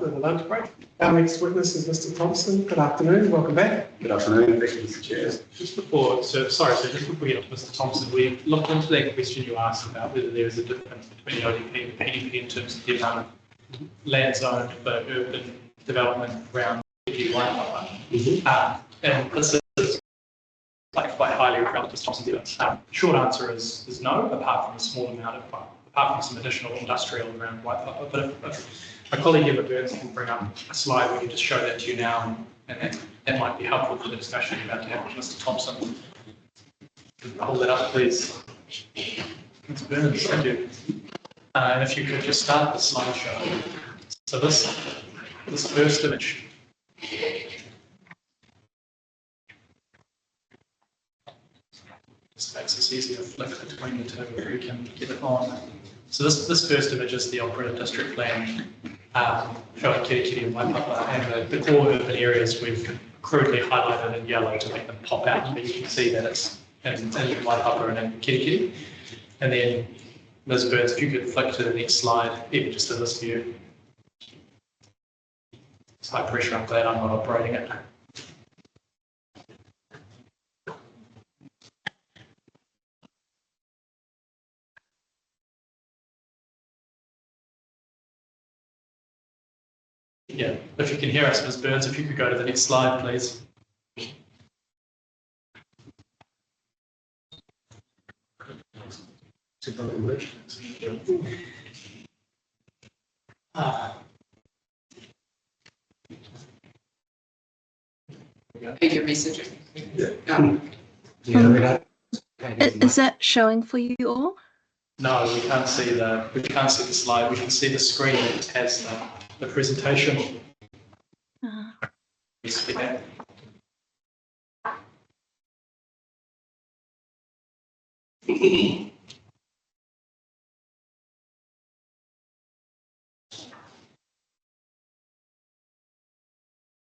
the lunch break. Our next witness is Mr. Thompson. Good afternoon. Welcome back. Good afternoon. Thank you, Mr. Chair. Just before, just before we get to Mr. Thompson, we looked into that question you asked about whether there is a difference between the ODP and the PDP in terms of the amount of land zoned for urban development around Kerikeri-Waipapa. And this is quite highly relevant to Thompson. Short answer is no, apart from a small amount of, apart from some additional industrial around Waipapa. But if my colleague Emma Burns can bring up a slide, we can just show that to you now, and that might be helpful for the discussion you're about to have with Mr. Thompson. Hold that up, please. Ms. Burns, thank you. And if you could just start the slideshow. So this first image. This makes it easier to flick between the two if we can get it on. So this first image is the operative district plan showing Kerikeri-Waipapa, and the core urban areas we've crudely highlighted in yellow to make them pop out, but you can see that it's in Waipapa and in Kerikeri. And then Ms. Burns, if you could flick to the next slide, even just in this view. It's high pressure, I'm glad I'm not operating it. Yeah, if you can hear us, Ms. Burns, if you could go to the next slide, please. Your messaging. Is that showing for you all? No, we can't see the slide. We can see the screen that has the presentation.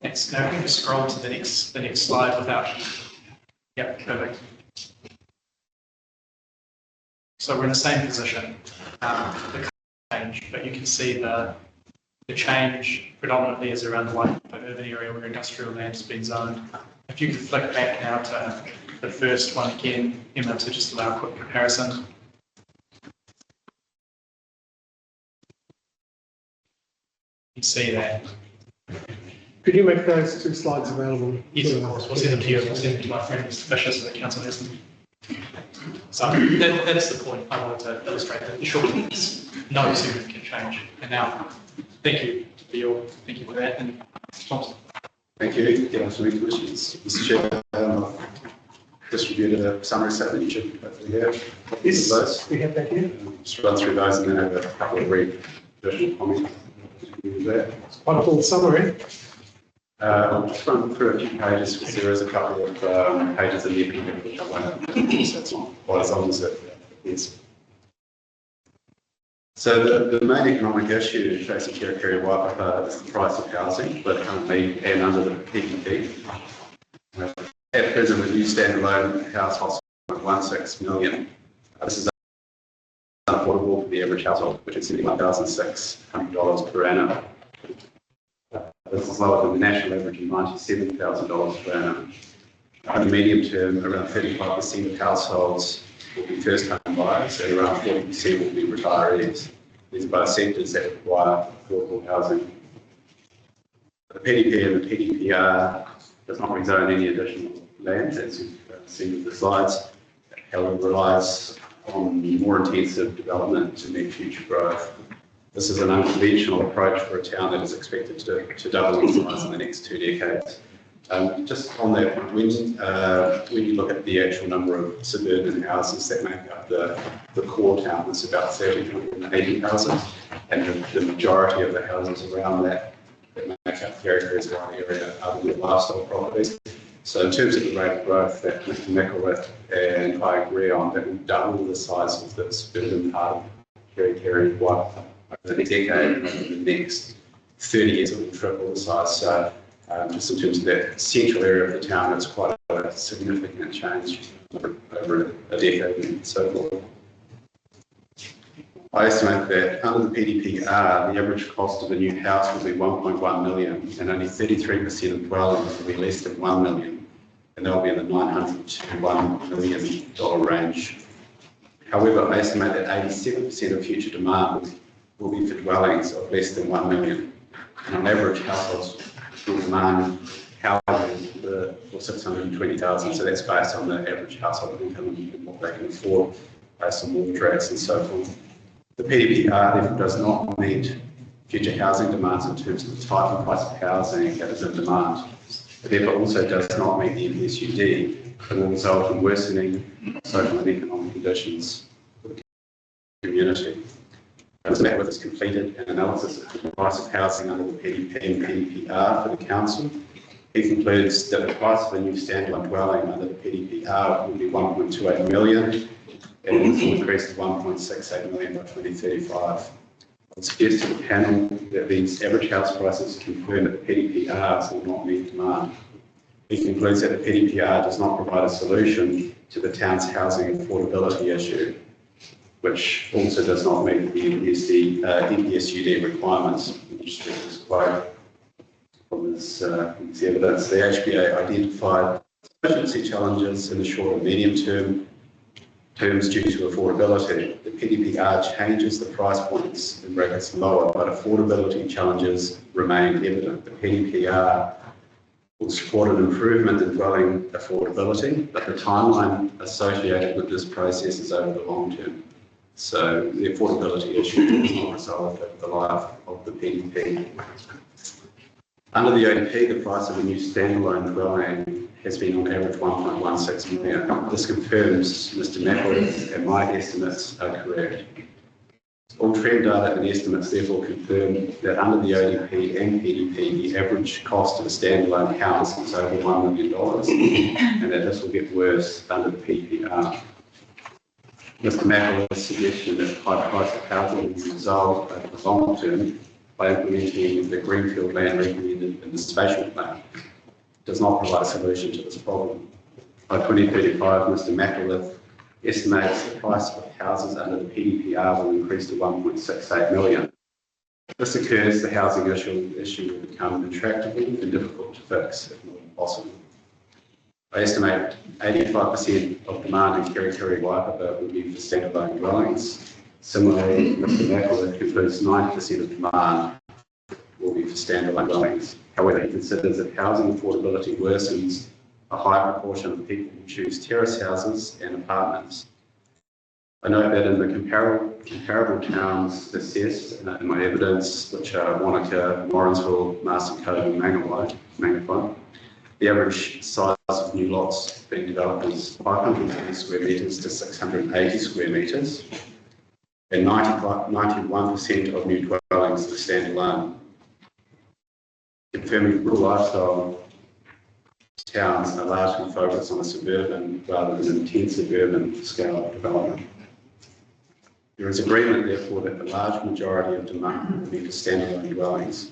Next, now can you scroll to the next slide without. Yep, perfect. So we're in the same position. The change, but you can see the change predominantly is around the Waipapa urban area where industrial land has been zoned. If you could flick back now to the first one again, Emma, to just allow a quick comparison. You see that. Could you make those two slides available? Yes, of course. We'll send them to you. We'll send them to my friend Mr. Fisher so the council has them. So that's the point I wanted to illustrate, that surely there's no significant change. And now, thank you for that. And Thompson. Thank you. Good afternoon, Commissioners. Mr. Chair, I've distributed a summary statement. You should hopefully have Yes, those. we have that here. Just run through those and then have a couple of brief additional comments. It's quite a full summary. I'll just run through a few pages because there is a couple of pages in the appendix which I won't, so it's not quite as long as it is. So the main economic issue facing Kerikeri-Waipapa is the price of housing, both currently and under the PDP. At present, the new standalone household is 1.16 million. This is unaffordable for the average household, which is $71,600 per annum. This is lower than the national average of $97,000 per annum. In the medium term, around 35% of households will be first-time buyers, and around 40% will be retirees. These are both sectors that require affordable housing. The PDP and the PDPR does not rezone any additional land, as you've seen with the slides. However, it relies on more intensive development to meet future growth. This is an unconventional approach for a town that is expected to double in size in the next 2 decades. Just on that, when you look at the actual number of suburban houses that make up the core town, it's about 380 houses, and the majority of the houses around that make up Kerikeri's wide area are the lifestyle properties. So in terms of the rate of growth that Mr. Micklewith and I agree on, that will double the size of the suburban part of Kerikeri-Waipapa over the decade, and over the next 30 years it will triple the size. So just in terms of that central area of the town, it's quite a significant change over a decade and so forth. I estimate that under the PDPR, the average cost of a new house will be 1.1 million, and only 33% of dwellings will be less than 1 million, and they'll be in the $900 to $1 million range. However, I estimate that 87% of future demand will be for dwellings of less than 1 million, and on average, households will demand housing for 620,000. So that's based on the average household income and what they can afford, based on mortgage rates and so forth. The PDPR therefore does not meet future housing demands in terms of the type and price of housing that is in demand. It therefore also does not meet the FSUD and will result in worsening social and economic conditions for the community. As Matt has completed an analysis of the price of housing under the PDP and PDPR for the council. He concludes that the price of a new standalone dwelling under the PDPR will be 1.28 million, and it will increase to 1.68 million by 2035. I would suggest to the panel that these average house prices confirm that the PDPRs will not meet demand. He concludes that the PDPR does not provide a solution to the town's housing affordability issue, which also does not meet the NPSUD requirements, which is this quote from this evidence. The HBA identified efficiency challenges in the short and medium terms due to affordability. The PDPR changes the price points in brackets lower, but affordability challenges remain evident. The PDPR will support an improvement in dwelling affordability, but the timeline associated with this process is over the long term. So the affordability issue is not resolved over the life of the PDP. Under the ODP, the price of a new standalone dwelling has been on average 1.16 million. This confirms Mr. McElwee and my estimates are correct. All trend data and estimates therefore confirm that under the ODP and PDP, the average cost of a standalone house is over $1 million, and that this will get worse under the PDPR. Mr. McElwee's suggestion that high price of housing will be resolved over the long term by implementing the greenfield land recommended in the Spatial plan does not provide a solution to this problem. By 2035, Mr. McElwee estimates the price of houses under the PDPR will increase to 1.68 million. If this occurs, the housing issue will become intractable and difficult to fix, if not impossible. I estimate 85% of demand in Kerikeri-Waipapa will be for standalone dwellings. Similarly, Mr. McElwee concludes 90% of demand will be for standalone dwellings. However, he considers that housing affordability worsens, a high proportion of people will choose terrace houses and apartments. I note that in the comparable towns assessed in my evidence, which are Wanaka, Morrinsville, Master Cove and Mangawhai, the average size of new lots being developed is 550 square metres to 680 square metres, and 91% of new dwellings are standalone, confirming rural lifestyle towns are largely focused on a suburban rather than intensive urban scale of development. There is agreement, therefore, that the large majority of demand will be for standalone dwellings.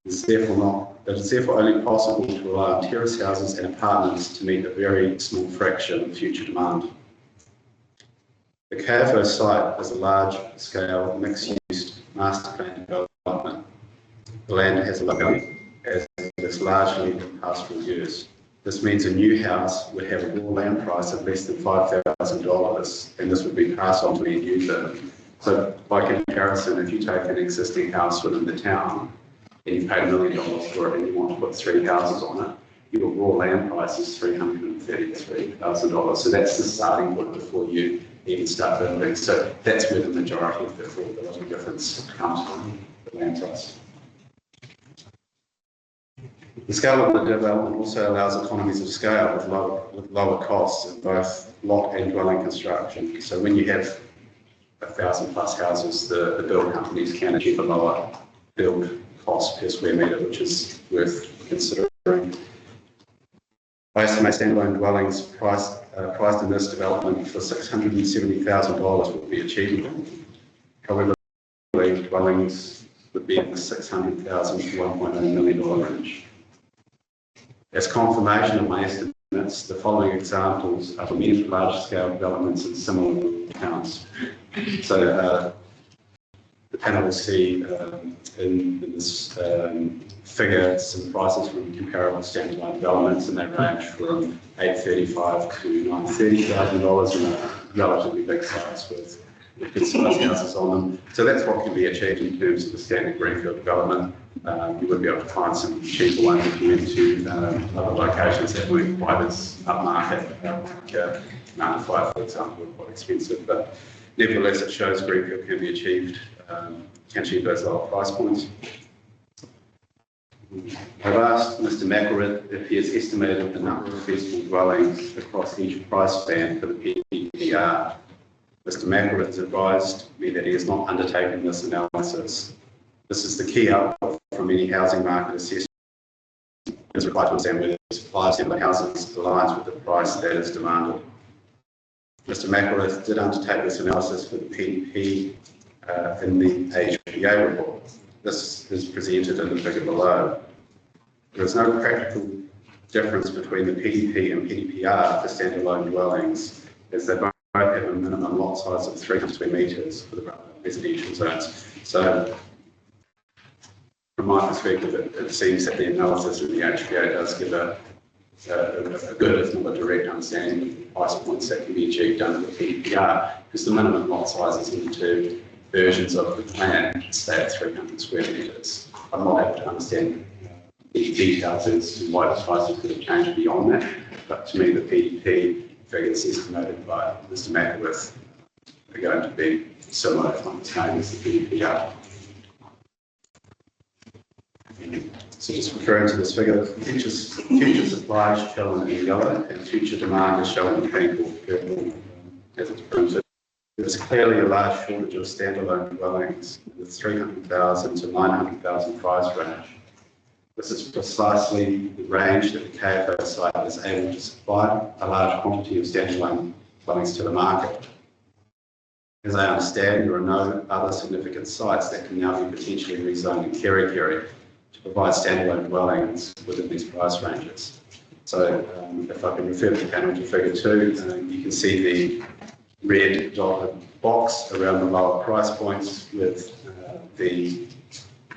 It is therefore only possible to rely on terrace houses and apartments to meet a very small fraction of future demand. The KFO site is a large-scale, mixed-use master plan development. The land has a low value, as it is largely pastoral use. This means a new house would have a raw land price of less than $5,000, and this would be passed on to the end user. So, by comparison, if you take an existing house within the town and you've paid $1 million for it and you want to put 3 houses on it, your raw land price is $333,000. So that's the starting point before you even start building. So that's where the majority of the affordability difference comes from, the land price. The scale of the development also allows economies of scale with lower costs in both lot and dwelling construction. So when you have 1,000 plus houses, the build companies can achieve a lower build cost per square metre, which is worth considering. I estimate standalone dwellings priced in this development for $670,000 will be achievable. However, dwellings would be in the $600,000 to $1.8 million range. As confirmation of my estimates, the following examples are for many large-scale developments in similar towns. So the panel will see in this figure some prices from comparable standalone developments, and they range from $835,000 to $930,000 in a relatively big sites with good sized houses on them. So that's what can be achieved in terms of the standard greenfield development. You would be able to find some cheaper ones if you went to other locations that weren't quite as upmarket, like Mount Five, for example, were quite expensive. But nevertheless, it shows greenfield can be achieved, can achieve those lower price points. I've asked Mr. McElrath if he has estimated the number of feasible dwellings across each price band for the PPR. Mr. McElrath has advised me that he has not undertaken this analysis. This is the key output from any housing market assessment. It's required to understand whether the supply of similar houses aligns with the price that is demanded. Mr. McElrath did undertake this analysis for the PDP in the HPA report. This is presented in the figure below. There is no practical difference between the PDP and PDPR for standalone dwellings, as they both have a minimum lot size of 300 square metres for the residential zones. So, from my perspective, it seems that the analysis of the HPA does give a good, if not a direct understanding of the price points that can be achieved under the PDPR, because the minimum lot sizes in the two versions of the plan stay at 300 square metres. I'm not able to understand the details as to why the prices could have changed beyond that, but to me the PDP figures estimated by Mr. McElrath are going to be similar, if not the same, as the PDPR. So just referring to this figure, future supply is shown in yellow and future demand is shown in pink or purple as it's printed. There is clearly a large shortage of standalone dwellings in the 300,000 to 900,000 price range. This is precisely the range that the KFO site is able to supply a large quantity of standalone dwellings to the market. As I understand, there are no other significant sites that can now be potentially rezoned in Kerikeri to provide standalone dwellings within these price ranges. So if I can refer the panel to figure 2, you can see the red dotted box around the lower price points with the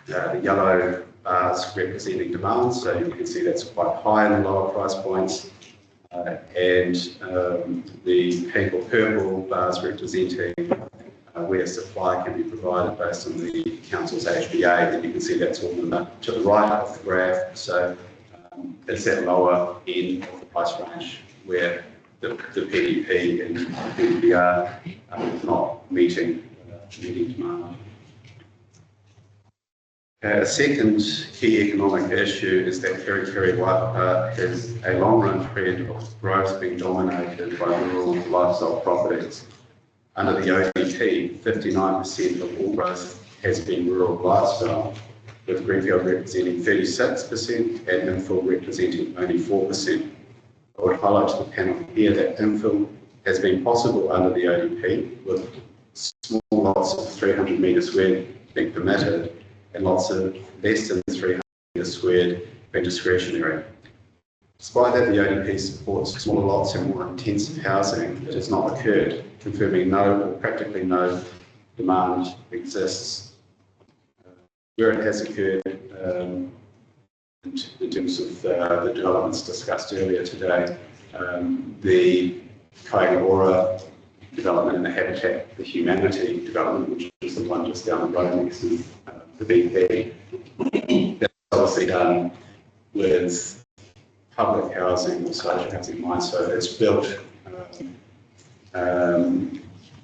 yellow bars representing demand. So you can see that's quite high in the lower price points, and the pink or purple bars representing where supply can be provided based on the council's HPA. And you can see that's all to the right of the graph. So it's that lower end of the price range where the PDP and PDPR are not meeting demand. A second key economic issue is that Kerikeri-Waipapa has a long-run trend of growth being dominated by rural lifestyle properties. Under the ODP, 59% of all growth has been rural lifestyle, with greenfield representing 36% and infill representing only 4%. I would highlight to the panel here that infill has been possible under the ODP, with small lots of 300 metres squared being permitted and lots of less than 300 metres squared being discretionary. Despite that, the ODP supports smaller lots and more intensive housing. It has not occurred, confirming no or practically no demand exists. Where it has occurred, in terms of the developments discussed earlier today, the Kaingaora development and the Habitat for Humanity development, which is the one just down the road next to the BP, that's obviously done with public housing or social housing in mind. So it's built at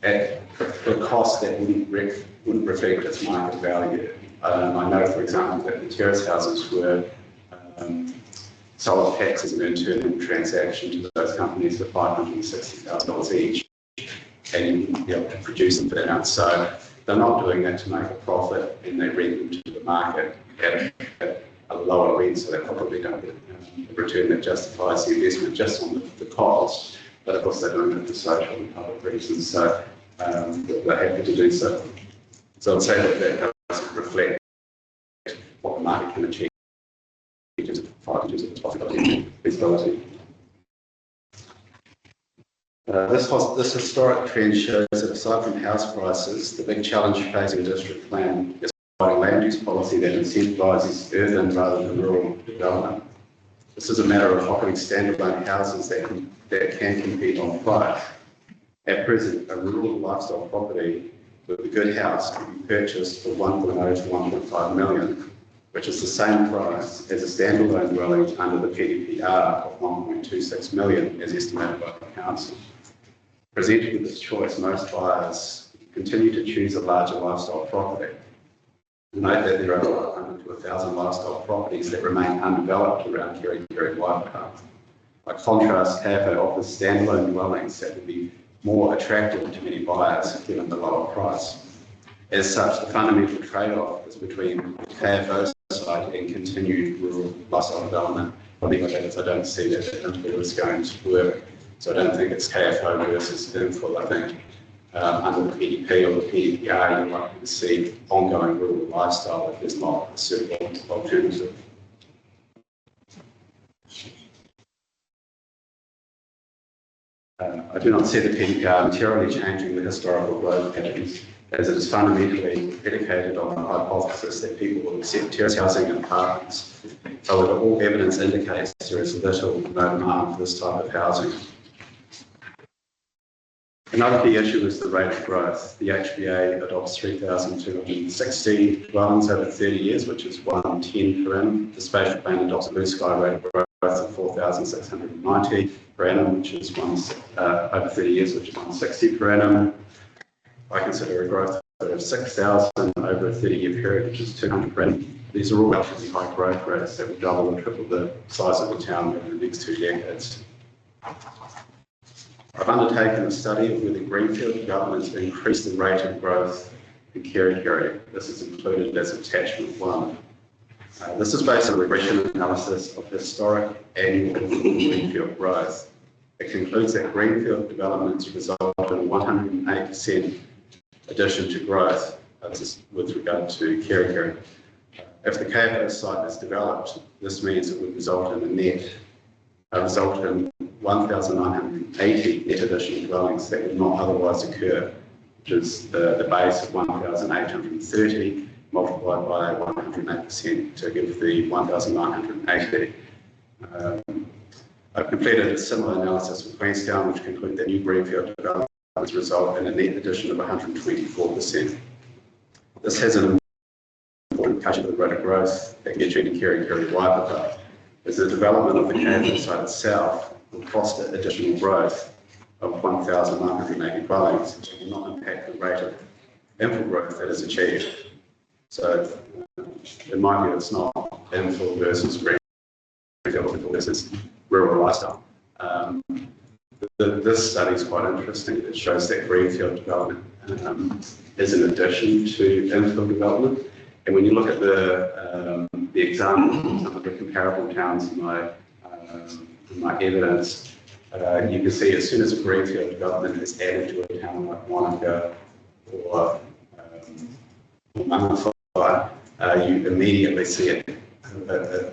a cost that wouldn't reflect its market value. I know, for example, that the terrace houses were sold packs as an internal transaction to those companies for $560,000 each, and you wouldn't be able to produce them for that amount. So they're not doing that to make a profit, and they rent them to the market at a lower rent, so they probably don't get a return that justifies the investment just on the cost. But of course, they're doing it for social and public reasons, so they're happy to do so. So I'd say that doesn't reflect what the market can achieve in terms of profitability and feasibility. This historic trend shows that aside from house prices, the big challenge facing the district plan is providing land use policy that incentivises urban rather than rural development. This is a matter of offering standalone houses that can compete on price. At present, a rural lifestyle property with a good house can be purchased for 1.0 to 1.5 million, which is the same price as a standalone dwelling under the PDPR of 1.26 million as estimated by the council. Presented with this choice, most buyers continue to choose a larger lifestyle property. Note that there are 500 to 1,000 lifestyle properties that remain undeveloped around Kerikeri-Waipapa. By contrast, KFO offers standalone dwellings that would be more attractive to many buyers given the lower price. As such, the fundamental trade-off is between the KFO side and continued rural lifestyle development. I don't see that infill is going to work. So I don't think it's KFO versus infill. I think under the PDP or the PDPR, you're likely to see ongoing rural lifestyle if there's not a suitable alternative. I do not see the PDPR materially changing the historical growth patterns, as it is fundamentally predicated on the hypothesis that people will accept terrace housing and apartments. However, all evidence indicates there is little to no demand for this type of housing. Another key issue is the rate of growth. The HBA adopts 3,260 dwellings over 30 years, which is 110 per annum. The Spatial Plan adopts a blue sky rate of growth of 4,690 per annum, which is over 30 years, which is 160 per annum. I consider a growth of 6,000 over a 30-year period, which is 200 per annum. These are all relatively high growth rates that will double or triple the size of the town over the next 2 decades. I've undertaken a study of whether greenfield developments increase the rate of growth in Kerikeri. This is included as attachment 1. This is based on a regression analysis of historic annual greenfield growth. It concludes that greenfield developments result in a 108% addition to growth. This is with regard to Kerikeri. If the KFO site is developed, this means it would result in 1,980 net additional dwellings that would not otherwise occur, which is the base of 1,830 multiplied by 108% to give the 1,980. I've completed a similar analysis with Queenstown, which concluded that new greenfield developments result in a net addition of 124%. This has an important implication for the rate of growth that gets you to Kerikeri-Waipapa, as the development of the KFO site itself will foster additional growth of 1,980 dwellings, which will not impact the rate of infill growth that is achieved. So, in my view, it's not infill versus greenfield versus rural lifestyle. This study is quite interesting. It shows that greenfield development is an addition to infill development. And when you look at the examples of the comparable towns in my evidence, you can see as soon as a greenfield development is added to a town like Wanaka or Manawatu, you immediately see a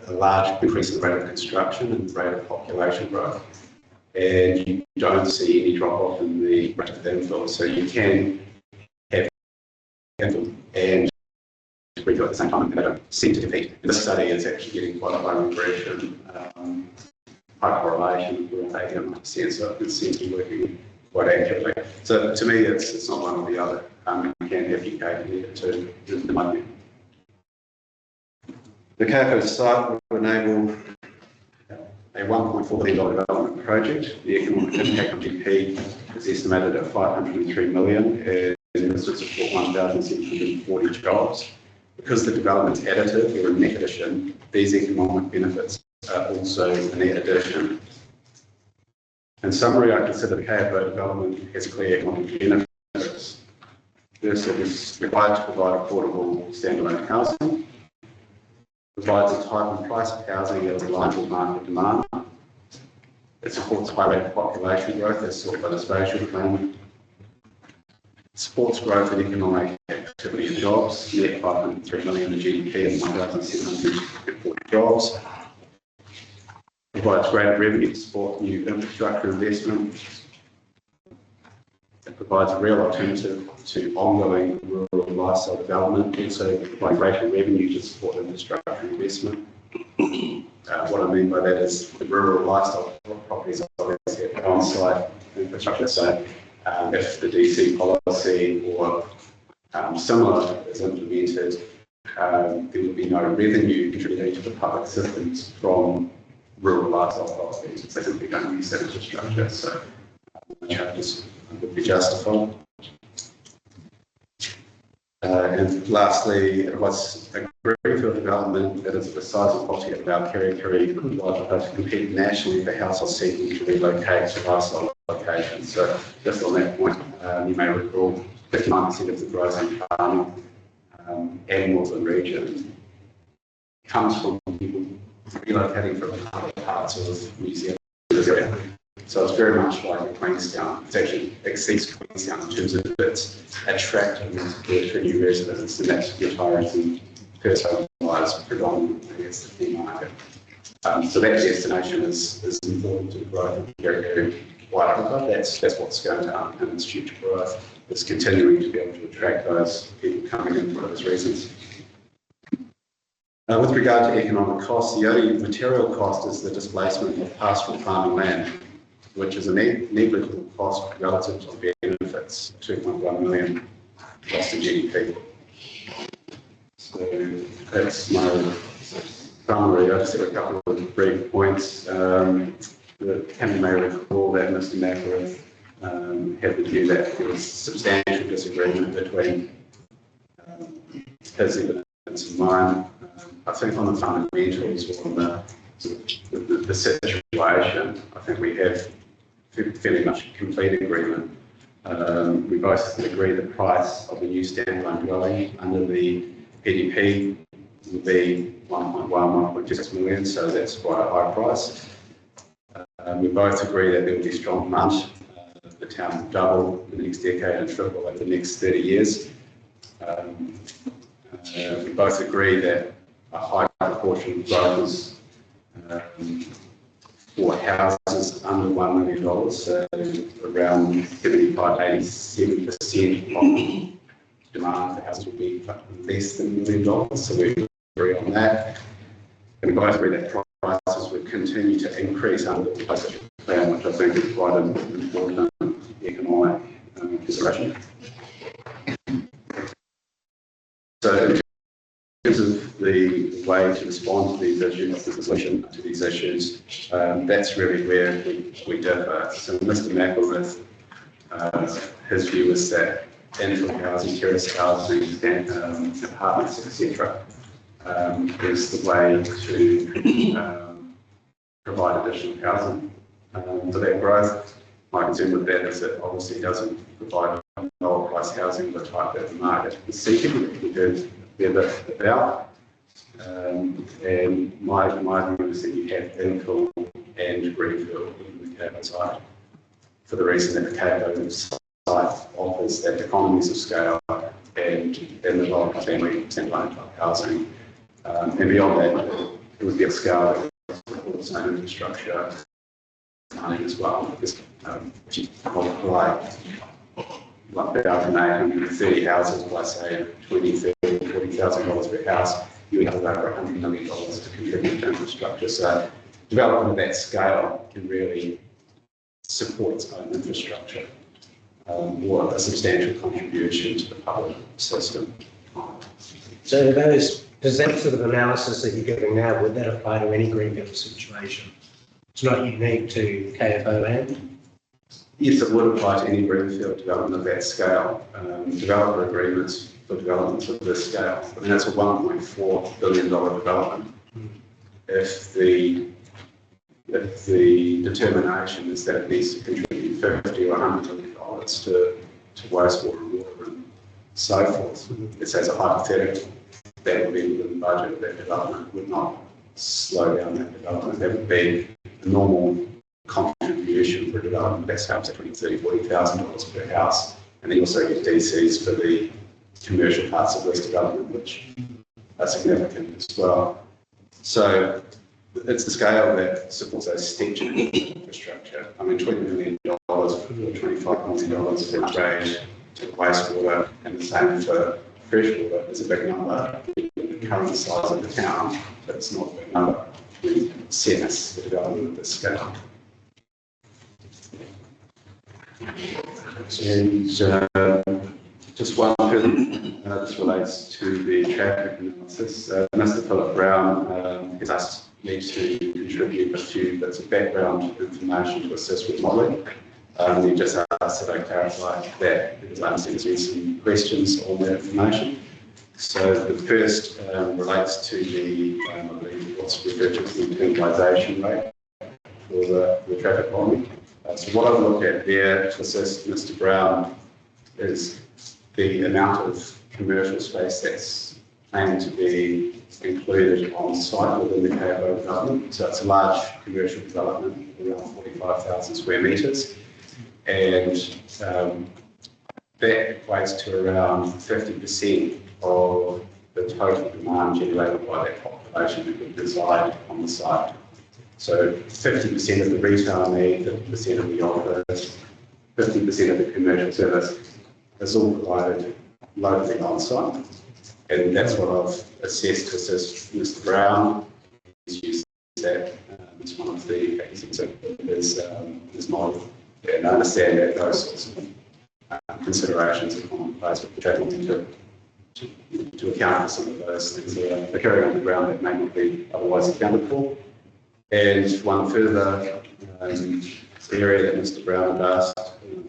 large increase in the rate of construction and the rate of population growth. And you don't see any drop off in the rate of infill. So you can have infill and greenfield at the same time, and they don't seem to compete. And this study is actually getting quite a high regression, high correlation with 89%, so it seems to be working quite accurately. So to me, it's not one or the other. You can have your cake and eat it too, in my view. The KFO site will enable a $1.4 billion development project. The economic impact on GP is estimated at $503 million, and this would support 1,740 jobs. Because the development is additive or a net addition, these economic benefits are also a net addition. In summary, I consider the KFO development has clear economic benefits. First, it is required to provide affordable standalone housing, provides a type and price of housing that is aligned with market demand. It supports high rate of population growth as sought by the Spatial Plan. Supports growth in economic activity and jobs, net 503 million in GDP and 1,740 jobs. Provides greater revenue to support new infrastructure investment. It provides a real alternative to ongoing rural lifestyle development, also provides greater revenue to support infrastructure investment. What I mean by that is the rural lifestyle properties obviously have on-site infrastructure, so if the DC policy or similar is implemented, there would be no revenue contributing to the public systems from rural lifestyle properties. They simply don't use that infrastructure, so charges would be justified. And lastly, it was a greenfield development that is the size and quality of our Kerikeri-Waipapa to compete nationally for households seeking to relocate to lifestyle locations. So just on that point, you may recall 59% of the growth in farming and northern region comes from people relocating from other parts of New Zealand. So it's very much like Queenstown. It actually exceeds Queenstown in terms of its attractiveness to new residents, and that's retirees and first home buyers predominantly as the key market. So that destination is important to the growth of Kerikeri-Waipapa. That's what's going to underpin its future growth. It's continuing to be able to attract those people coming in for those reasons. With regard to economic costs, the only material cost is the displacement of pastoral farming land, which is a negligible cost relative to benefits, 2.1 million cost to GDP. So that's my summary. I just have a couple of brief points. Cameron may recall that Mr. Mackworth had the view that there was substantial disagreement between his evidence and mine. I think on the fundamentals or on the situation, I think we have fairly much complete agreement. We both agree the price of the new standalone dwelling under the PDP will be 1.6 million, so that's quite a high price. We both agree that there will be strong demand. The town will double in the next decade and triple over the next 30 years. We both agree that a high proportion of growth is for houses under $1 million, so around 75–87% of demand for houses will be less than $1 million, so we agree on that. And we both agree that prices will continue to increase under the Spatial plan, which I think is quite an important economic consideration. So in terms of the way to respond to these issues, the solution to these issues, that's really where we differ. So Mr. Mackworth, his view is that infill housing, terrace housing, apartments, etc., is the way to provide additional housing for that growth. My concern with that is that obviously it doesn't provide lower price housing of the type that the market is seeking, because they're a bit about. And my view is that you have infill and greenfield in the Cape site for the reason that the Cape site offers that economies of scale and the multi-family standalone type housing. And beyond that, it would be a scale that supports its own infrastructure as well, because if you multiply 1,830 houses by say $20,000, $30,000, $40,000 per house, you have over $100 million to contribute to infrastructure. So development of that scale can really support its own infrastructure or a substantial contribution to the public system. So does that sort of analysis that you're giving now, would that apply to any greenfield situation? It's not unique to KFO land? Yes, it would apply to any greenfield development of that scale. Developer agreements for developments of this scale. I mean, that's a $1.4 billion development. If the determination is that it needs to contribute $50 or $100 million to wastewater and water and so forth, it's as a hypothetical, that would be within the budget of that development, would not slow down that development. That would be a normal contribution for a development that starts at $20,000, $30,000, $40,000 per house. And then you also get DCs for the commercial parts of this development, which are significant as well. So it's the scale that supports those step change infrastructure. I mean, $20 million for $25 million for upgrade to wastewater, and the same for freshwater is a big number. The current size of the town, but it's not a big number. We set us the development of this scale. And just one further, this relates to the traffic analysis. Mr. Philip Brown has asked me to contribute a few bits of background information to assist with modelling. He just asked that I clarify that because I understand there's been some questions on that information. So the first relates to the, I believe, what's referred to as the internalisation rate for the traffic volume. So what I've looked at there to assist Mr. Brown is the amount of commercial space that's planned to be included on site within the KFO development. So it's a large commercial development, around 45,000 square metres, and that equates to around 50% of the total demand generated by that population that would reside on the site. So 50% of the retail need, 50% of the office, 50% of the commercial service is all provided locally on site. And that's what I've assessed to assist Mr. Brown. He's used that as one of the factors of his model. And I understand that those sorts of considerations are commonplace with the traffic to account for some of those things that are occurring on the ground that may not be otherwise accounted for. And one further area that Mr. Brown had asked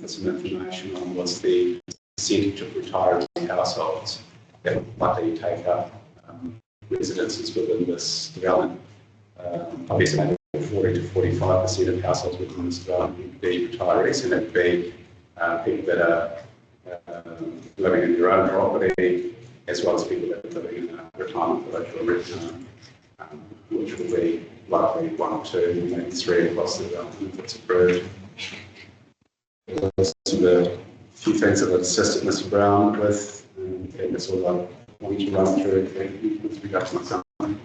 for some information on was the percentage of retiree households that would likely take up residences within this development. Obviously, 40 to 45% of households within this development would be retirees, and that would be people that are living in their own property, as well as people that are living in a retirement village or retirement, which will be likely 1 or 2, maybe 3 across the development if it's approved. Those are the few things that I've assisted Mr. Brown with, and that's all I wanted to run through with regard to my summary.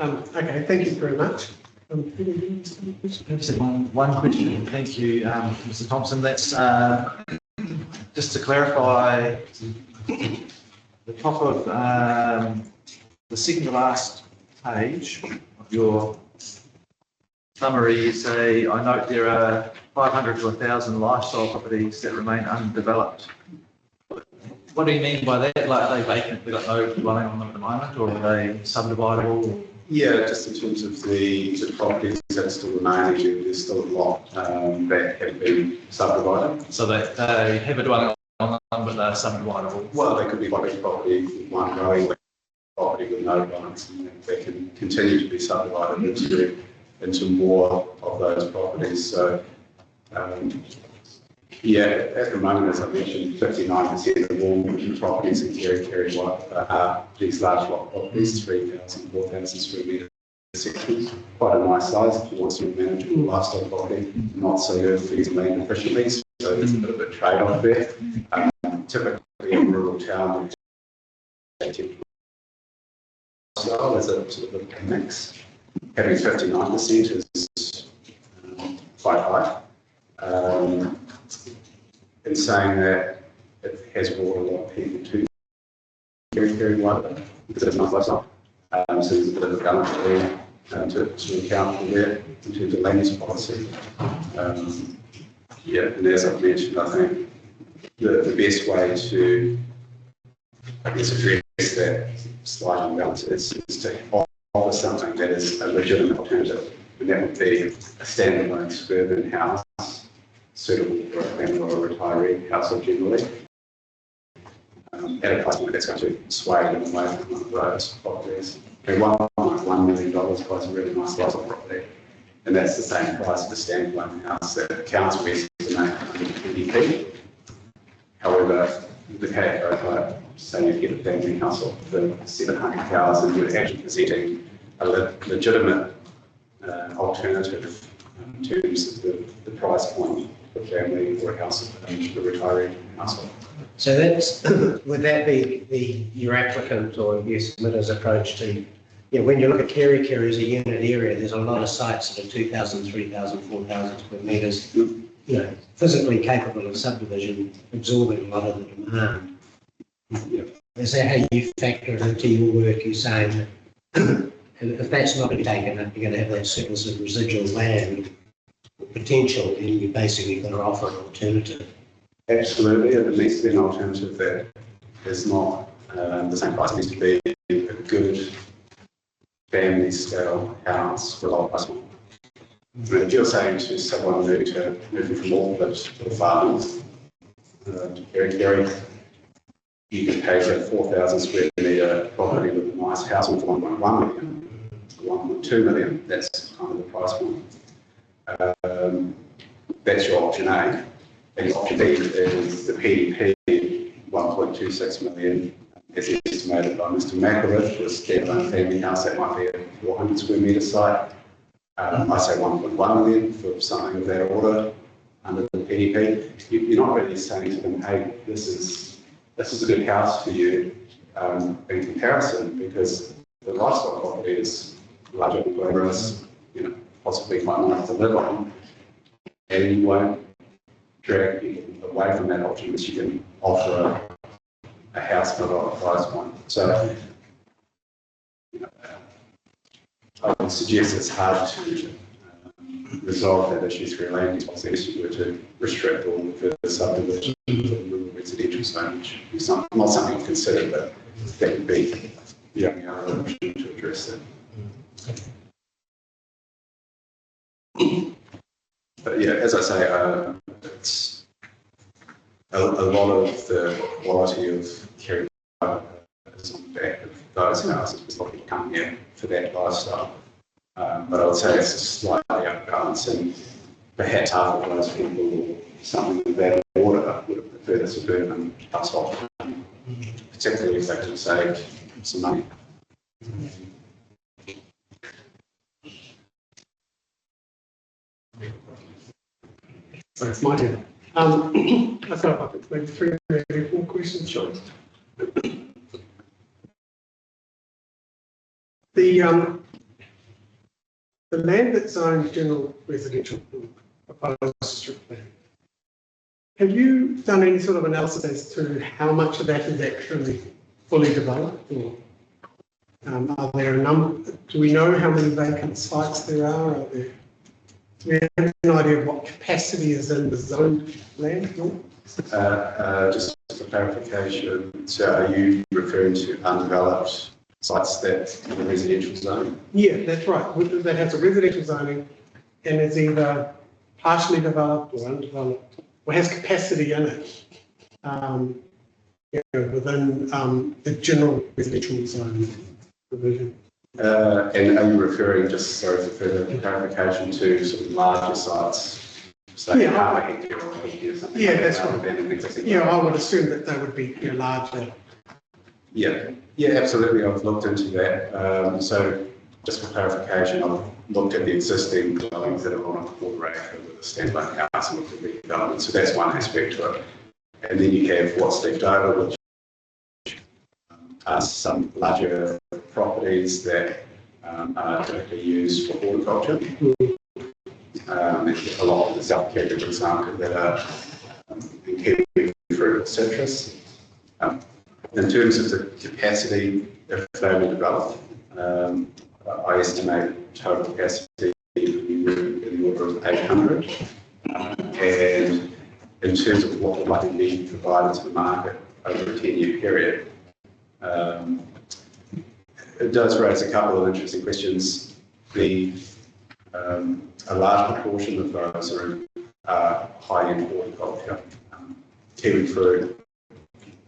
Okay, thank you very much. Just one question. Thank you, Mr. Thompson. That's just to clarify the top of the second to last page of your summary. You say, I note there are 500 to 1,000 lifestyle properties that remain undeveloped. What do you mean by that? Like, are they vacant? We've got no dwelling on them at the moment, or are they subdividable? Yeah, just in terms of the properties that still remain, there's still a lot that have been subdivided. So they have a dwelling on them, but they're subdividable. Well, they could be like a property with one growing property with no dwellings, and they can continue to be subdivided into more of those properties. So, yeah, at the moment, as I mentioned, 59% of all properties in Kerikeri-Waipapa are these large lot properties, 3,000, 4,000 square metre sections. Quite a nice size if you want to manage a lifestyle property, not so good for using land efficiently. So there's a bit of a trade-off there. Typically, in a rural town, so as a sort of a mix. Having 59% is quite high. In saying that, it has brought a lot of people to Kerikeri-Waipapa because it's a nice lifestyle. So there's a bit of a balance there to account for there in terms of land use policy. Yeah, and as I've mentioned, I think the best way to, I guess, address that slight imbalance is to offer something that is a legitimate alternative, and that would be a standalone suburban house suitable for a family or a retiree household generally. At a price point that's going to sway them away from one of those properties. And $1.1 million buys a really nice slice of property, and that's the same price as a standalone house that the council estimate under FNDC. However, the KFO, say you get a family household for 700,000, you're actually presenting a legitimate alternative in terms of the price point for family or a household, the retiree household. So that's would that be your applicant or your submitter's approach to when you look at Kerikeri as a unit area, there's a lot of sites that are 2,000, 3,000, 4,000 square metres, physically capable of subdivision, absorbing a lot of the demand. Is that how you factor it into your work? You're saying if that's not going to be taken up, you're going to have that surplus of residual land potential, and you're basically going to offer an alternative. Absolutely, it needs to be an alternative that is not the same price. It needs to be a good family scale house for a lot of us. If you're saying to someone moving from Auckland to the farms, to Kerikeri, you can pay for a 4,000 square metre property with a nice house for 1.1 million, 1.2 million. That's kind of the price point. That's your option A. And option B is the PDP, 1.26 million, as estimated by Mr. McElrath, for a standalone family house. That might be a 400 square metre site. I say 1.1 million for something of that order under the PDP. You're not really saying to them, hey, this is a good house for you in comparison, because the lifestyle property is larger and glamorous, possibly quite nice to live on, and you won't drag you away from that option, which you can offer a house for a lower price point. So I would suggest it's hard to resolve that issue through land use policy if you were to restrict all the further subdivision to the residential zone, which is not something I've considered, but that would be the only other option to address that. But yeah, as I say, it's a lot of the quality of Kerikeri is on the back of those houses, because a lot of people come here for that lifestyle. But I would say it's a slightly unbalanced, and perhaps half of those people, or something of that order, would have preferred a suburban house option, particularly if they could save some money. So it's my turn. I've got maybe 3 or 4 questions, Sean. The land that's zoned general residential proposed district plan, have you done any sort of analysis as to how much of that is actually fully developed? Or are there a number? Do we know how many vacant sites there are? Do we have an idea of what capacity is in the zoned land? Just for clarification, so are you referring to undeveloped sites that in the residential zone? Yeah, that's right. That has a residential zoning and is either partially developed or undeveloped, or has capacity in it within the general residential zone provision. And are you referring, just sorry for further clarification, to sort of larger sites, say half a hectare or a hectare or something? Yeah, that's right. Yeah, I would assume that they would be larger. Yeah, absolutely. I've looked into that. So just for clarification, I've looked at the existing dwellings that are on a quarter acre with a standalone house and looked at redevelopment. So that's one aspect to it. And then you have what's left over, which are some larger properties that are typically used for horticulture. A lot of the South Kerikeri, for example, that are kiwi fruit, citrus. In terms of the capacity, if they were developed, I estimate total capacity in the order of 800. And in terms of what would likely be provided to the market over a 10-year period, it does raise a couple of interesting questions. A large proportion of those are in high-end horticulture. Kiwi fruit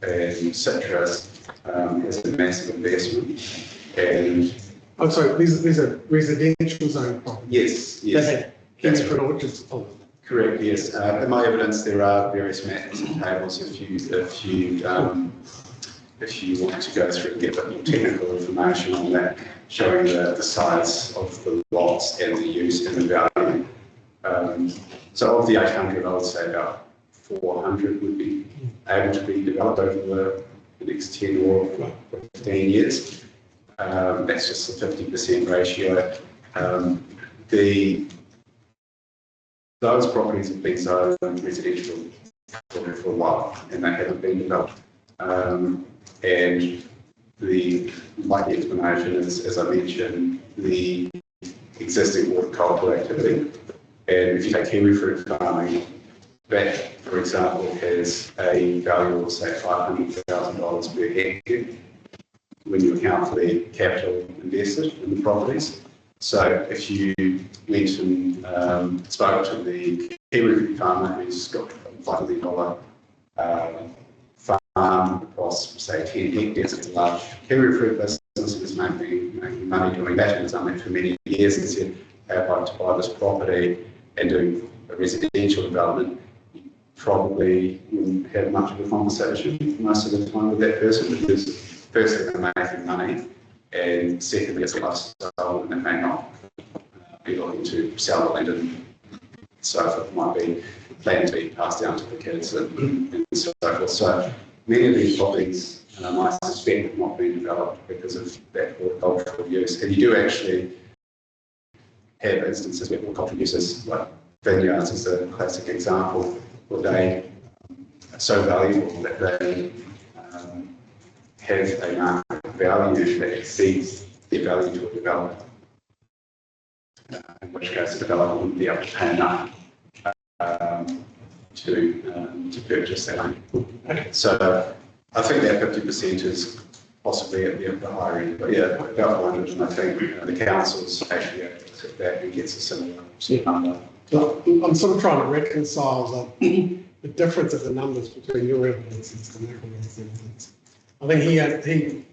and citrus has a massive investment, and I'm sorry, these are residential zone properties. Yes. That's for orchards. Correct. Yes. In my evidence, there are various maps and tables if you want to go through and get a bit more technical information on that, showing the size of the lots and the use and the value. So of the 800, I would say about 400 would be able to be developed over the next 10 or 15 years. That's just a 50% ratio. Those properties have been zoned residential for a while, and they haven't been developed. And the likely explanation is, as I mentioned, the existing horticultural activity. And if you take kiwi fruit farming, that, for example, has a value of, say, $500,000 per hectare when you account for the capital invested in the properties. So if you went and spoke to the kiwi fruit farmer who's got a $5 million farm across, say, 10 hectares, it's a large kiwi fruit business that's making money doing that, and it's done that for many years, and said, I'd like to buy this property and do a residential development, you probably wouldn't have much of a conversation most of the time with that person, because firstly, they're making money, and secondly, it's a lifestyle, and they may not be looking to sell the land, and so forth, might be planning to be passed down to the kids and so forth. So many of these properties, I suspect, have not been developed because of that horticultural use. And you do actually have instances where horticultural uses, like vineyards is a classic example, where they are so valuable that they have a market value that exceeds the value to a developer. In which case the developer wouldn't be able to pay enough to purchase that land. Okay. So I think that 50% is possibly at the higher end, but yeah, about 100, and I think the council's actually accept that and gets a similar number. So I'm sort of trying to reconcile the difference of the numbers between your evidence and the Macquarie's evidence. I think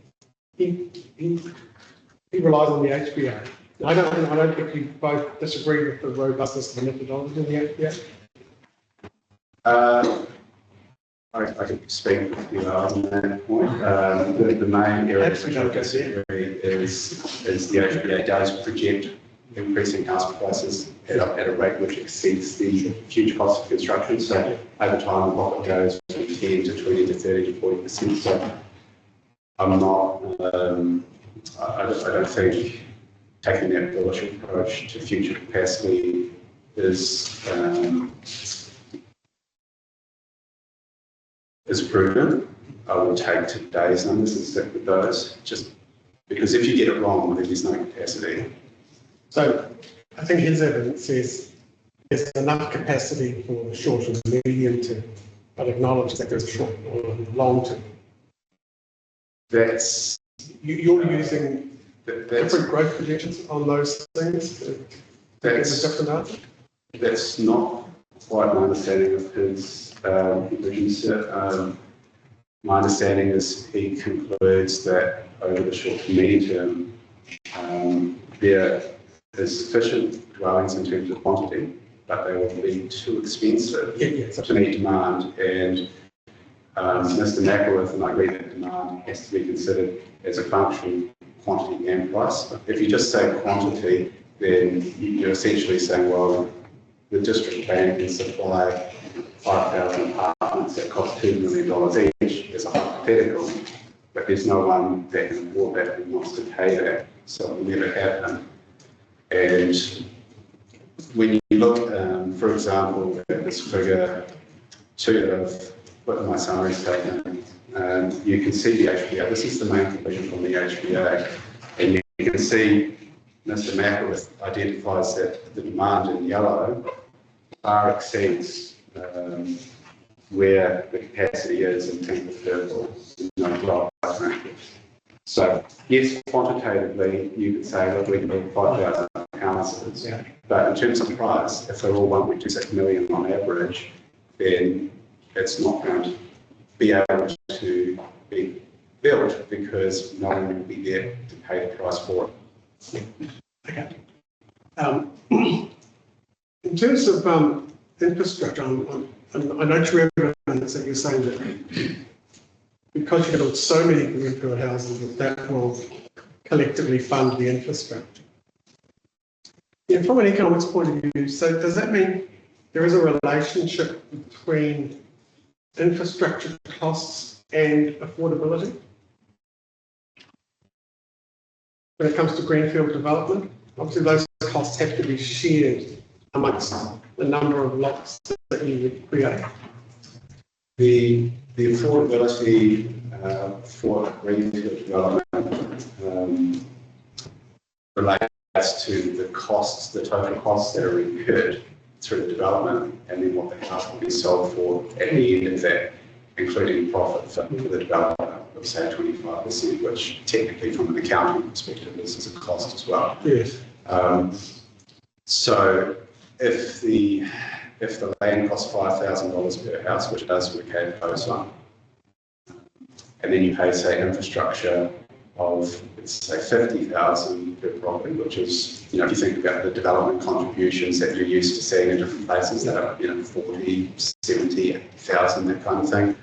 he relies on the HBA. I don't think you both disagree with the robustness of the methodology of the HBA. I can speak with you on that point. The main area which I disagree is the HBA does project increasing house prices at a rate which exceeds the huge cost of construction. So over time, the market goes from 10 to 20 to 30 to 40%. So I'm not, I don't think taking that bullish approach to future capacity is prudent. I will take today's numbers and stick with those, just because if you get it wrong, then there's no capacity. So I think his evidence says there's enough capacity for the short and medium term, but acknowledge that there's short or long term. That's you're using different growth projections on those things to get a different answer? That's not quite my understanding of his conclusions. My understanding is he concludes that over the short to medium term, there is sufficient dwellings in terms of quantity, but they will be too expensive to meet demand. And Mr. Mackworth and I agree that demand has to be considered as a function of quantity and price. If you just say quantity, then you're essentially saying, well, the district plan can supply 5,000 apartments that cost $2 million each as a hypothetical, but there's no one that can afford that and wants to pay that, so it will never happen. And when you look, for example, at this figure 2 that I've put in my summary statement, you can see the HBA. This is the main conclusion from the HBA, and you can see Mr. Mackworth identifies that the demand in yellow far exceeds where the capacity is in terms of purple. So yes, quantitatively, you could say, look, we can build 5,000 houses, but in terms of price, if they're all 1.26 million on average, then it's not going to be able to be built because no one will be there to pay the price for it. Okay. In terms of infrastructure, I note your evidence that you're saying that because you build so many greenfield houses, that will collectively fund the infrastructure. Yeah, from an economics point of view, so does that mean there is a relationship between infrastructure costs and affordability? when it comes to greenfield development? Obviously, those costs have to be shared amongst the number of lots that you would create. The affordability for greenfield development relates to the costs, the total costs that are incurred through the development, and then what the house will be sold for at the end of that, including profit for the developer of say 25%, which technically from an accounting perspective is a cost as well. Yes. So if the land costs $5,000 per house, which it does for the cave coastline, and then you pay say infrastructure of let's say $50,000 per property, which is, you know, if you think about the development contributions that you're used to seeing in different places that are, you know, 40, 70, 80,000, that kind of thing.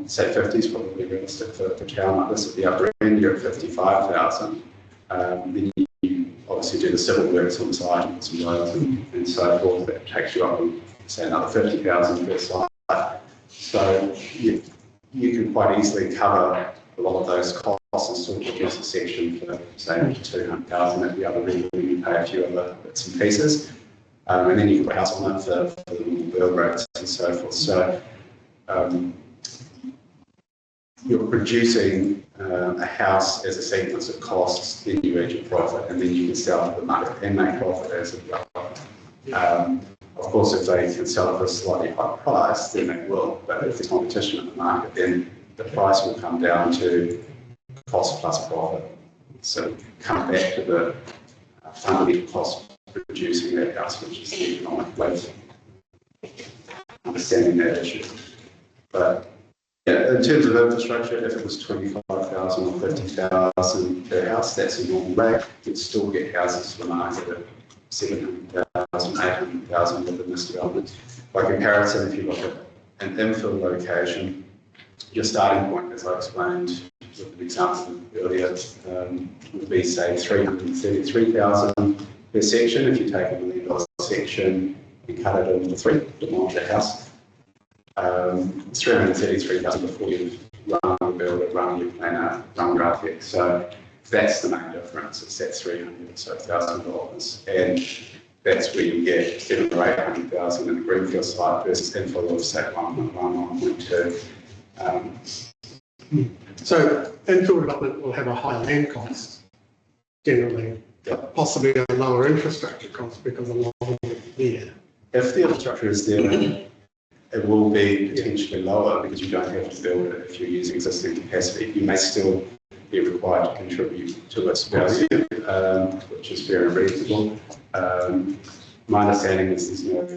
Say 50 is probably realistic for a town like this at the upper end. You're at 55,000. Then you obviously do the civil works on the site and some roads and so forth. That takes you up to say another 50,000 per site. So you can quite easily cover a lot of those costs and still produce a section for say 200,000 at the other end, and you pay a few other bits and pieces, and then you can put a house on it for the build rates and so forth. So you're producing a house as a sequence of costs, then you earn your profit, and then you can sell to the market and make profit as a developer. Of course, if they can sell it for a slightly higher price, then they will. But if there's competition in the market, then the price will come down to cost plus profit. So come back to the fundamental cost of producing that house, which is the economic way of understanding that issue. But yeah, in terms of infrastructure, if it was 25,000 or 50,000 per house, that's a normal rate. You'd still get houses to the market at 700,000, 800,000 within this development. By comparison, if you look at an infill location, your starting point, as I explained with an example earlier, would be say 333,000 per section. If you take $1 million section and cut it into three, demolish a house, 333,000 before you've run your builder, run your planner, run your architect. So that's the main difference. It's that $300,000, and that's where you get 700,000 or 800,000 in a greenfield site versus infill of say 1.1, 1.2. So infill development will have a higher land cost generally, possibly a lower infrastructure cost because a lot of it there. If the infrastructure is there, it will be potentially lower because you don't have to build it if you're using existing capacity. You may still be required to contribute to its value, which is very reasonable. My understanding is there's no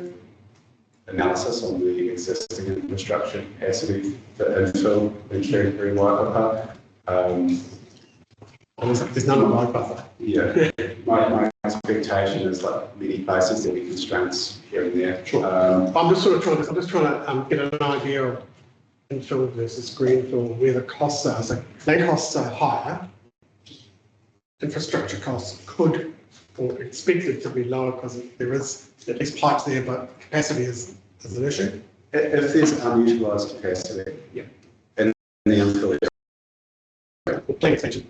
analysis on the existing infrastructure capacity for infill in Kerikeri-Waipapa. There's none of Waipapa. Yeah, my expectation is like many places there'll be constraints here and there. Sure. I'm just trying to get an idea of infill versus greenfield, where the costs are. So land costs are higher. Infrastructure costs could or expected to be lower because there is at least pipes there, but capacity is an issue. If there's unutilised capacity in the infill Plant extension.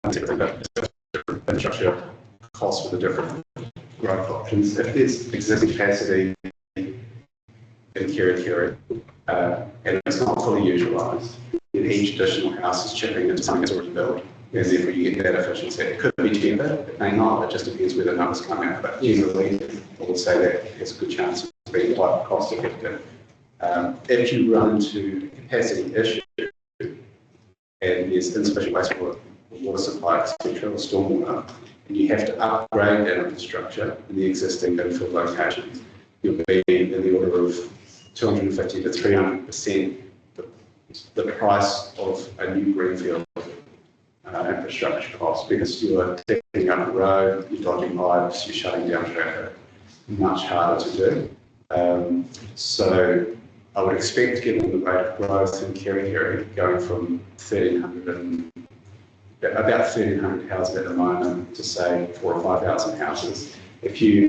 infrastructure costs for the different growth options. If there's existing capacity in Kerikeri and it's not fully utilised, then each additional house is chipping into something that's already built, and therefore you get that efficiency. It could be cheaper, it may not, it just depends where the numbers come out, but generally I would say that has a good chance of being quite cost effective. If you run into a capacity issue and there's insufficient water supply, etc., or stormwater, and you have to upgrade that infrastructure in the existing infill locations, you'll be in the order of 250 to 300% the price of a new greenfield infrastructure cost, because you're digging up the road, you're dodging pipes, you're shutting down traffic. Much harder to do. So I would expect, given the rate of growth in Kerikeri, going from 1,300 about 1,300 houses at the moment to say 4,000 or 5,000 houses. If you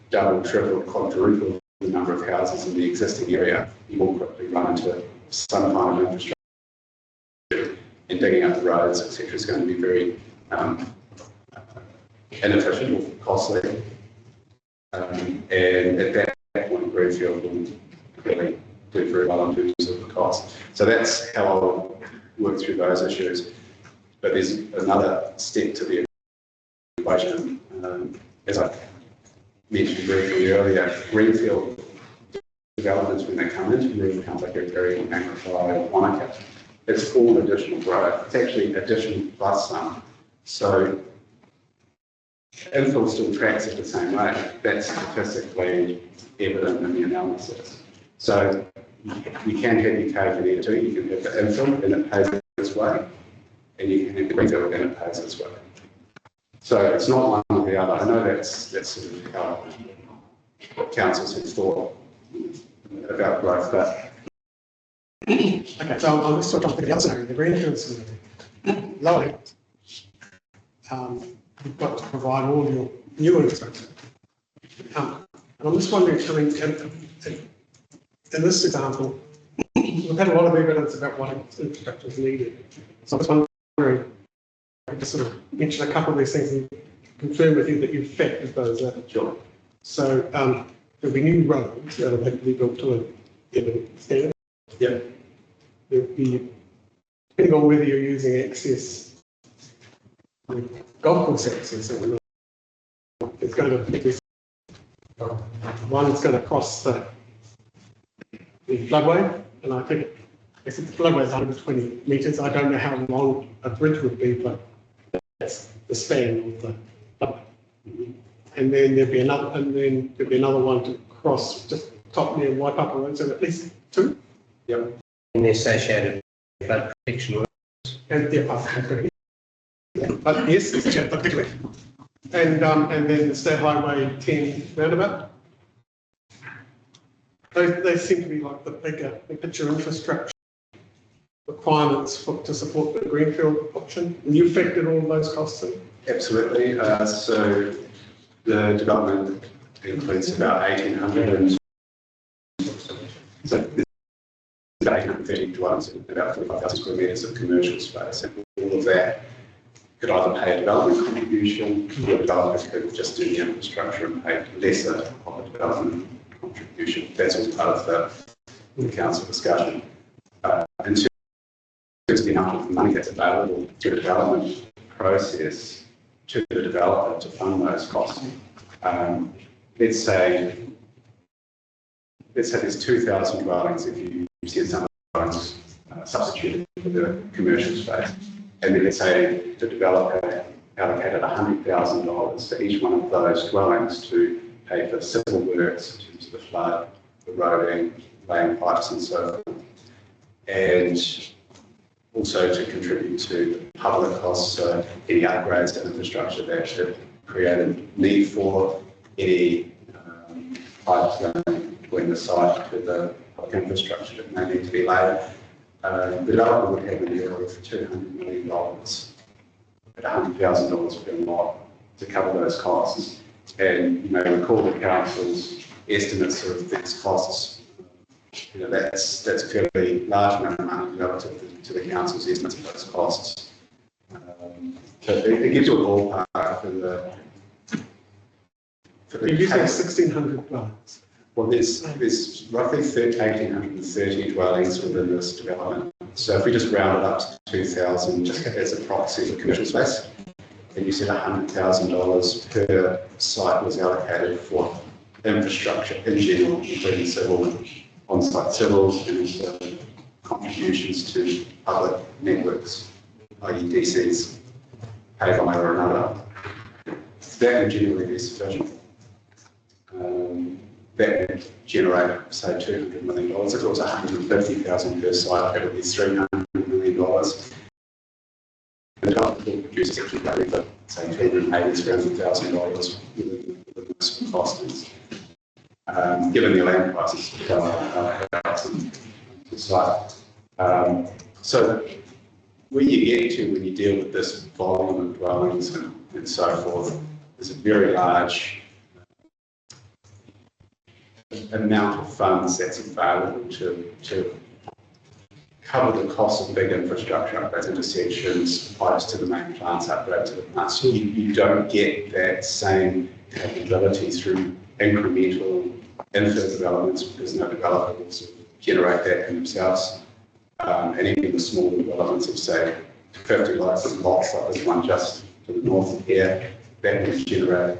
double, triple, quadruple the number of houses in the existing area, you will quickly run into some kind of infrastructure and digging up the roads, etc., is going to be very inefficient or costly. And at that point, greenfield will really do very well in terms of the cost. So that's how I'll work through those issues. But there's another step to the equation. As I mentioned briefly earlier, greenfield developments, when they come into rural towns like Kerikeri, Waipapa, Wanaka, it's all additional growth. It's actually additional plus some. So infill still tracks it the same way. That's statistically evident in the analysis. So you can have your cake and eat it too. You can have the infill and it pays its way, and you can have the greenfield and it pays its way. So it's not one or the other. I know that's sort of how councils have thought about growth, but Okay, so I'll just switch on to the other scenario, the greenfield scenario. Lower, you've got to provide all your new infrastructure. And I'm just wondering, I mean, in this example, we've had a lot of evidence about what infrastructure is needed. So I was wondering, I just sort of mention a couple of these things and confirm with you that you've factored those out. sure. So there'll be new roads that will have to be built to a standard. Yeah. There'll be, depending on whether you're using access, golf course access, or not, it's going to be one's going to cross the floodway, and I think if the floodway is 120 metres, I don't know how long a bridge would be, but that's the span of the floodway. And then there'd be another one to cross just top near Waipapa Road, so at least two. Yep. And the associated flood protection. And but yes, it's particularly. And then the State Highway 10 roundabout. They seem to be like the bigger picture infrastructure requirements to support the greenfield option. And you factored all of those costs in? Absolutely. So the development includes about 1,800 and so there's about 830 dwellings and about 45,000 square metres of commercial space. And all of that could either pay a development contribution, or developers could just do the infrastructure and pay lesser of a development contribution. That's all part of the council discussion. In terms of the amount of money that's available through the development process to the developer to fund those costs, let's say there's 2,000 dwellings if you see some dwellings substituted for the commercial space. And then let's say the developer allocated $100,000 for each one of those dwellings to pay for civil works in terms of the flood, the roading, laying pipes and so forth. And also to contribute to the public costs, so any upgrades to infrastructure that should create a need for any pipes going between the site to the public infrastructure that may need to be laid. The developer would have a year of $200 million at $100,000 per lot to cover those costs. And you may recall the council's estimates of these costs. You know, that's a fairly large amount of money relative to the council's estimates of those costs. So it gives you a ballpark for the You're using 1,600 dwellings. Well, there's roughly 1,830 dwellings within this development. So if we just round it up to 2,000, just as a proxy for commercial space, and you said $100,000 per site was allocated for infrastructure in general, including civil, on-site civils, and also contributions to public networks, i.e. DCs, paid one way or another. That would generally be sufficient. That would generate, say, $200 million. If it was $150,000 per site, that would be $300 million. The development will produce actually value for, say, $280,000 within this cost. Given the land prices to site. So where you get to when you deal with this volume of dwellings and so forth, there's a very large amount of funds that's available to cover the cost of big infrastructure upgrades, intersections, pipes to the main plants, upgrades to the plants. You don't get that same capability through incremental infill developments because no developer will sort of generate that in themselves. And even the smaller developments of, say, 50 lots like this one just to the north of here, that will generate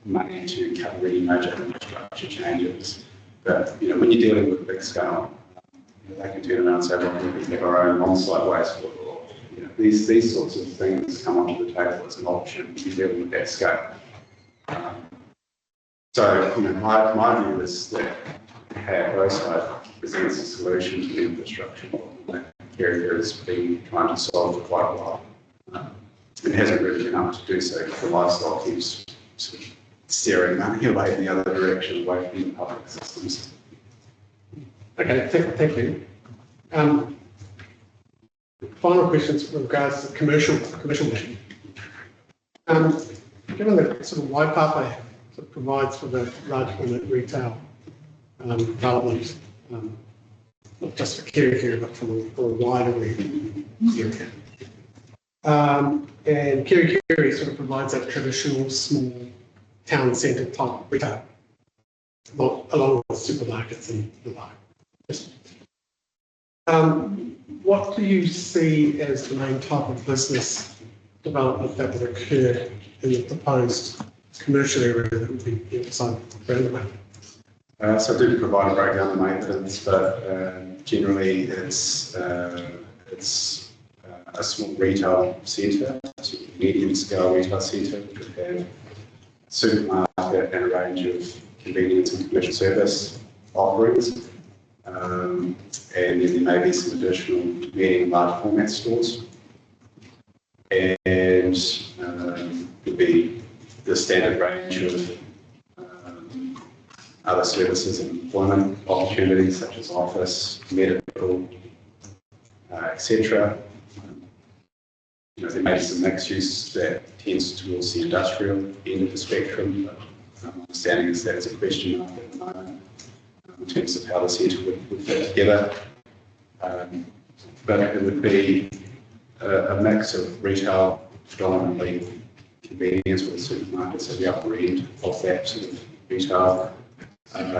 money to cover any major infrastructure changes. But when you're dealing with big scale, they can turn around and say, well, we have our own on-site wastewater. These sorts of things come onto the table as an option when you're dealing with that scale. So my view is that roadside presents a solution to the infrastructure problem that Kerikeri has been trying to solve for quite a while. It hasn't really been able to do so because the lifestyle keeps sort of steering money away in the other direction, away from the public systems. Okay, thank you. Final questions with regards to commercial land. Given that sort of Waipapa sort of provides for the large format retail development, not just for Kerikeri, but for a wider area. And Kerikeri sort of provides that traditional small town centre type retail, along with supermarkets and the like. What do you see as the main type of business development that would occur in the proposed commercial area that would be inside Roundabout? So I do provide a breakdown of maintenance, but generally it's a small retail centre, so medium scale retail centre, which would have supermarket and a range of convenience and commercial service offerings. And then there may be some additional medium and large format stores. And would be the standard range of other services and employment opportunities such as office, medical, etc. There may be some mixed use that tends towards the industrial end of the spectrum, but my understanding is that it's a question mark at the moment in terms of how the centre would fit together. But it would be a mix of retail, predominantly convenience with supermarkets at the upper end of that sort of retail, and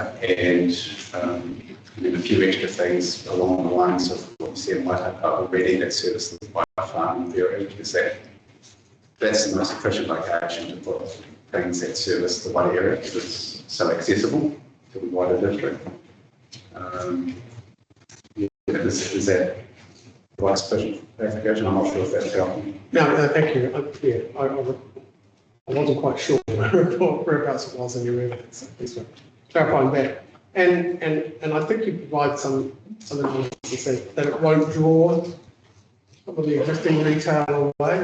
a few extra things along the lines of what you said might have already that service the Waipapa farm area, because that's the most efficient location to put things that service the one area because it's so accessible to the wider district. Is that the right sufficient clarification? I'm not sure if that's helping. No, thank you. I wasn't quite sure whereabouts it was in your evidence, so please clarifying that. And I think you provide some analysis that it won't draw some of the existing retail away.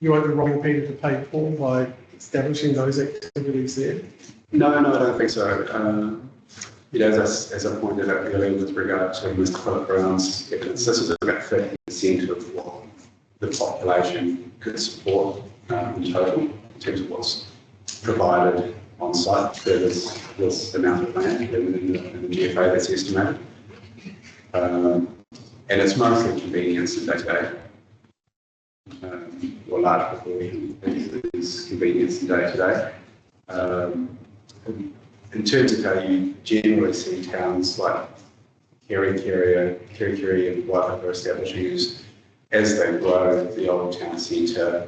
You won't be robbing Peter to pay Paul by establishing those activities there. No, I don't think so. As I pointed out earlier with regard to Mr. Philip Brown's evidence, this is about 50% of what the population could support in total in terms of what's provided on site for this amount of land in the GFA that's estimated. And it's mostly convenience and day-to-day. Or large proportion is convenience and day-to-day. In terms of how you generally see towns like Kerikeri and Waipapa establishing as they grow, the old town centre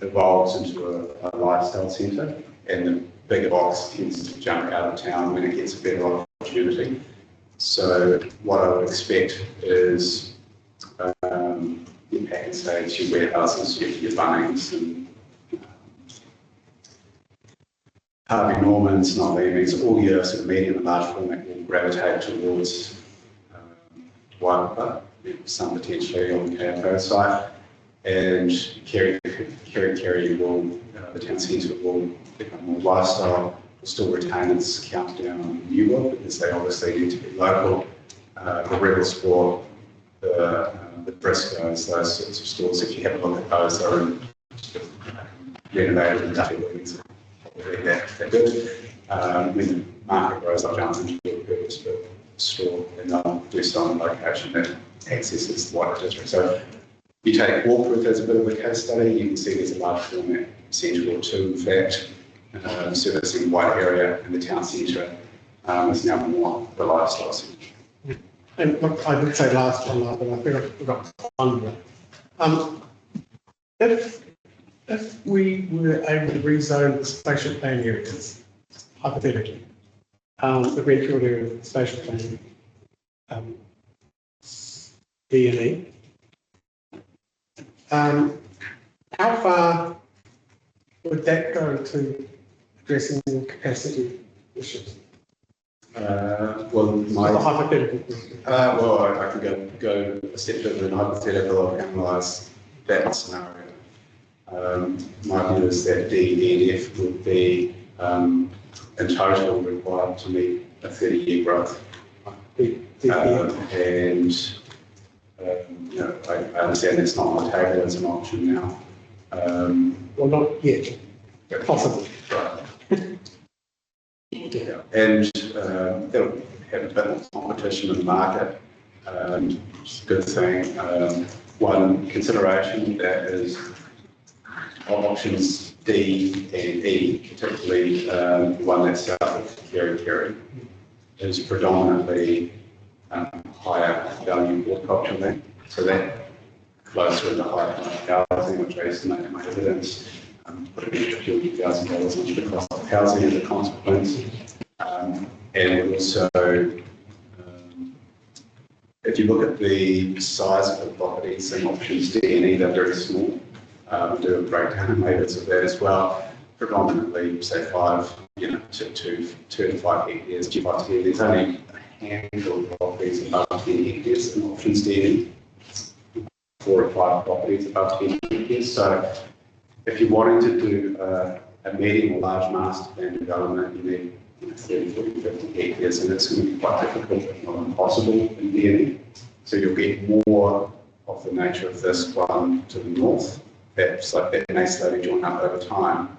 evolves into a lifestyle centre, and the bigger box tends to jump out of town when it gets a better opportunity. So what I would expect is your pack stage, your warehouses, your Bunnings and Harvey Normans, not Leamings, all your sort of medium and large format will gravitate towards Waipapa, some potentially on the KFO side, and Kerikeri will, the town centre will become more lifestyle, will still retain its countdown on New World because they obviously need to be local. The Rebel Sport, the Briscoes, those sorts of stores, if you have a look at those, they're in renovated industrial buildings. That good. When the market grows, I'll jump into it, but store in a western location that accesses the wider district. So you take Warkworth as a bit of a case study, you can see there's a large format centre or two, in fact, servicing a wide area, and the town centre is now more the lifestyle centre. And look, I did say last one, but I think I forgot one. If we were able to rezone the spatial plan areas, hypothetically, the Redfield area, spatial plan, D and E, how far would that go to addressing the capacity issues? Well, The hypothetical question. well, I can go a step further than hypothetical and analyse that scenario. My view is that D, E and F would be in total required to meet a 30-year growth. And you know, I understand it's not on the table as an option now. Well, not yet, possibly. Right. Yeah. And they'll have a bit more competition in the market. It's a good thing. One consideration that is of options D and E, particularly the one that's south of Kerikeri, is predominantly higher value horticulture land. So that flows through into higher housing, which I estimate my dividends put an extra $50,000 into the cost of housing as a consequence. And also, if you look at the size of the properties and options D and E, they're very small. We do a breakdown and maybe of that as well. Predominantly, say 5, to 2 to 5 hectares, 2 to 5 hectares. There's only a handful of properties above 10 hectares in options D and E. 4 or 5 properties above 10 hectares. So, if you're wanting to do a medium or large master plan development, you need 30, 40, 50 hectares, and it's going to be quite difficult, if not impossible, in D and E. So you'll get more of the nature of this one to the north. That's like that may slowly join up over time,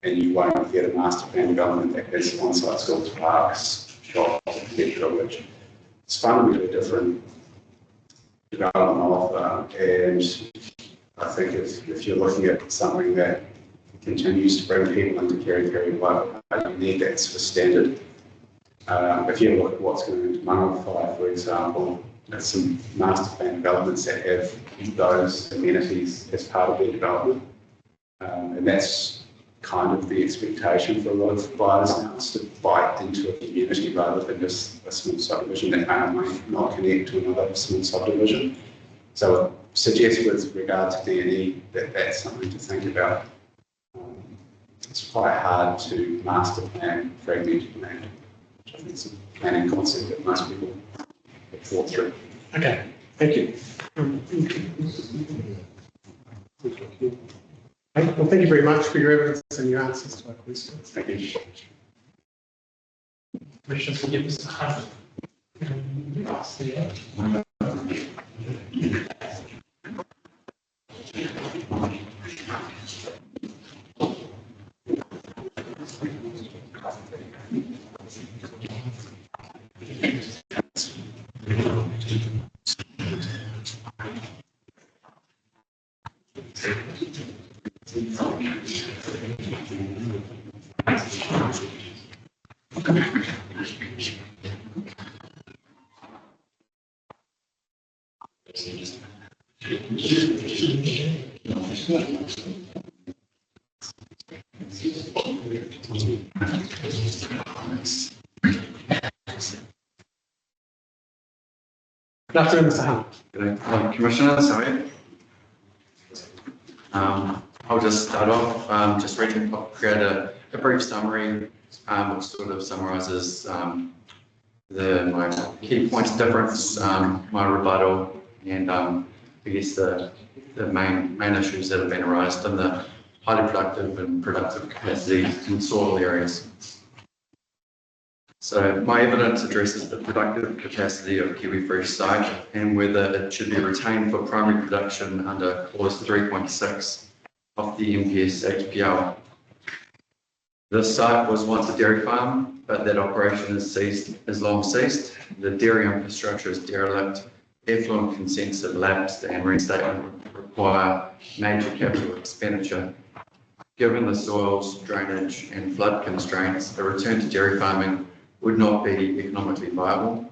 and you won't get a master plan development that has on-site schools, parks, shops, etc., which is fundamentally different development offer. And I think if you're looking at something that continues to bring people into Kerikeri-Waipapa, you need that sort of standard. If you look at what's going into Mangawhai, for example, there's some master plan developments that have those amenities as part of their development. And that's kind of the expectation for a lot of buyers now, is to buy into a community rather than just a small subdivision that may or may not connect to another small subdivision. So I suggest with regard to D&E that that's something to think about. It's quite hard to master plan fragmented land, which I think is a planning concept that most people have thought through. Okay, thank you. Well, thank you very much for your evidence and your answers to our questions. Thank you. Questions for you, Mr. Hunt? Good afternoon, Mr. Hunt. Good afternoon, Commissioners. How are you? I'll just start off, just create a brief summary, which sort of summarises my key points of difference, my rebuttal, and I guess the main issues that have been raised in the highly productive and productive capacity in soil areas. So my evidence addresses the productive capacity of Kiwi Fresh site and whether it should be retained for primary production under clause 3.6 of the MPS HPL. The site was once a dairy farm, but that operation is long ceased. The dairy infrastructure is derelict, effluent consents have lapsed, and reinstatement would require major capital expenditure. Given the soils, drainage, and flood constraints, a return to dairy farming would not be economically viable.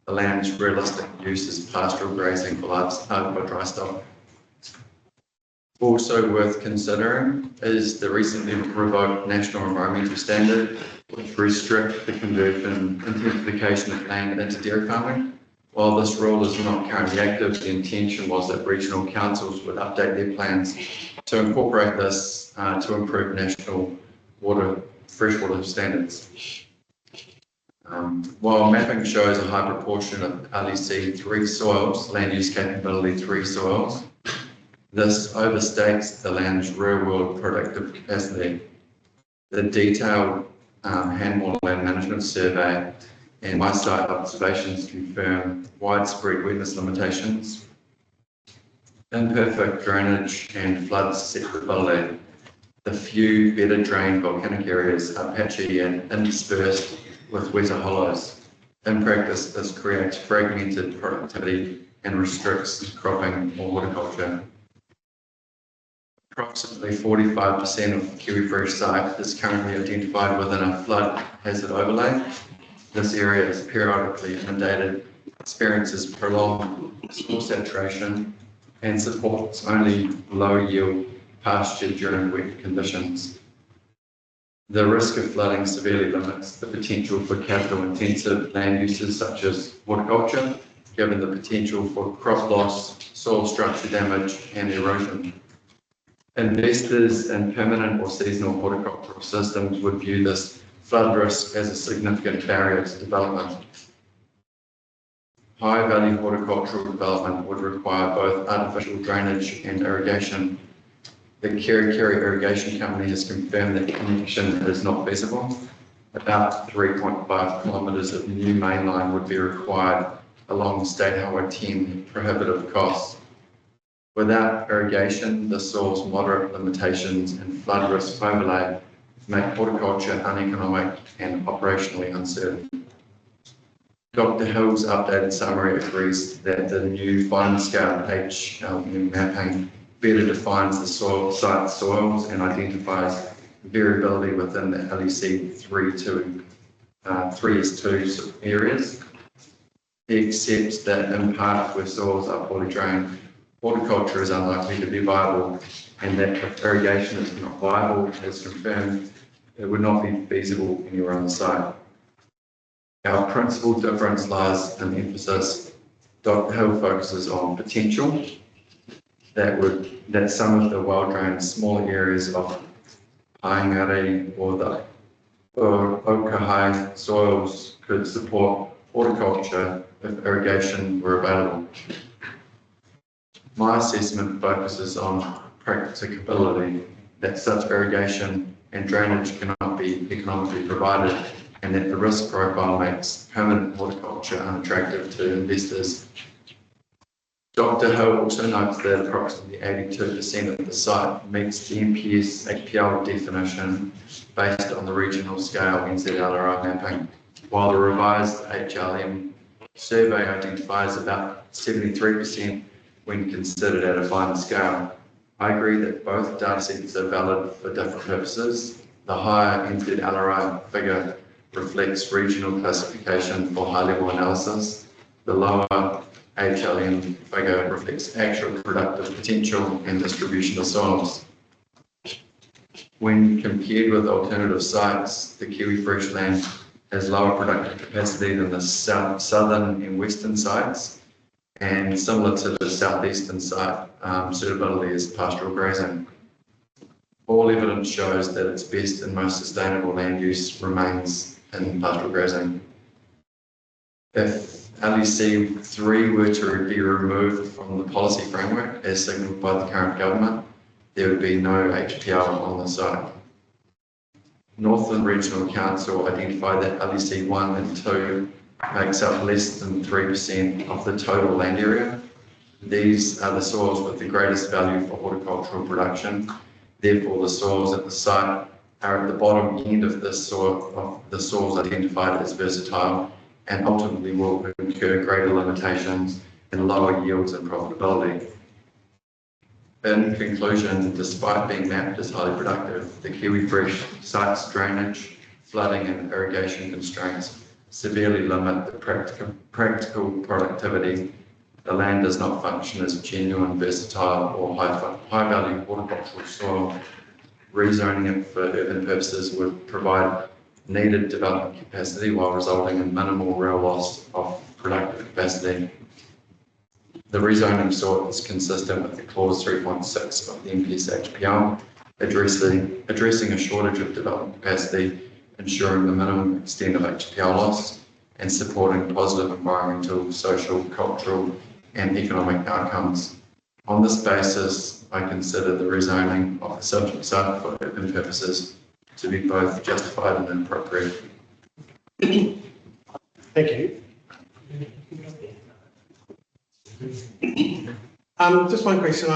The land's realistic use is pastoral grazing for livestock or dry stock. Also worth considering is the recently revoked National Environmental Standard, which restrict the conversion, intensification of land into dairy farming. While this rule is not currently active, the intention was that regional councils would update their plans to incorporate this to improve national freshwater standards. While mapping shows a high proportion of LEC 3 soils, land use capability 3 soils, this overstates the land's real-world productive capacity. The detailed handmade land management survey and my site observations confirm widespread wetness limitations, imperfect drainage and flood susceptibility. The few better drained volcanic areas are patchy and interspersed with wetter hollows. In practice, this creates fragmented productivity and restricts cropping or horticulture. Approximately 45% of Kiwi Fresh site is currently identified within a flood hazard overlay. This area is periodically inundated, experiences prolonged soil saturation, and supports only low yield pasture during wet conditions. The risk of flooding severely limits the potential for capital intensive land uses such as horticulture, given the potential for crop loss, soil structure damage, and erosion. Investors in permanent or seasonal horticultural systems would view this flood risk as a significant barrier to development. High-value horticultural development would require both artificial drainage and irrigation. The Kerikeri Irrigation Company has confirmed that connection is not feasible. About 3.5 kilometres of new mainline would be required along State Highway 10, prohibitive costs. Without irrigation, the soil's moderate limitations and flood risk overlay make horticulture uneconomic and operationally uncertain. Dr. Hill's updated summary agrees that the new fine-scale HLM mapping better defines the site soils and identifies variability within the LEC 3S2 areas. He accepts that in part where soils are poorly drained, horticulture is unlikely to be viable, and that if irrigation is not viable, as confirmed, it would not be feasible anywhere on the site. Our principal difference lies in emphasis. Dr. Hill focuses on potential, that some of the well-drained smaller areas of Paingari or the Okahai soils could support horticulture if irrigation were available. My assessment focuses on practicability, that such irrigation and drainage cannot be economically provided, and that the risk profile makes permanent horticulture unattractive to investors. Dr. Hill also notes that approximately 82% of the site meets the MPS HPL definition based on the regional scale NZLRI mapping, while the revised HLM survey identifies about 73% when considered at a finer scale. I agree that both datasets are valid for different purposes. The higher NZLRI figure reflects regional classification for high-level analysis. The lower HLM figure reflects actual productive potential and distribution of soils. When compared with alternative sites, the Kiwi Fresh land has lower productive capacity than the southern and western sites, and similar to the southeastern site, suitability is pastoral grazing. All evidence shows that its best and most sustainable land use remains in pastoral grazing. If LEC 3 were to be removed from the policy framework as signalled by the current government, there would be no HPL on the site. Northland Regional Council identified that LEC 1 and 2 makes up less than 3% of the total land area. These are the soils with the greatest value for horticultural production. Therefore, the soils at the site are at the bottom end of the soils identified as versatile and ultimately will incur greater limitations and lower yields and profitability. In conclusion, despite being mapped as highly productive, the Kiwi Fresh site's drainage, flooding and irrigation constraints severely limit the practical productivity. The land does not function as genuine, versatile or high-value horticultural soil. Rezoning it for urban purposes would provide needed development capacity while resulting in minimal real loss of productive capacity. The rezoning sought is consistent with the clause 3.6 of the MPS HPL, addressing a shortage of development capacity, ensuring the minimum extent of HPL loss, and supporting positive environmental, social, cultural, and economic outcomes. On this basis, I consider the rezoning of the subject site for urban purposes to be both justified and appropriate. Thank you. Just one question.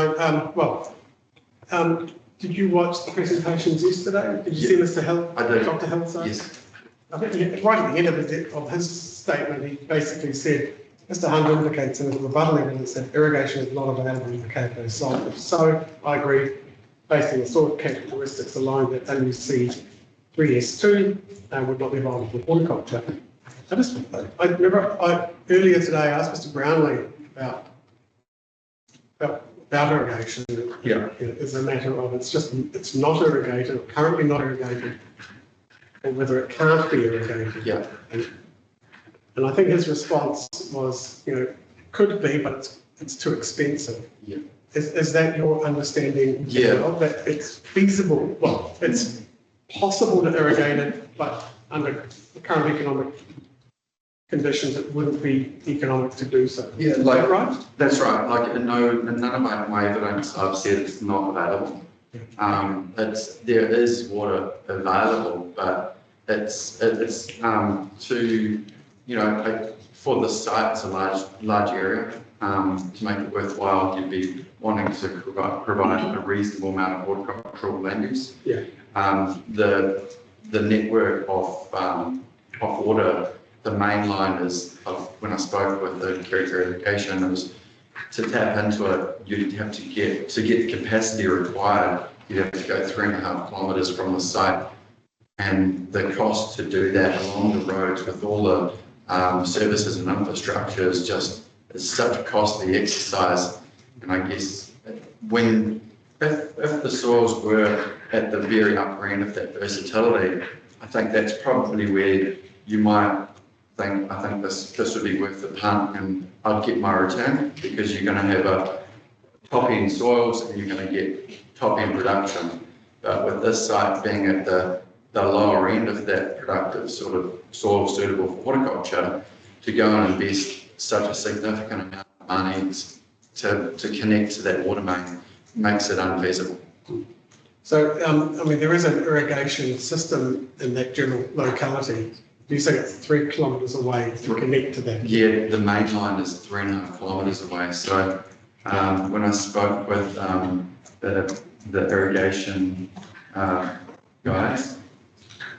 Did you watch the presentations yesterday? Did you see Mr. Hill? I did. Dr. Hill, sorry? Yes. I think right at the end of his statement, he basically said, Mr. Hunt indicates in his rebuttal evidence that irrigation is not available in the Cape site. If so, I agree, based on the soil characteristics aligned that WC 3S2 would not be available for horticulture. I remember earlier today I asked Mr. Brownlee about irrigation. Yeah. It's a matter of it's not irrigated, or currently not irrigated, and whether it can't be irrigated. Yeah. And I think his response was, could be, but it's too expensive. Yeah. Is that your understanding? Yeah. That it's feasible, well, it's possible to irrigate it, but under the current economic conditions, it wouldn't be economic to do so. Yeah, Is that right? That's right. Like, no, none of my evidence I've said it's not available. There is water available, but it's to, for the site, it's a large area. To make it worthwhile, you'd be wanting to provide a reasonable amount of horticultural land use. Yeah. The network of water, the main line is, when I spoke with the Kerikeri irrigation, it was to tap into it, you'd have to get the capacity required, you'd have to go 3.5 kilometres from the site. And the cost to do that along the roads with all the services and infrastructure is such a costly exercise. And I guess if the soils were at the very upper end of that versatility, I think that's probably where you might think, I think this would be worth the punt and I'd get my return, because you're going to have a top end soils and you're going to get top end production. But with this site being at the lower end of that productive sort of soil suitable for horticulture, to go and invest such a significant amount of money to connect to that water main makes it unfeasible. So, there is an irrigation system in that general locality. Do you say it's 3 kilometres away to connect to that? Yeah, the main line is 3.5 kilometres away. So when I spoke with the irrigation guys,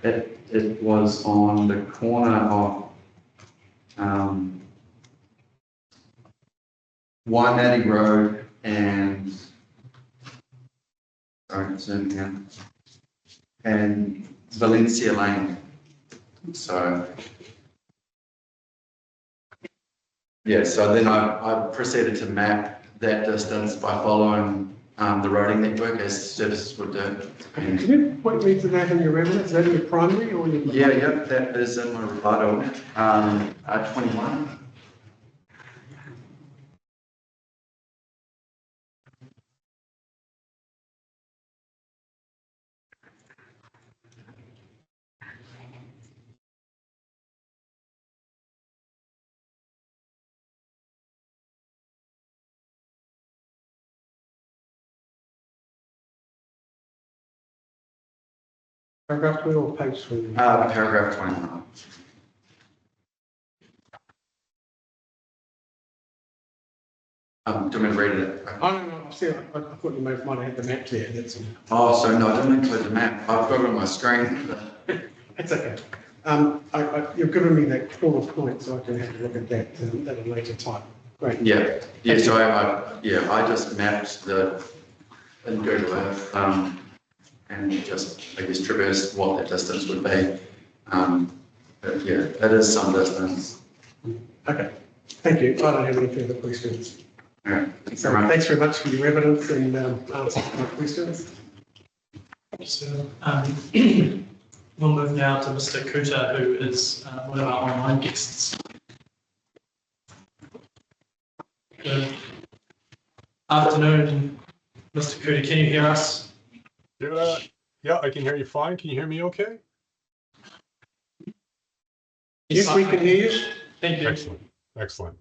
it was on the corner of Waimate Road and Valencia Lane. So yeah, so then I proceeded to map that distance by following the roading network as services would do. Can you point me to that in your evidence? Is that in your primary or your? Yeah, that is in my rebuttal. 21. Paragraph 2 or page 3? Paragraph 21. Do you want me to read it? Oh, no, see, I thought you might have had the map there, that's all. Oh, sorry, no, I didn't include the map. I've got it on my screen. It's okay. You've given me that core point, so I can have a look at that at a later time. Great. Yeah, yeah. So I just mapped in Google Earth, and just I guess traversed what that distance would be. But yeah, it is some distance. Okay. Thank you. I don't have any further questions. All right. Thanks So very much. thanks very much for your evidence and answers to my questions. So, we'll move now to Mr. Kuta, who is one of our online guests. Good afternoon, Mr. Kuta. Can you hear us? Yeah, I can hear you fine. Can you hear me okay? Yes, we can hear you. Thank you. Excellent.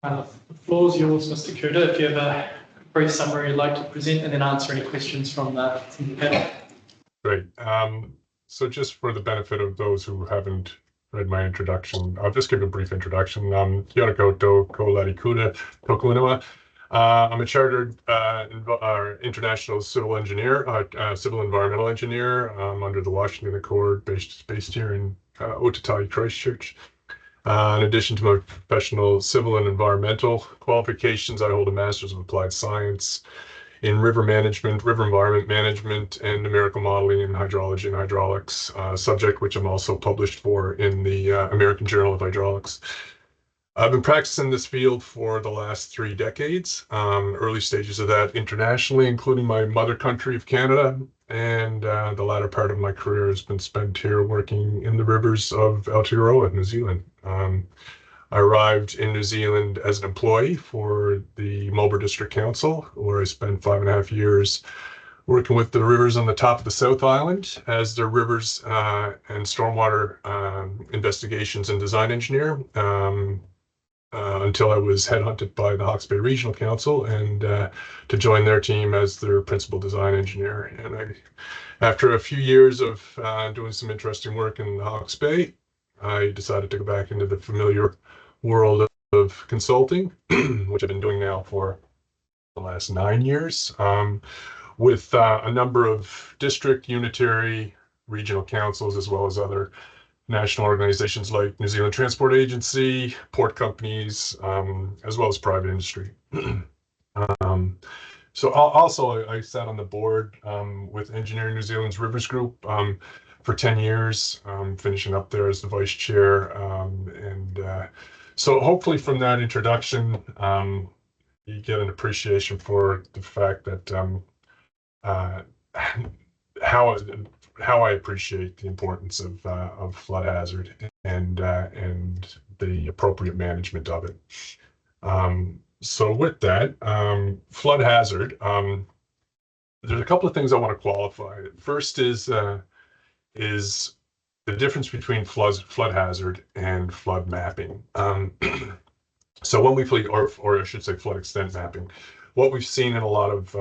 The floor is yours, Mr. Kuta. If you have a brief summary you'd like to present, and then answer any questions from the panel. Great. So just for the benefit of those who haven't read my introduction, I'll just give a brief introduction. Kia ora koutou, ko lari kuta, toku ingoa. I'm a chartered international civil engineer, civil environmental engineer under the Washington Accord, based here in Otatai, Christchurch. In addition to my professional civil and environmental qualifications, I hold a Master's of Applied Science in river management, river environment management, and numerical modeling in hydrology and hydraulics, subject which I'm also published for in the American Journal of Hydraulics. I've been practicing this field for the last 3 decades, early stages of that internationally, including my mother country of Canada, and the latter part of my career has been spent here working in the rivers of Aotearoa, New Zealand. I arrived in New Zealand as an employee for the Marlborough District Council, where I spent 5.5 years working with the rivers on the top of the South Island as their rivers and stormwater investigations and design engineer. Until I was headhunted by the Hawke's Bay Regional Council and to join their team as their principal design engineer. And after a few years of doing some interesting work in the Hawke's Bay, I decided to go back into the familiar world of consulting, which I've been doing now for the last 9 years, with a number of district, unitary, regional councils, as well as other national organizations like New Zealand Transport Agency, port companies, as well as private industry. So also I sat on the board with Engineering New Zealand's Rivers Group for 10 years, finishing up there as the vice chair. So hopefully from that introduction, you get an appreciation for the fact that how I appreciate the importance of flood hazard and the appropriate management of it. So with that, flood hazard, there's a couple of things I want to qualify. First is the difference between flood hazard and flood mapping. So when we or I should say flood extent mapping, what we've seen in a lot of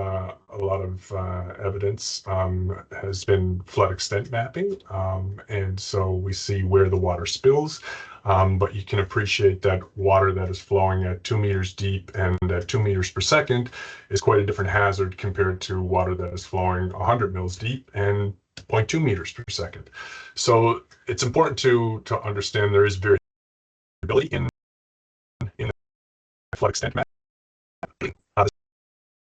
evidence has been flood extent mapping, and so we see where the water spills, but you can appreciate that water that is flowing at 2 meters deep and at 2 meters per second is quite a different hazard compared to water that is flowing 100 mils deep and 0.2 meters per second. So it's important to understand there is variability in flood extent mapping. The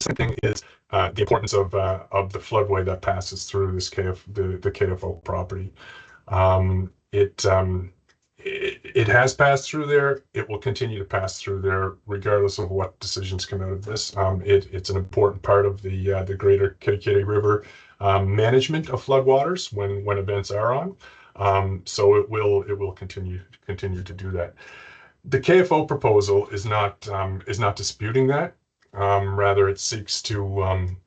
second thing is the importance of the floodway that passes through this the KFO property. It has passed through there. It will continue to pass through there, regardless of what decisions come out of this. It's an important part of the greater Kerikeri River management of floodwaters when events are on. So it will continue to do that. The KFO proposal is not disputing that. Rather, it seeks to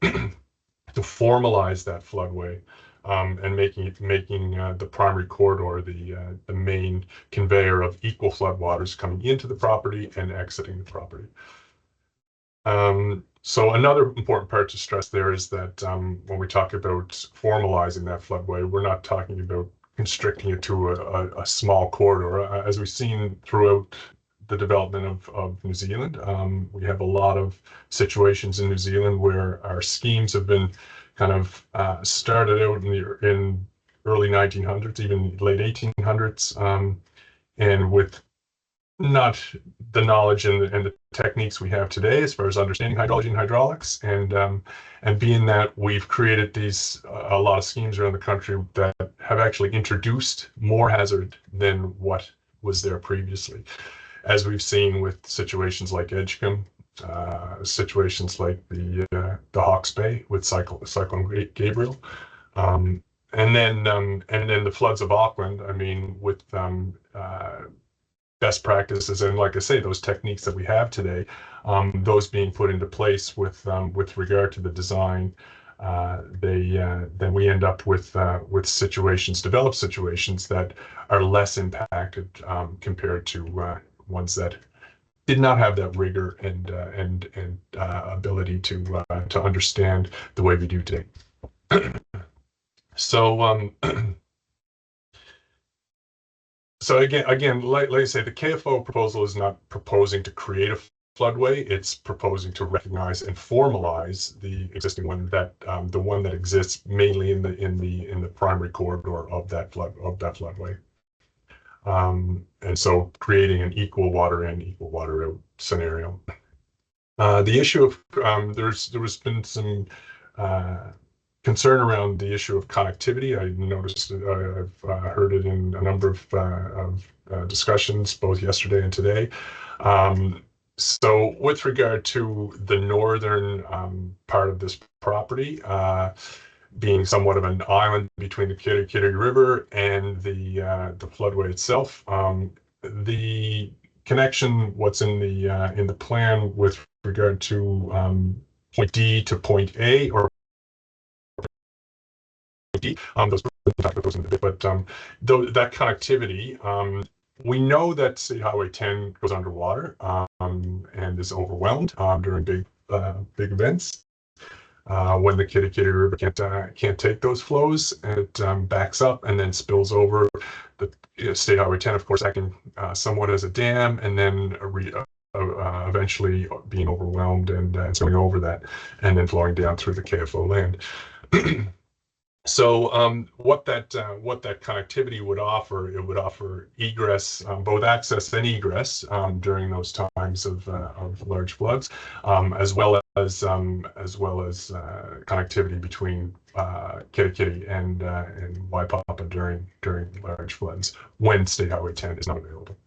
to formalize that floodway and making the primary corridor the main conveyor of equal floodwaters coming into the property and exiting the property. So another important part to stress there is that when we talk about formalizing that floodway, we're not talking about constricting it to a small corridor. As we've seen throughout the development of New Zealand. We have a lot of situations in New Zealand where our schemes have been kind of started out in early 1900s, even late 1800s, and with not the knowledge and the techniques we have today as far as understanding hydrology and hydraulics, and being that we've created these a lot of schemes around the country that have actually introduced more hazard than what was there previously, as we've seen with situations like Edgecombe, situations like the Hawke's Bay with Cyclone Gabriel, and then the floods of Auckland. I mean, with best practices and, like I say, those techniques that we have today, those being put into place with regard to the design, then we end up with developed situations that are less impacted compared to ones that did not have that rigor and ability to understand the way we do today. So so again, like I say, the KFO proposal is not proposing to create a floodway. It's proposing to recognize and formalize the existing one, that the one that exists mainly in the primary corridor of that floodway. And so creating an equal water in, equal water out scenario. The issue of there's been some concern around the issue of connectivity. I noticed I've heard it in a number of discussions both yesterday and today. So with regard to the northern part of this property, being somewhat of an island between the Kerikeri River and the floodway itself, the connection, what's in the plan with regard to point D to point A, or those in a bit, but that connectivity, we know that State Highway 10 goes underwater and is overwhelmed during big events. When the Kerikeri River can't take those flows, it backs up and then spills over. The State Highway 10, of course, acting somewhat as a dam, and then eventually being overwhelmed and spilling over that, and then flowing down through the KFO land. So what that connectivity would offer, it would offer egress, both access and egress during those times of large floods, as well as connectivity between Kerikeri and Waipapa during large floods when State Highway 10 is not available.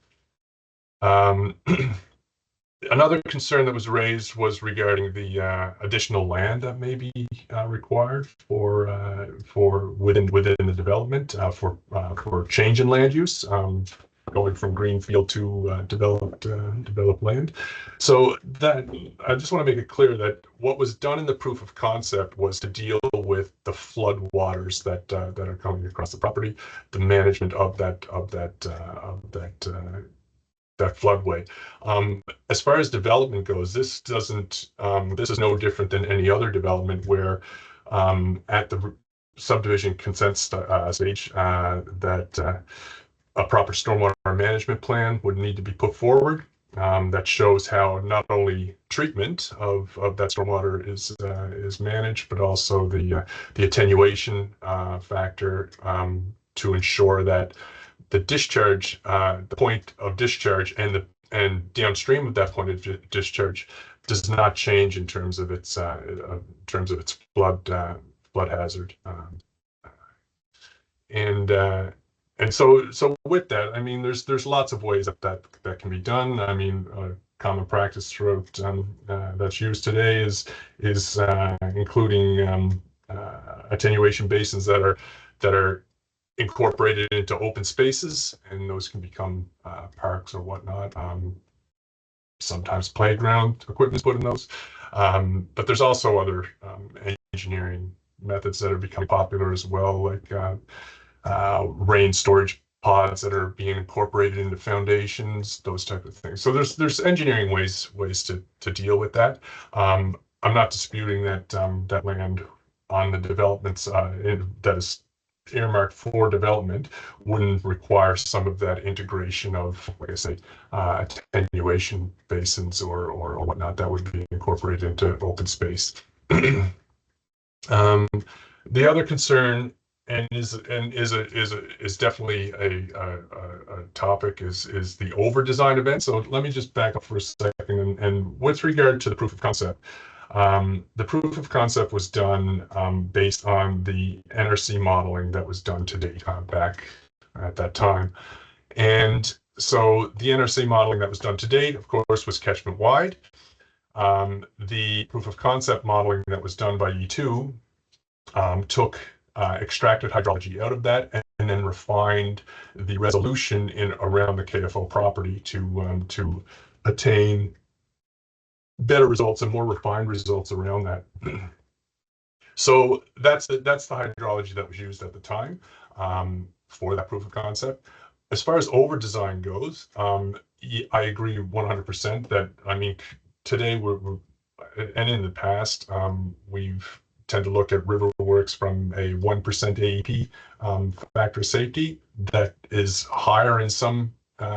Another concern that was raised was regarding the additional land that may be required for within the development for change in land use, going from greenfield to developed land. So that I just want to make it clear that what was done in the proof of concept was to deal with the flood waters that are coming across the property, the management of that floodway. As far as development goes, this is no different than any other development where at the subdivision consent stage that a proper stormwater management plan would need to be put forward that shows how not only treatment of that stormwater is managed, but also the attenuation factor to ensure that the discharge, the point of discharge, and downstream of that point of discharge does not change in terms of its flood hazard. And so with that, I mean, there's lots of ways that can be done. I mean, common practice throughout that's used today is including attenuation basins that are incorporated into open spaces, and those can become parks or whatnot. Sometimes playground equipment is put in those, but there's also other engineering methods that are becoming popular as well, like rain storage pods that are being incorporated into foundations, those type of things. So there's engineering ways to deal with that. I'm not disputing that that land on the developments that is earmarked for development wouldn't require some of that integration of, like I say, attenuation basins or whatnot that would be incorporated into open space. The other concern, and is definitely a topic, is the over design event. So let me just back up for a second, and with regard to the proof of concept. The proof of concept was done based on the NRC modeling that was done to date back at that time. And so the NRC modeling that was done to date, of course, was catchment wide. The proof of concept modeling that was done by E2 took extracted hydrology out of that and then refined the resolution in around the KFO property to attain better results and more refined results around that. So that's the hydrology that was used at the time for that proof of concept. As far as over design goes, I agree 100% that, I mean, today and in the past, we've tend to look at river works from a 1% AEP factor of safety that is higher in some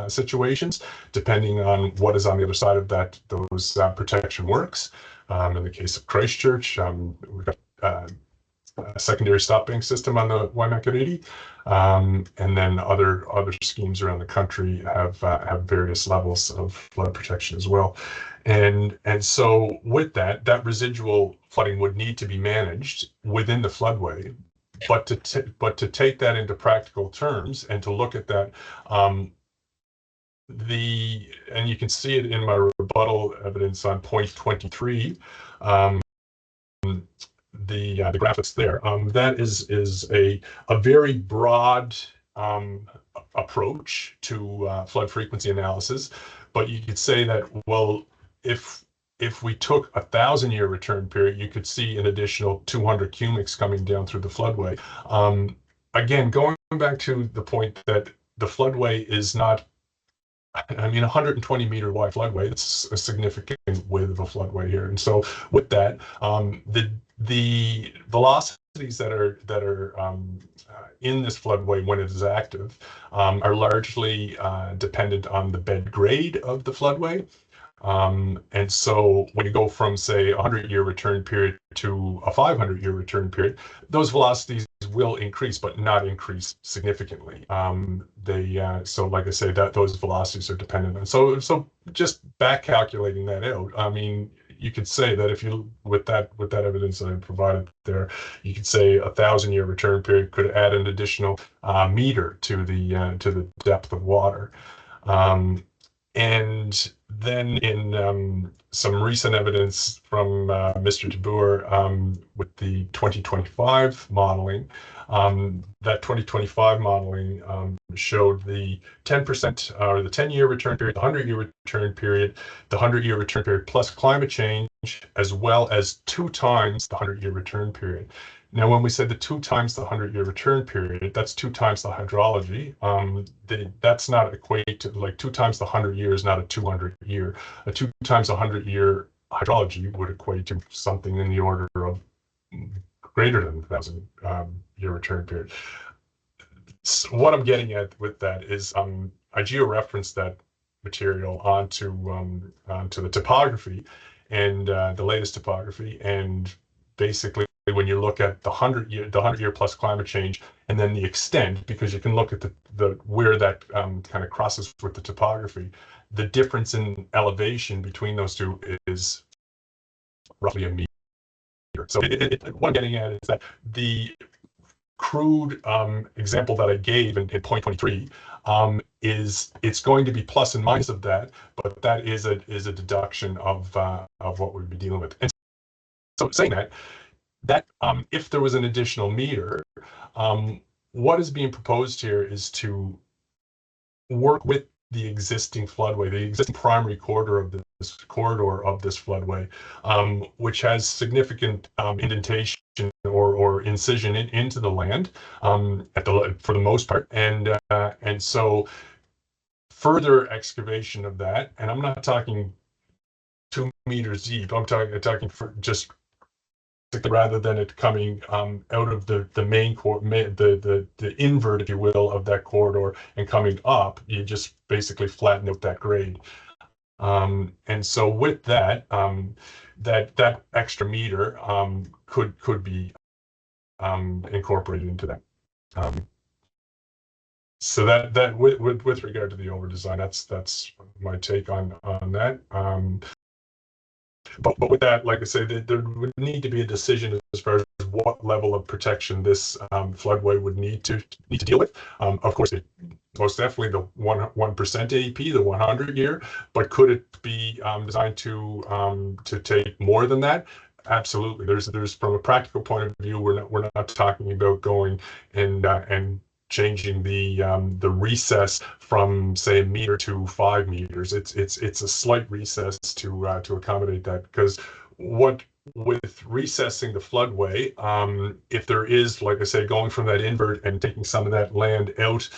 situations, depending on what is on the other side of those protection works. In the case of Christchurch, we've got a secondary stop bank system on the Waimakariri, and then other schemes around the country have various levels of flood protection as well. And so with that residual flooding would need to be managed within the floodway, but to take that into practical terms and to look at that, and you can see it in my rebuttal evidence on point 23, the graphics there. That is a very broad approach to flood frequency analysis, but you could say that, well, if we took 1,000-year return period, you could see an additional 200 cubics coming down through the floodway. Again, going back to the point that the floodway is not, I mean, 120 meter wide floodway, it's a significant width of a floodway here. And so with that, the velocities that are in this floodway when it is active are largely dependent on the bed grade of the floodway. And so when you go from, say, a 100-year return period to a 500-year return period, those velocities will increase, but not increase significantly. So like I say, that those velocities are dependent on. So just back calculating that out, I mean, you could say that if you, with that evidence that I provided there, you could say 1,000-year return period could add an additional meter to the depth of water. And then in some recent evidence from Mr. DeBoer with the 2025 modeling, that 2025 modeling showed the 10% or the 10-year return period, the 100-year return period, the 100-year return period plus climate change, as well as 2 times the 100-year return period. Now, when we say the 2 times the 100-year return period, that's 2 times the hydrology. That's not equate to, like, 2 times the 100 years, not a 200-year. A 2 times 100-year hydrology would equate to something in the order of greater than 1,000-year return period. So what I'm getting at with that is I georeferenced that material onto the topography and the latest topography, and basically when you look at the 100-year plus climate change, and then the extent, because you can look at the where that kind of crosses with the topography, the difference in elevation between those two is roughly a meter. So what I'm getting at is that the crude example that I gave in point 23 is it's going to be plus and minus of that, but that is a deduction of what we'd be dealing with. And so saying that if there was an additional meter, what is being proposed here is to work with the existing floodway, the existing primary corridor of this floodway, which has significant indentation or incision into the land for the most part, and so further excavation of that, and I'm not talking 2 meters deep. I'm talking for just rather than it coming out of the main the invert, if you will, of that corridor and coming up, you just basically flatten out that grade. And so with that, that extra meter could be incorporated into that. So that with regard to the over design, that's my take on that. But with that, like I say, there would need to be a decision as far as what level of protection this floodway would need to deal with. Of course, most definitely the 1% AEP, the 100 year, but could it be designed to take more than that? Absolutely. There's from a practical point of view, we're not talking about going and changing the recess from say 1 meter to 5 meters. It's a slight recess to accommodate that, because with recessing the floodway, if there is, like I said, going from that invert and taking some of that land out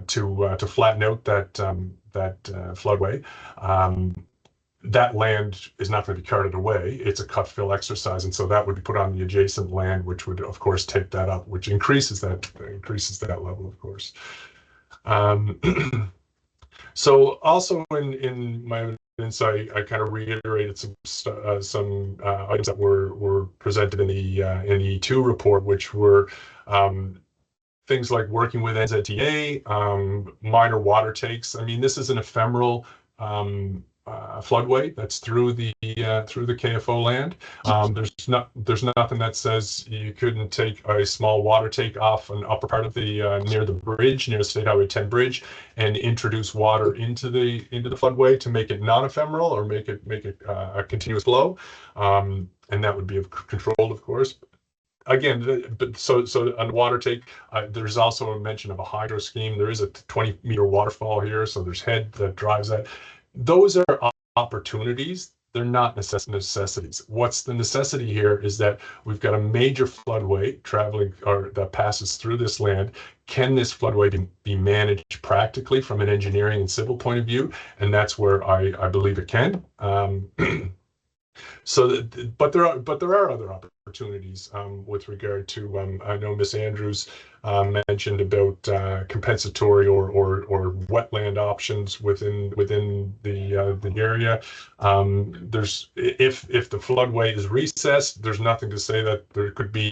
to flatten out that floodway, that land is not going to be carted away. It's a cut fill exercise, and so that would be put on the adjacent land, which would of course take that up, which increases that level, of course. So also in my evidence, I kind of reiterated some items that were presented in the E2 report, which were things like working with NZTA, minor water takes. I mean, this is an ephemeral floodway that's through the KFO land. There's nothing that says you couldn't take a small water take off an upper part of the near the bridge, near the State Highway 10 bridge, and introduce water into the floodway to make it non-ephemeral or make it a continuous flow, and that would be controlled, of course. Again, but so on the water take, there's also a mention of a hydro scheme. There is a 20-meter waterfall here, so there's head that drives that. Those are opportunities. They're not necessities. What's the necessity here is that we've got a major floodway traveling or that passes through this land. Can this floodway be managed practically from an engineering and civil point of view? And that's where I believe it can. But there are other opportunities with regard to. I know Ms. Andrews mentioned about compensatory or wetland options within the area. There's if the floodway is recessed, there's nothing to say that there could be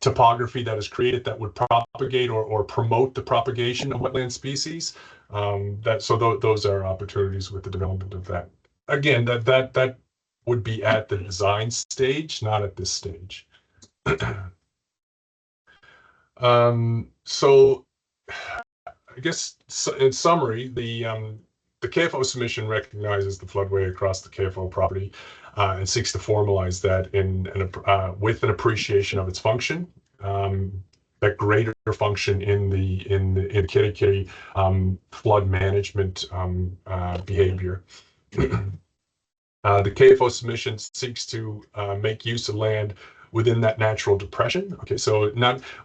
topography that is created that would propagate or promote the propagation of wetland species. Those are opportunities with the development of that. Again, that would be at the design stage, not at this stage. So I guess in summary, the KFO submission recognizes the floodway across the KFO property and seeks to formalize that with an appreciation of its function, that greater function in the Kerikeri flood management behavior. The KFO submission seeks to make use of land within that natural depression. Okay, so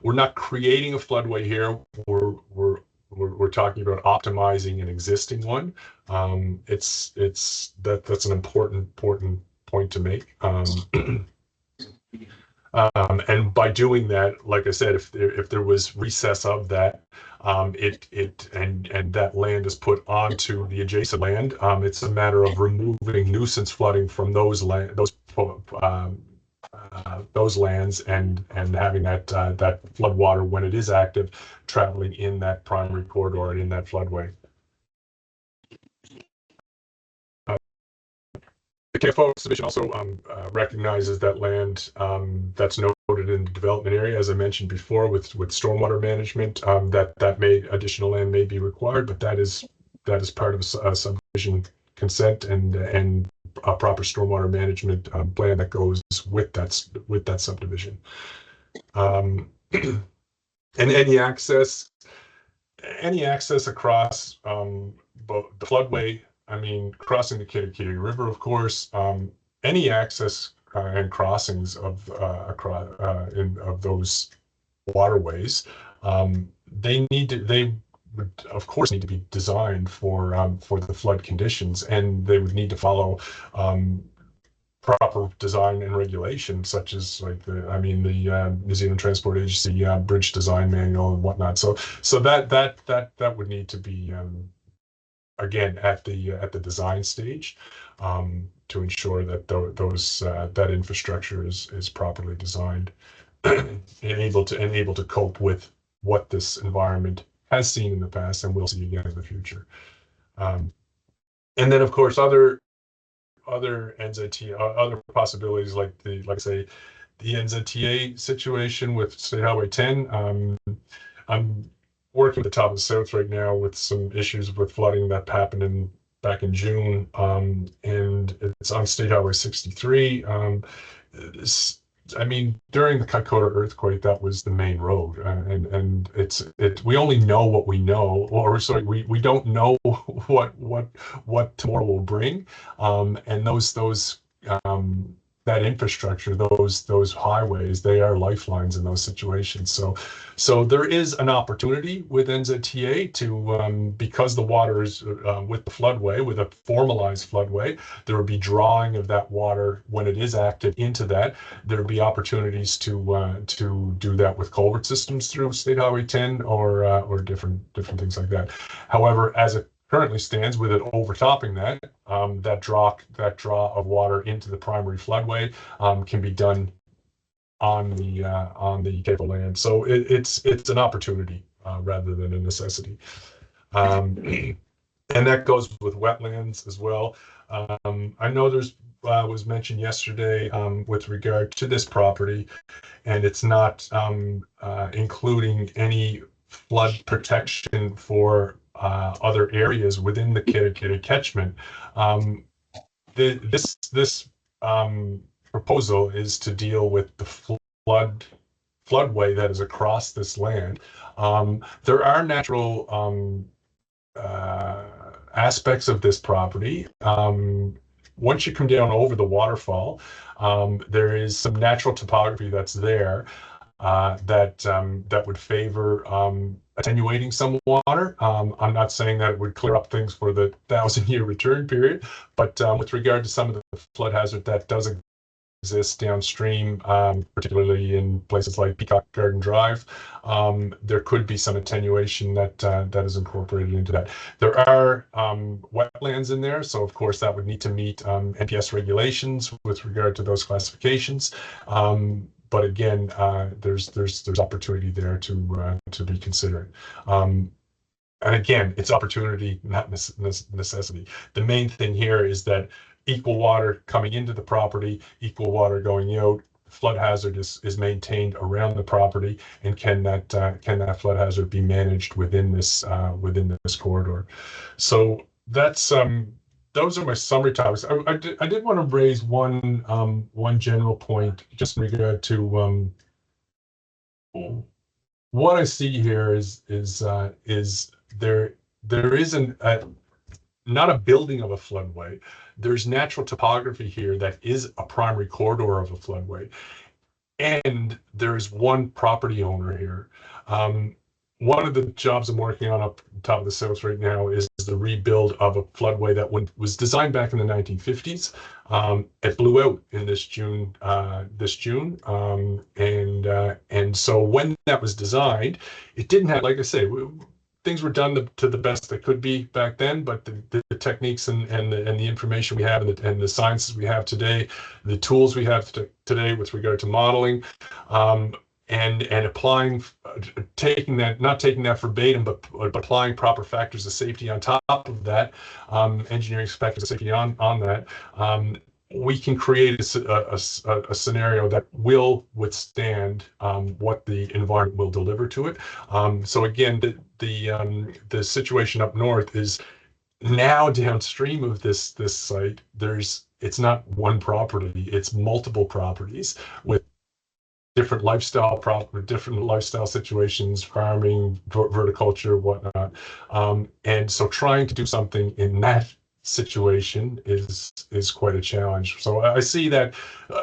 we're not creating a floodway here. We're talking about optimizing an existing one. That's an important point to make. And by doing that, like I said, if there was recess of that, and that land is put onto the adjacent land, it's a matter of removing nuisance flooding from those lands and having that flood water, when it is active, traveling in that primary corridor and in that floodway. The KFO submission also recognizes that land that's noted in the development area, as I mentioned before, with stormwater management, that additional land may be required, but that is part of a subdivision consent and a proper stormwater management plan that goes with that subdivision. And any access across both the floodway, I mean, crossing the Kerikeri River, of course, any access and crossings of those waterways, they would, of course, need to be designed for the flood conditions, and they would need to follow proper design and regulation, such as like the New Zealand Transport Agency bridge design manual and whatnot. So that would need to be again at the design stage to ensure that that infrastructure is properly designed and able to cope with what this environment has seen in the past and will see again in the future. And then of course other NZTA, other possibilities like the NZTA situation with State Highway 10. I'm working at the top of the south right now with some issues with flooding that happened back in June, and it's on State Highway 63. During the Kakota earthquake, that was the main road, and we only know what we know, or sorry, we don't know what tomorrow will bring, and that infrastructure, those highways, they are lifelines in those situations. So there is an opportunity with NZTA to, because the water is with the floodway, with a formalized floodway, there will be drawing of that water when it is active into that. There will be opportunities to do that with culvert systems through State Highway 10 or different things like that. However, as it currently stands, with it overtopping that draw of water into the primary floodway can be done on the capable land. So it's an opportunity rather than a necessity. And that goes with wetlands as well. I know there's was mentioned yesterday with regard to this property, and it's not including any flood protection for other areas within the Kerikeri catchment. This proposal is to deal with the floodway that is across this land. There are natural aspects of this property. Once you come down over the waterfall, there is some natural topography that's there that would favor attenuating some water. I'm not saying that it would clear up things for the 1,000-year return period, but with regard to some of the flood hazard that does exist downstream, particularly in places like Peacock Garden Drive, there could be some attenuation that is incorporated into that. There are wetlands in there, so of course that would need to meet NPS regulations with regard to those classifications. But again, there's opportunity there to be considered. And again, it's opportunity, not necessity. The main thing here is that equal water coming into the property, equal water going out. Flood hazard is maintained around the property, and can that flood hazard be managed within this corridor? So that's those are my summary topics. I did want to raise one general point just in regard to what I see here is there isn't not a building of a floodway. There's natural topography here that is a primary corridor of a floodway, and there's one property owner here. One of the jobs I'm working on up top of the south right now is the rebuild of a floodway that was designed back in the 1950s. It blew out in this June, and so when that was designed, it didn't have, like I say, things were done to the best that could be back then, but the techniques and the information we have and the sciences we have today, the tools we have today with regard to modeling, and applying, not taking that verbatim, but applying proper factors of safety on top of that, engineering factors of safety on that, we can create a scenario that will withstand what the environment will deliver to it. So again, the situation up north is now downstream of this site. It's not one property; it's multiple properties with different lifestyle situations, farming, verticulture, whatnot. And so trying to do something in that situation is quite a challenge. So I see that.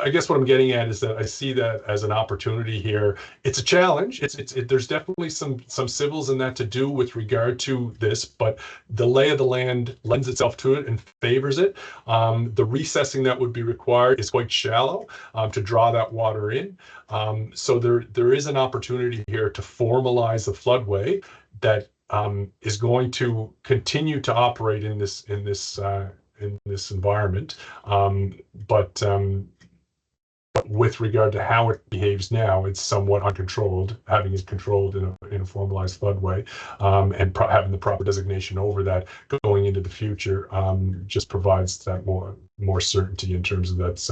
I guess what I'm getting at is that I see that as an opportunity here. It's a challenge. There's definitely some civils in that to do with regard to this, but the lay of the land lends itself to it and favors it. The recessing that would be required is quite shallow to draw that water in. So there is an opportunity here to formalize the floodway that is going to continue to operate in this environment, but with regard to how it behaves now, it's somewhat uncontrolled. Having it controlled in a formalized floodway, and having the proper designation over that going into the future just provides that more certainty in terms of its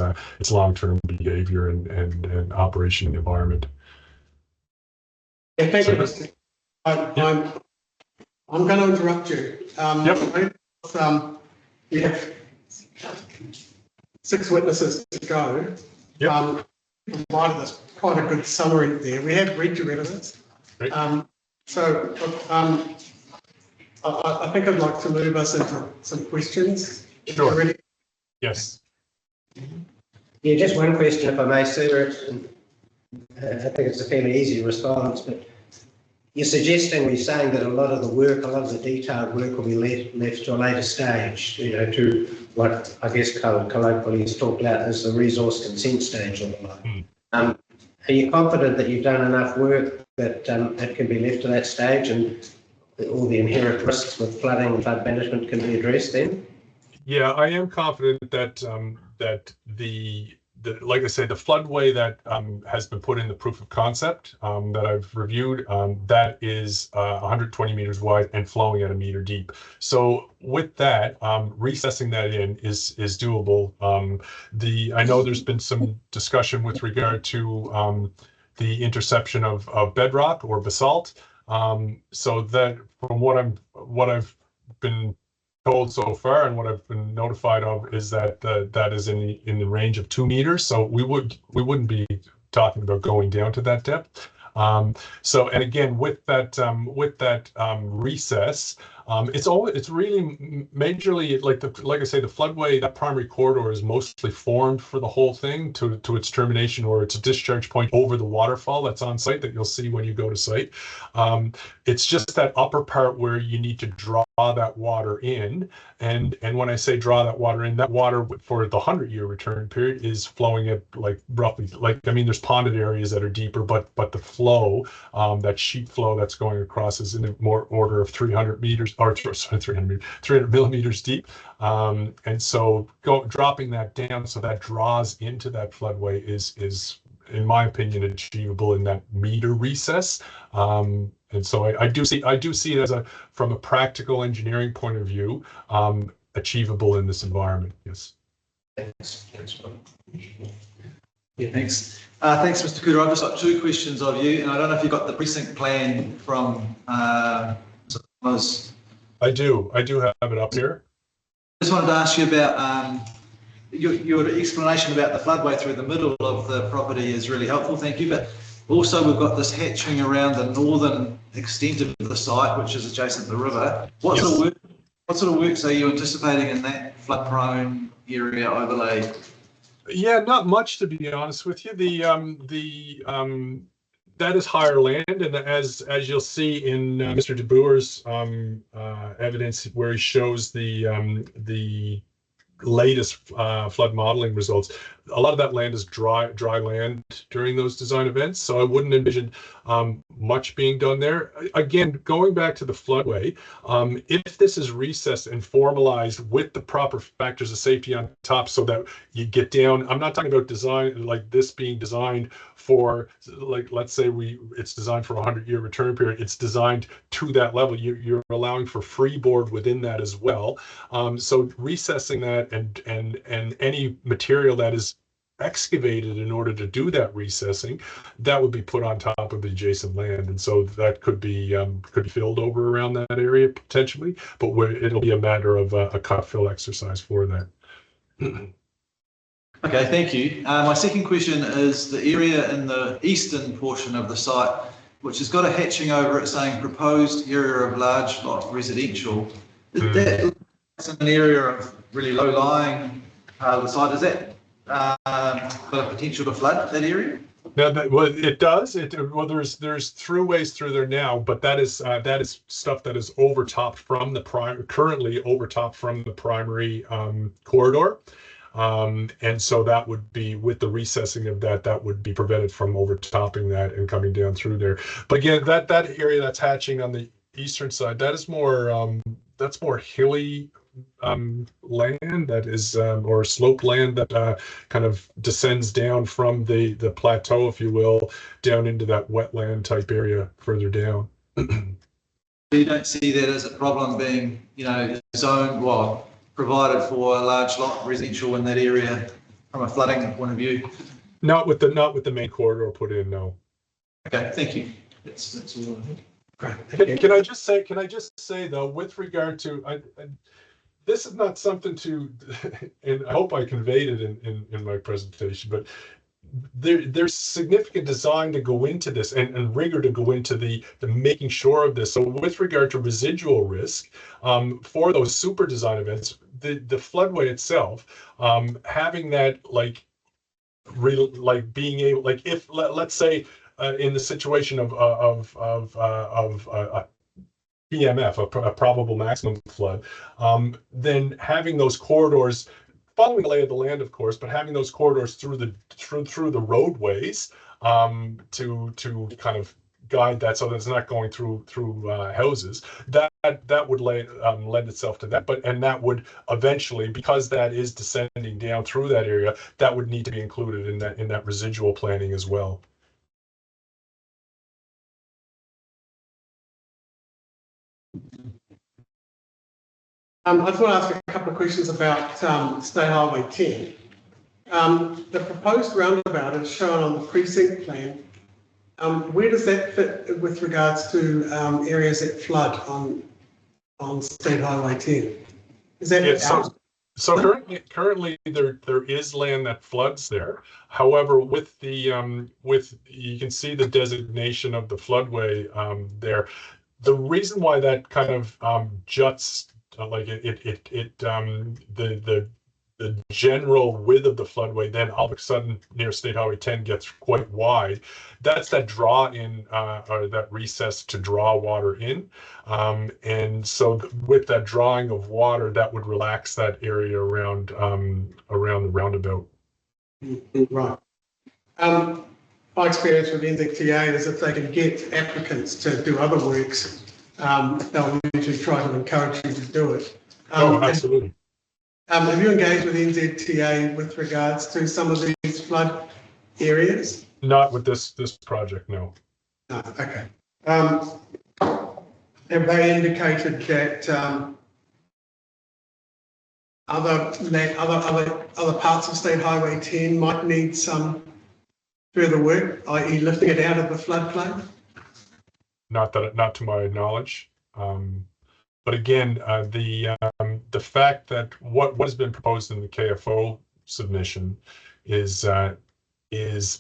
long-term behavior and operation in the environment. Yeah, thank you, Mr. I'm going to interrupt you. We have 6 witnesses to go. Yep. Provided us quite a good summary there. We have read your evidence. Great. I think I'd like to move us into some questions. Sure. Ready? Yes. Yeah, just one question, if I may, sir. I think it's a fairly easy response, but you're saying that a lot of the detailed work will be left to a later stage, to what I guess colloquially is talked about as the resource consent stage or the like. Are you confident that you've done enough work that it can be left to that stage and all the inherent risks with flooding and flood management can be addressed then? Yeah, I am confident that like I said, the floodway that has been put in the proof of concept that I've reviewed, that is 120 meters wide and flowing at 1 meter deep. So with that, recessing that in is doable. I know there's been some discussion with regard to the interception of bedrock or basalt. So that from what I've been told so far and what I've been notified of is that that is in the range of 2 meters. So we wouldn't be talking about going down to that depth. So, and again, with that recess, it's really majorly like I say, the floodway, that primary corridor is mostly formed for the whole thing to its termination or its discharge point over the waterfall that's on site that you'll see when you go to site. It's just that upper part where you need to draw that water in, and when I say draw that water in, that water for the 100-year return period is flowing at roughly there's ponded areas that are deeper, but the flow, that sheet flow that's going across is in a more order of 300 millimeters deep, and so dropping that down so that draws into that floodway is in my opinion achievable in that meter recess. And so I do see it as from a practical engineering point of view, achievable in this environment. Yes. Thanks. Yeah, thanks. Thanks, Mr. Cooter. I've just got 2 questions of you, and I don't know if you've got the precinct plan from Thomas. I do have it up here. I just wanted to ask you about your explanation about the floodway through the middle of the property is really helpful, thank you. But also we've got this hatching around the northern extent of the site, which is adjacent to the river. What sort of works are you anticipating in that flood-prone area overlay? Yeah, not much, to be honest with you. That is higher land, and as you'll see in Mr. De Boer's evidence, where he shows the latest flood modeling results, a lot of that land is dry land during those design events, so I wouldn't envision much being done there. Again, going back to the floodway, if this is recessed and formalized with the proper factors of safety on top so that you get down, I'm not talking about design like this being designed for, let's say it's designed for a 100-year return period, it's designed to that level. You're allowing for freeboard within that as well. So recessing that and any material that is excavated in order to do that recessing, that would be put on top of the adjacent land, and so that could be filled over around that area potentially, but it'll be a matter of a cut fill exercise for that. Okay, thank you. My second question is the area in the eastern portion of the site, which has got a hatching over it saying proposed area of large lot residential. it's in an area of really low lying part of the site. Is that got a potential to flood that area? No, well, it does. Well, there's throughways through there now, but that is stuff that is overtopped from the currently overtopped from the primary corridor. And so that would be, with the recessing of that would be prevented from overtopping that and coming down through there. But again, that area that's hatching on the eastern side, that is more that's more hilly land that is or sloped land that kind of descends down from the plateau, if you will, down into that wetland type area further down. You don't see that as a problem being, zoned, well, provided for a large lot residential in that area from a flooding point of view? Not with the main corridor put in, no. Okay, thank you. That's all I think. Great. Can I just say though, with regard to this is not something to, and I hope I conveyed it in my presentation, but there's significant design to go into this and rigor to go into the making sure of this. So with regard to residual risk, for those super design events, the floodway itself, having that being able, if let's say in the situation of PMF, a probable maximum flood, then having those corridors, following the lay of the land, of course, but having those corridors through the roadways to kind of guide that so that it's not going through houses, that would lend itself to that. And that would eventually, because that is descending down through that area, that would need to be included in that residual planning as well. I just want to ask a couple of questions about State Highway 10. The proposed roundabout is shown on the precinct plan. Where does that fit with regards to areas that flood on State Highway 10? Is that So currently there is land that floods there. However, with the you can see the designation of the floodway there. The reason why that kind of juts the general width of the floodway then all of a sudden near State Highway 10 gets quite wide. That's that draw in or that recess to draw water in. And so with that drawing of water, that would relax that area around the roundabout. Right. My experience with NZTA is if they can get applicants to do other works, they'll usually try to encourage you to do it. Absolutely. Have you engaged with NZTA with regards to some of these flood areas? Not with this project, no. No, okay. Have they indicated that other parts of State Highway 10 might need some further work, i.e. lifting it out of the floodplain? Not to my knowledge. But again, the fact that what has been proposed in the KFO submission is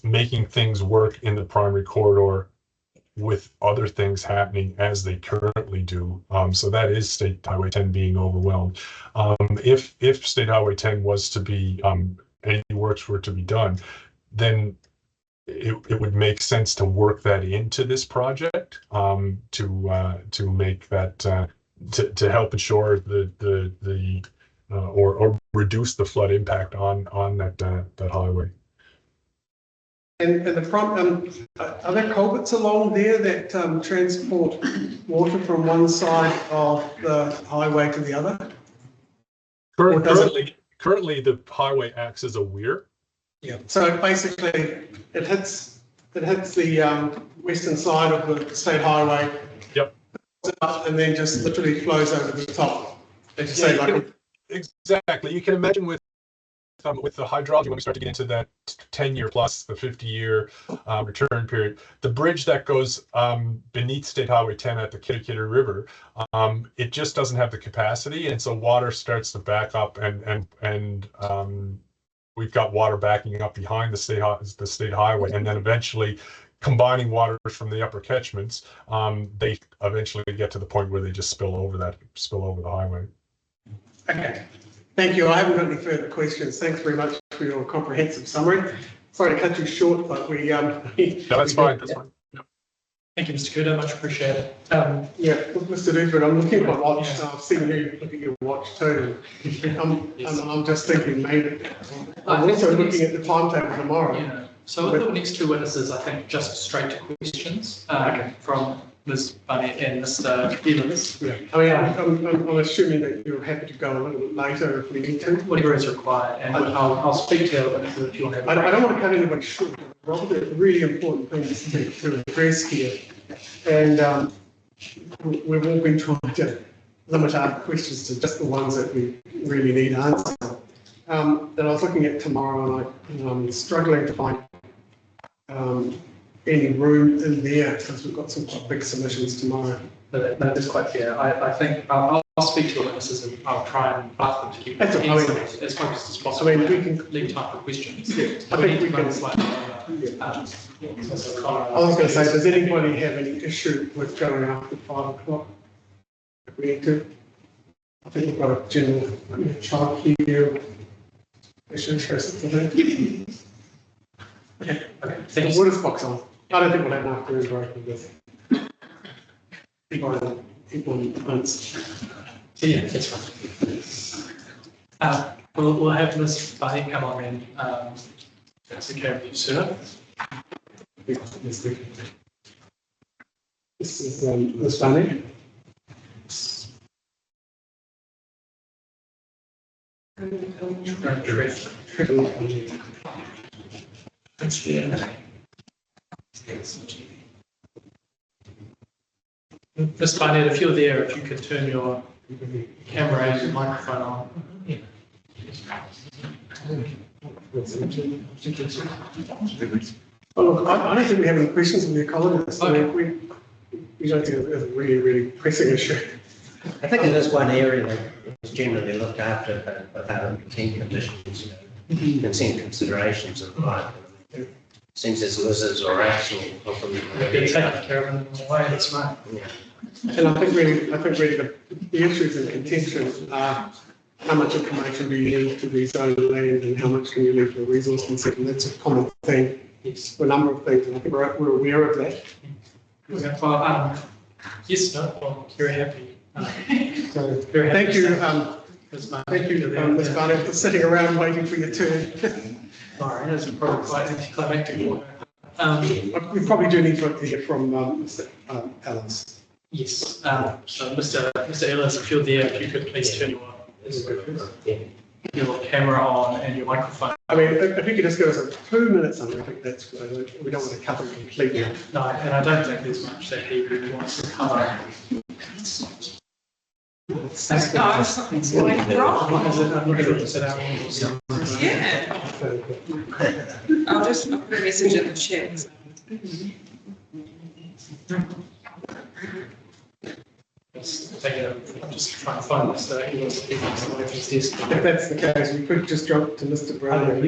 making things work in the primary corridor with other things happening as they currently do. So that is State Highway 10 being overwhelmed. If State Highway 10 was to be any works were to be done, then it would make sense to work that into this project to make that to help ensure or reduce the flood impact on that highway. And are there culverts along there that transport water from one side of the highway to the other? Currently, the highway acts as a weir. Yeah. So basically, it hits the western side of the state highway. Yep. And then just literally flows over the top. Exactly. You can imagine with the hydrology, when we start to get into that 10-year plus the 50-year return period, the bridge that goes beneath State Highway 10 at the Kerikeri River, it just doesn't have the capacity, and so water starts to back up, and we've got water backing up behind the state highway, and then eventually combining waters from the upper catchments, they eventually get to the point where they just spill over the highway. Okay. Thank you. I haven't got any further questions. Thanks very much for your comprehensive summary. Sorry to cut you short, but we No, that's fine. That's fine. Thank you, Mr. Kuda, much appreciated. Yeah, Mr. Duford, I'm looking at my watch. I've seen you look at your watch too. I'm just thinking, maybe. I'm also looking at the timetable tomorrow. Yeah. So with the next two witnesses, I think just straight to questions from Ms. Barnett and Mr. Evans. Yeah. I mean, I'm assuming that you're happy to go a little bit later if we need to. Whatever is required, and I'll speak to the witnesses if you want to have. I don't want to cut anybody short. Robert, a really important thing to address here. And we've all been trying to limit our questions to just the ones that we really need answered. And I was looking at tomorrow and I'm struggling to find any room in there because we've got some quite big submissions tomorrow. No, that's quite fair. I think I'll speak to the witnesses and I'll try and ask them to keep That's it as focused as possible. I mean, we can leave time for questions. Yeah, I think we can. I was going to say, does anybody have any issue with going after 5 o'clock? If we need to. I think we've got a general childcare issue. Okay. Thank you. What is Fox on? I don't think we'll have an afternoon break with this. People months. Yeah, that's fine. We'll have Ms. Barnett come on and that's okay with you, sir. This is Ms. Barnett. Ms. Barnett, if you're there, if you could turn your camera and your microphone on. Oh, look, I don't think we have any questions from the economists. Okay. I mean, we don't think it's a really, really pressing issue. I think it is one area that is generally looked after about consent conditions, consent considerations and the like. Since there's lizards or rats or something. They're taking care of it in a way, that's right. Yeah. And I think really the issues in contention are how much information do you need to rezone land and how much can you leave for a resource consent, and that's a common thing for a number of things, and I think we're aware of that. Okay, well, yes, no, well, very happy. So Very happy thank you, Ms. Barnett. thank you, Ms. Barnett, for sitting around waiting for your turn. Sorry, that's probably quite anticlimactic. We probably do need to hear from Mr. Ellis. Yes, so Mr. Ellis, if you're there, if you could please turn your camera on and your microphone. I mean, if you could just give us a 2 minutes, I think that's good. We don't want to cover it completely. No, and I don't think there's much that he really wants to cover. Something's going wrong. Yeah. I'll just put a message in the chat. I'm just trying to find this. He was away from his desk. If that's the case, we could just jump to Mr. Brown.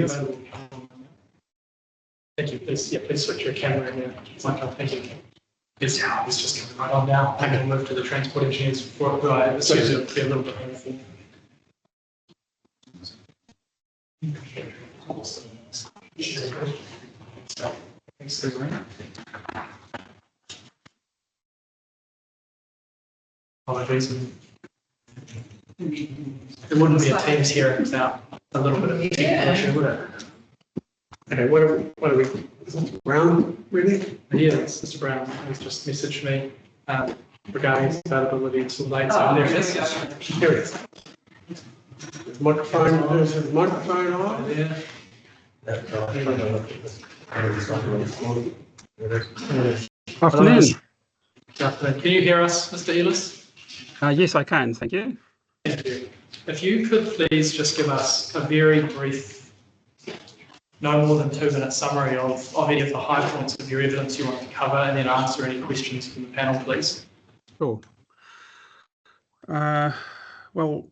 Thank you. Please switch your camera in there. Michael, thank you. Yes, it's just coming right on now. I'm going to move to the transport engineers for who I assume will be a little bit hopeful. Thanks, everyone. Apologies. There wouldn't be a Teams here without a little bit of technical issue, would it? Okay, what are we, is Mr. Brown ready? Yeah, Mr. Brown has just messaged me regarding his availability until late. So there it is. Here it is. His microphone on. Yeah. Afternoon. Can you hear us, Mr. Ellis? Yes, I can. Thank you. Thank you. If you could please just give us a very brief, no more than 2 minute summary of any of the high points of your evidence you want to cover, and then answer any questions from the panel, please. Sure. Well,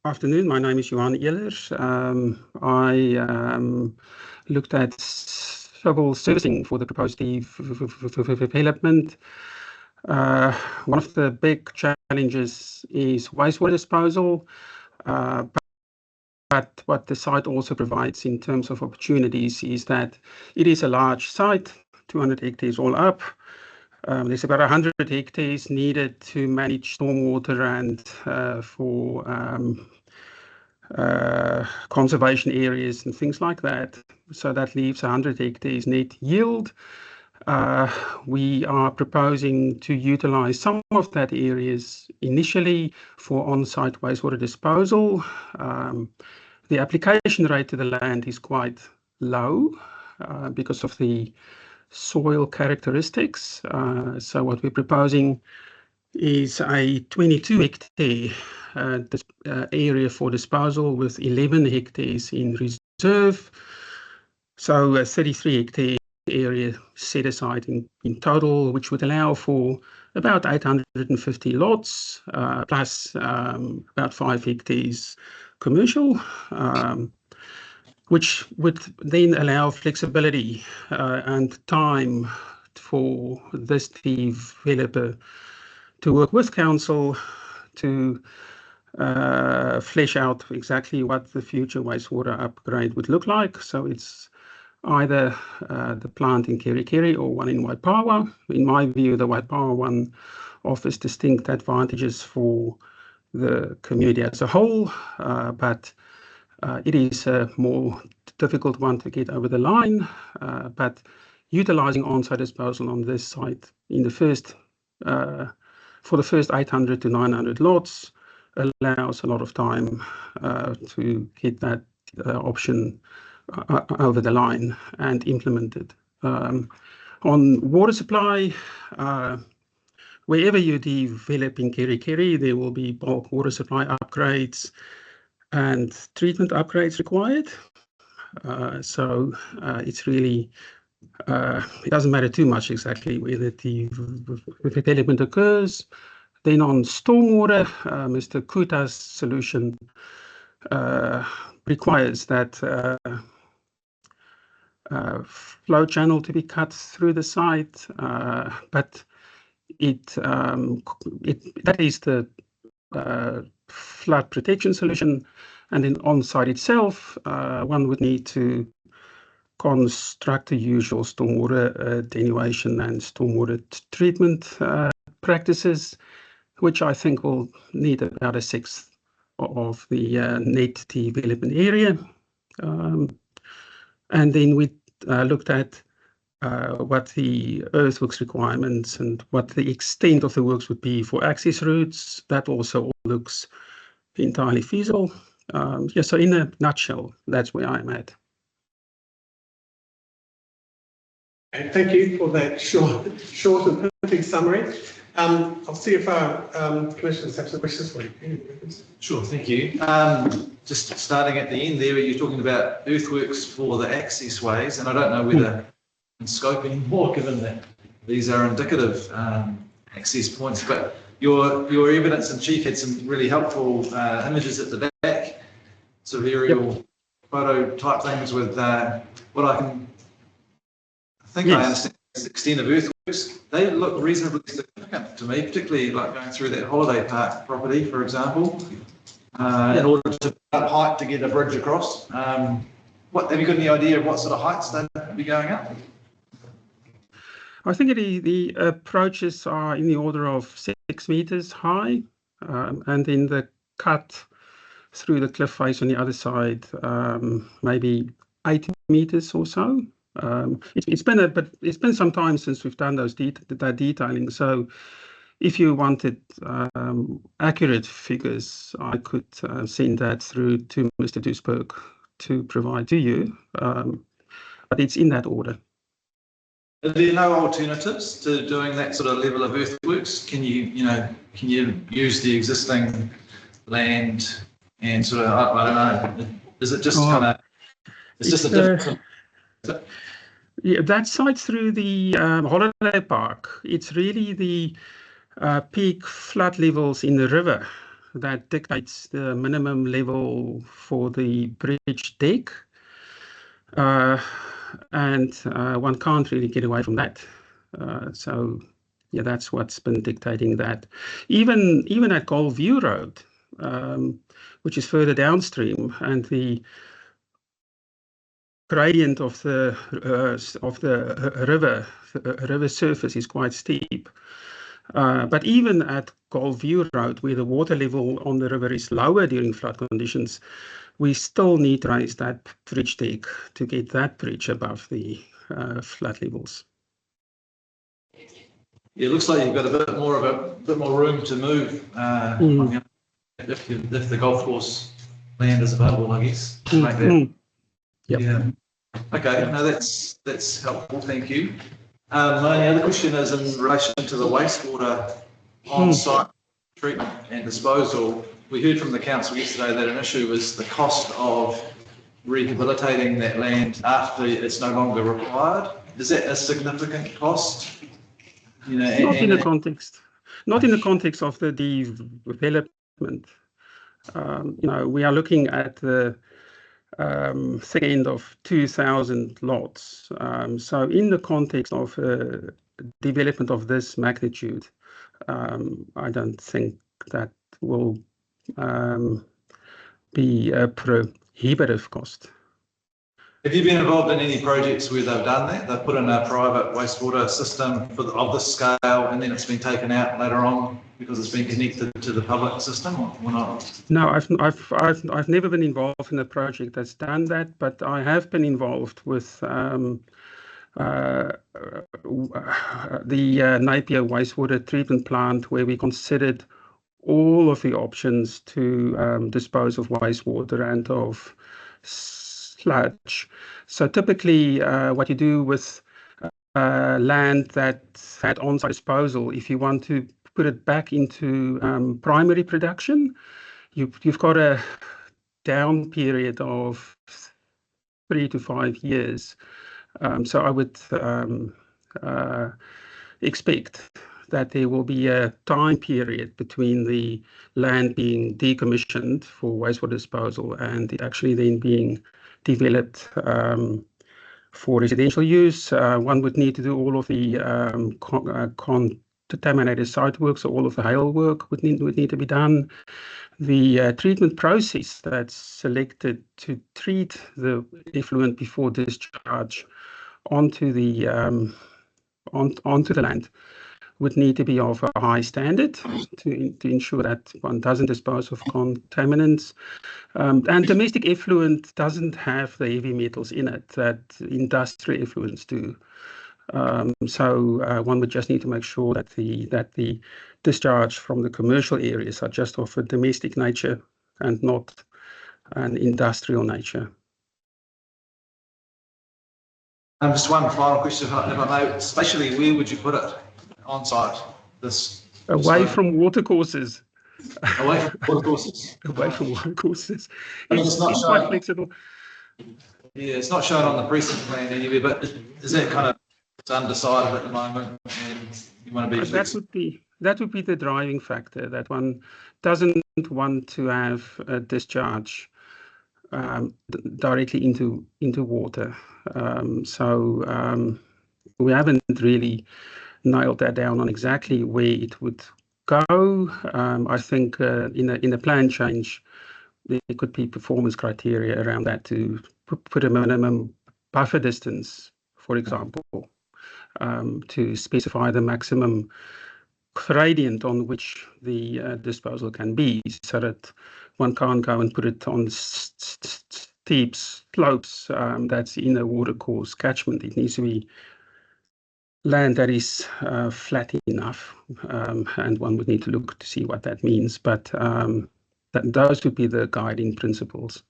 afternoon. My name is Johan Ehler. I looked at civil servicing for the proposed development. One of the big challenges is wastewater disposal. But what the site also provides in terms of opportunities is that it is a large site, 200 hectares all up. There's about 100 hectares needed to manage stormwater and for conservation areas and things like that. So that leaves 100 hectares net yield. We are proposing to utilize some of that areas initially for on-site wastewater disposal. The application rate to the land is quite low because of the soil characteristics. So what we're proposing is a 22 hectare area for disposal with 11 hectares in reserve. So a 33 hectare area set aside in total, which would allow for about 850 lots, plus about 5 hectares commercial, which would then allow flexibility and time for this developer to work with council to flesh out exactly what the future wastewater upgrade would look like. So it's either the plant in Kerikeri or one in Waipawa. In my view, the Waipawa one offers distinct advantages for the community as a whole, but it is a more difficult one to get over the line. But utilizing on-site disposal on this site in the first, for the first 800 to 900 lots allows a lot of time to get that option over the line and implemented. On water supply, wherever you develop in Kerikeri, there will be bulk water supply upgrades and treatment upgrades required. So it's really, it doesn't matter too much exactly whether the development occurs. Then on stormwater, Mr. Kuta's solution requires that flow channel to be cut through the site, but that is the flood protection solution. And then on site itself, one would need to construct the usual stormwater attenuation and stormwater treatment practices, which I think will need about 1/6 of the net development area. And then we looked at what the earthworks requirements and what the extent of the works would be for access routes. That also looks entirely feasible. Yeah, so in a nutshell, that's where I'm at. And thank you for that short and perfect summary. I'll see if our commissioners have some questions for you. Sure, thank you. Just starting at the end there, you're talking about earthworks for the access ways, and I don't know whether in scope anymore, given that these are indicative access points, but your evidence in chief had some really helpful images at the back, sort of aerial photo type things with what I think I understand the extent of earthworks. They look reasonably significant to me, particularly like going through that holiday park property, for example, in order to up height to get a bridge across. What have you got any idea of what sort of heights they'd be going up? I think the approaches are in the order of 6 meters high, and then the cut through the cliff face on the other side, maybe 8 meters or so. It's been some time since we've done that detailing. So if you wanted accurate figures, I could send that through to Mr. Duisberg to provide to you, but it's in that order. Are there no alternatives to doing that sort of level of earthworks? Can you use the existing land and sort of, I don't know, is it just kind of, it's just a different... Yeah, that site through the holiday park, it's really the peak flood levels in the river that dictates the minimum level for the bridge deck. And one can't really get away from that. So yeah, that's what's been dictating that. Even at Gold View Road, which is further downstream, and the gradient of the river surface is quite steep. But even at Gold View Road, where the water level on the river is lower during flood conditions, we still need to raise that bridge deck to get that bridge above the flood levels. Yeah, it looks like you've got a bit more room to move if the golf course land is available, I guess. To make that. Yep. Yeah. Okay. No, that's helpful. Thank you. My other question is in relation to the wastewater on-site treatment and disposal. We heard from the council yesterday that an issue was the cost of rehabilitating that land after it's no longer required. Is that a significant cost? You know, not in the context of the development. You know, we are looking at the second of 2,000 lots. So in the context of development of this magnitude, I don't think that will be a prohibitive cost. Have you been involved in any projects where they've done that? They've put in a private wastewater system of this scale, and then it's been taken out later on because it's been connected to the public system, or not? No, I've never been involved in a project that's done that, but I have been involved with the Napier wastewater treatment plant, where we considered all of the options to dispose of wastewater and of sludge. So typically what you do with land that had on-site disposal, if you want to put it back into primary production, you've got a down period of 3 to 5 years. So I would expect that there will be a time period between the land being decommissioned for wastewater disposal and it actually then being developed for residential use. One would need to do all of the contaminated site work, so all of the hail work would need to be done. The treatment process that's selected to treat the effluent before discharge onto the land would need to be of a high standard to ensure that one doesn't dispose of contaminants. And domestic effluent doesn't have the heavy metals in it that industrial effluents do. So one would just need to make sure that the discharge from the commercial areas are just of a domestic nature and not an industrial nature. Just one final question, if I may. Spatially, where would you put it on site? Away from watercourses. Away from watercourses. Away from watercourses. It's It's quite flexible. Yeah, it's not shown on the precinct plan anywhere, but is that kind of undecided at the moment, and you want to be flexible? That would be the driving factor, that one doesn't want to have a discharge directly into water. So we haven't really nailed that down on exactly where it would go. I think in a plan change, there could be performance criteria around that to put a minimum buffer distance, for example, to specify the maximum gradient on which the disposal can be, so that one can't go and put it on steep slopes that's in a watercourse catchment. It needs to be land that is flat enough, and one would need to look to see what that means. But those would be the guiding principles.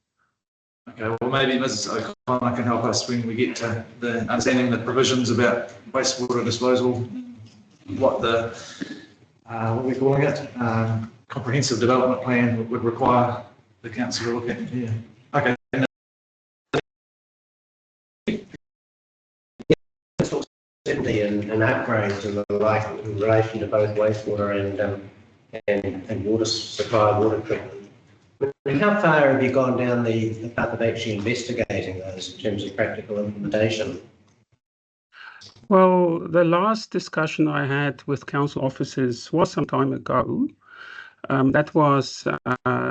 Okay, well, maybe Mrs. O'Connor can help us when we get to the understanding the provisions about wastewater disposal, what we're calling it, comprehensive development plan would require the council to look at. Yeah. Okay. And upgrades and the like in relation to both wastewater and water supply, water treatment. And how far have you gone down the path of actually investigating those in terms of practical implementation? Well, the last discussion I had with council officers was some time ago. That was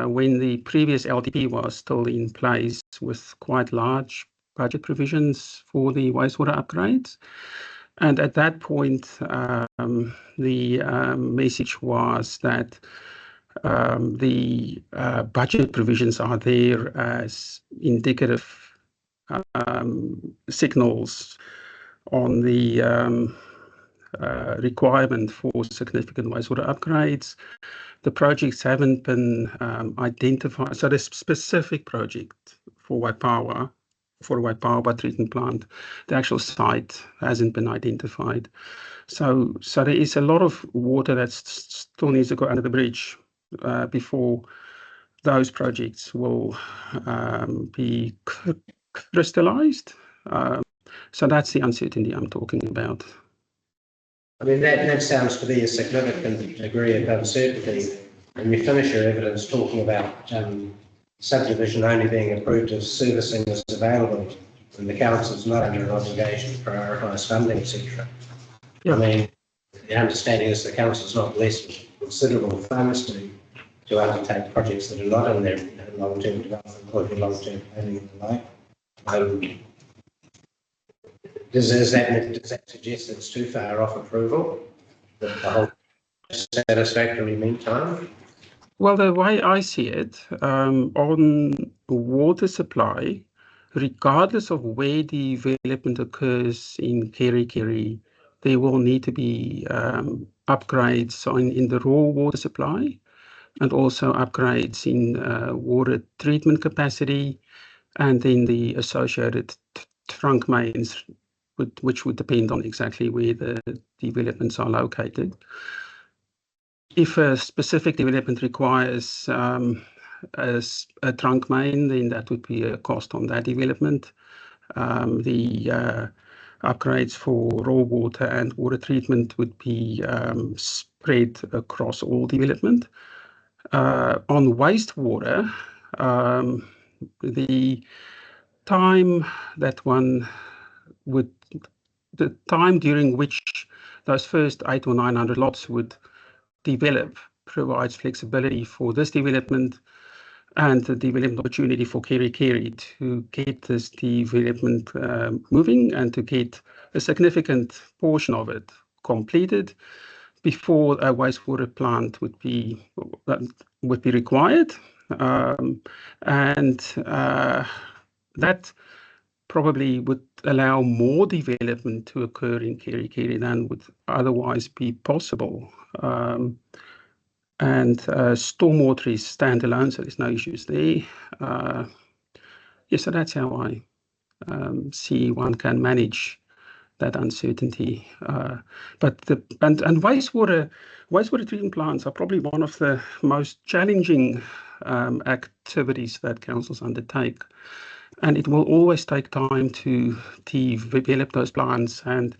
when the previous LTP was still in place with quite large budget provisions for the wastewater upgrades. And at that point, the message was that the budget provisions are there as indicative signals on the requirement for significant wastewater upgrades. The projects haven't been identified. So the specific project for Waipawa, for Waipawa treatment plant, the actual site hasn't been identified. So there is a lot of water that still needs to go under the bridge before those projects will be crystallized. So that's the uncertainty I'm talking about. I mean, that sounds to be a significant degree of uncertainty. And you finish your evidence talking about subdivision only being approved if servicing is available and the council's not under an obligation to prioritise funding, etc. Yeah. I mean, the understanding is the council's not blessed with considerable funds to undertake projects that are not in their long-term development or long-term planning and the like. Does that suggest it's too far off approval? That the whole satisfactory meantime? Well, the way I see it, on water supply, regardless of where development occurs in Kerikeri, there will need to be upgrades in the raw water supply and also upgrades in water treatment capacity and then the associated trunk mains, which would depend on exactly where the developments are located. If a specific development requires a trunk main, then that would be a cost on that development. The upgrades for raw water and water treatment would be spread across all development. On wastewater, the time during which those first 800 or 900 lots would develop provides flexibility for this development and the development opportunity for Kerikeri to get this development moving and to get a significant portion of it completed before a wastewater plant would be required. That probably would allow more development to occur in Kerikeri than would otherwise be possible. Stormwater is standalone, so there's no issues there. So that's how I see one can manage that uncertainty. Wastewater treatment plants are probably one of the most challenging activities that councils undertake. And it will always take time to develop those plants. And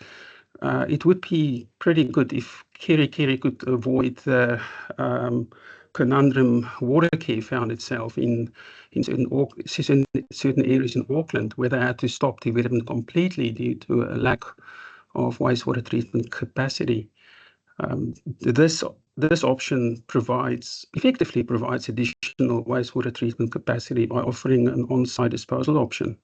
it would be pretty good if Kerikeri could avoid the conundrum Watercare found itself in certain areas in Auckland, where they had to stop development completely due to a lack of wastewater treatment capacity. This option effectively provides additional wastewater treatment capacity by offering an on-site disposal option.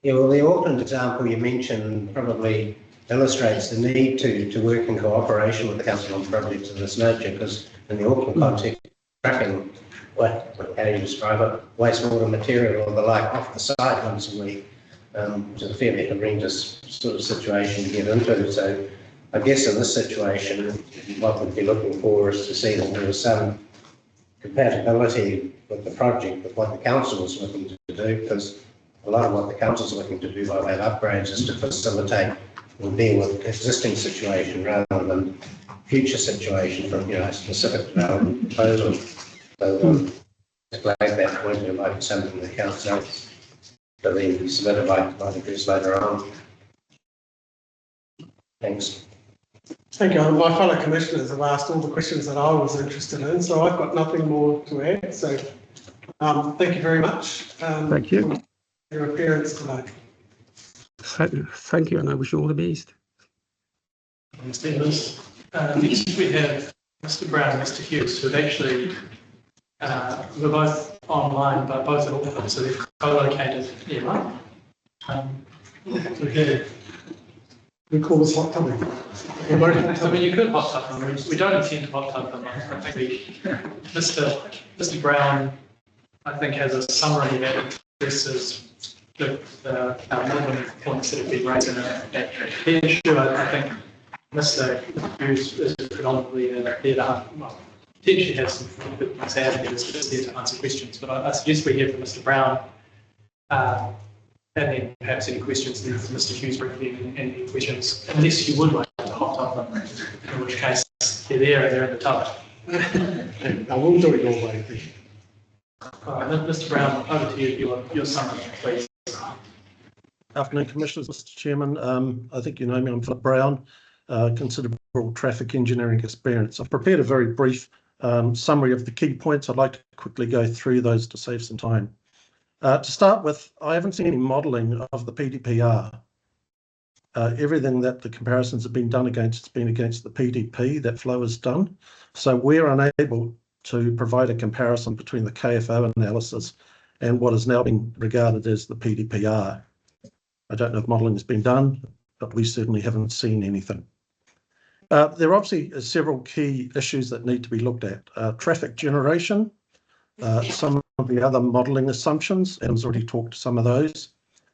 Yeah, well, the Auckland example you mentioned probably illustrates the need to work in cooperation with the council on projects of this nature, because in the Auckland context, trucking, how do you describe it, wastewater material or the like off the site once a week, which is a fairly horrendous sort of situation to get into. So I guess in this situation, what we'd be looking for is to see that there is some compatibility with the project, with what the council is looking to do, because a lot of what the council is looking to do by way of upgrades is to facilitate or deal with existing situation rather than future situation from a specific development proposal. So flag that point, it might be something the council to be submitted by address later on. Thanks. Thank you. My fellow commissioners have asked all the questions that I was interested in, so I've got nothing more to add. So thank you very much. Thank you. For your appearance today. Thank you, and I wish you all the best. Next we have Mr. Brown and Mr. Hughes, who've actually, we're both online, but both at Auckland, so they're co-located here, right? So here, We call this hot tubbing. I mean, you could hot tub them. We don't intend to hot tub them. I think Mr. Brown, I think, has a summary that addresses the minimum points that have been raised in that issue. I think Mr. Hughes is predominantly there to, well, potentially has some things to add, is just there to answer questions. But I suggest we hear from Mr. Brown, and then perhaps any questions then from Mr. Hughes briefly, and any questions, unless you would like to hot tub them, in which case they're there and they're in the tub. I will do it your way. All right, Mr. Brown, over to you, your summary, please. Afternoon, Commissioners. Mr. Chairman, I think you know me, I'm Philip Brown, considerable traffic engineering experience. I've prepared a very brief summary of the key points. I'd like to quickly go through those to save some time. To start with, I haven't seen any modelling of the PDPR. Everything that the comparisons have been done against has been against the PDP that Flow has done. So we're unable to provide a comparison between the KFO analysis and what is now being regarded as the PDPR. I don't know if modelling has been done, but we certainly haven't seen anything. There are obviously several key issues that need to be looked at. Traffic generation, some of the other modelling assumptions, Adam's already talked to some of those,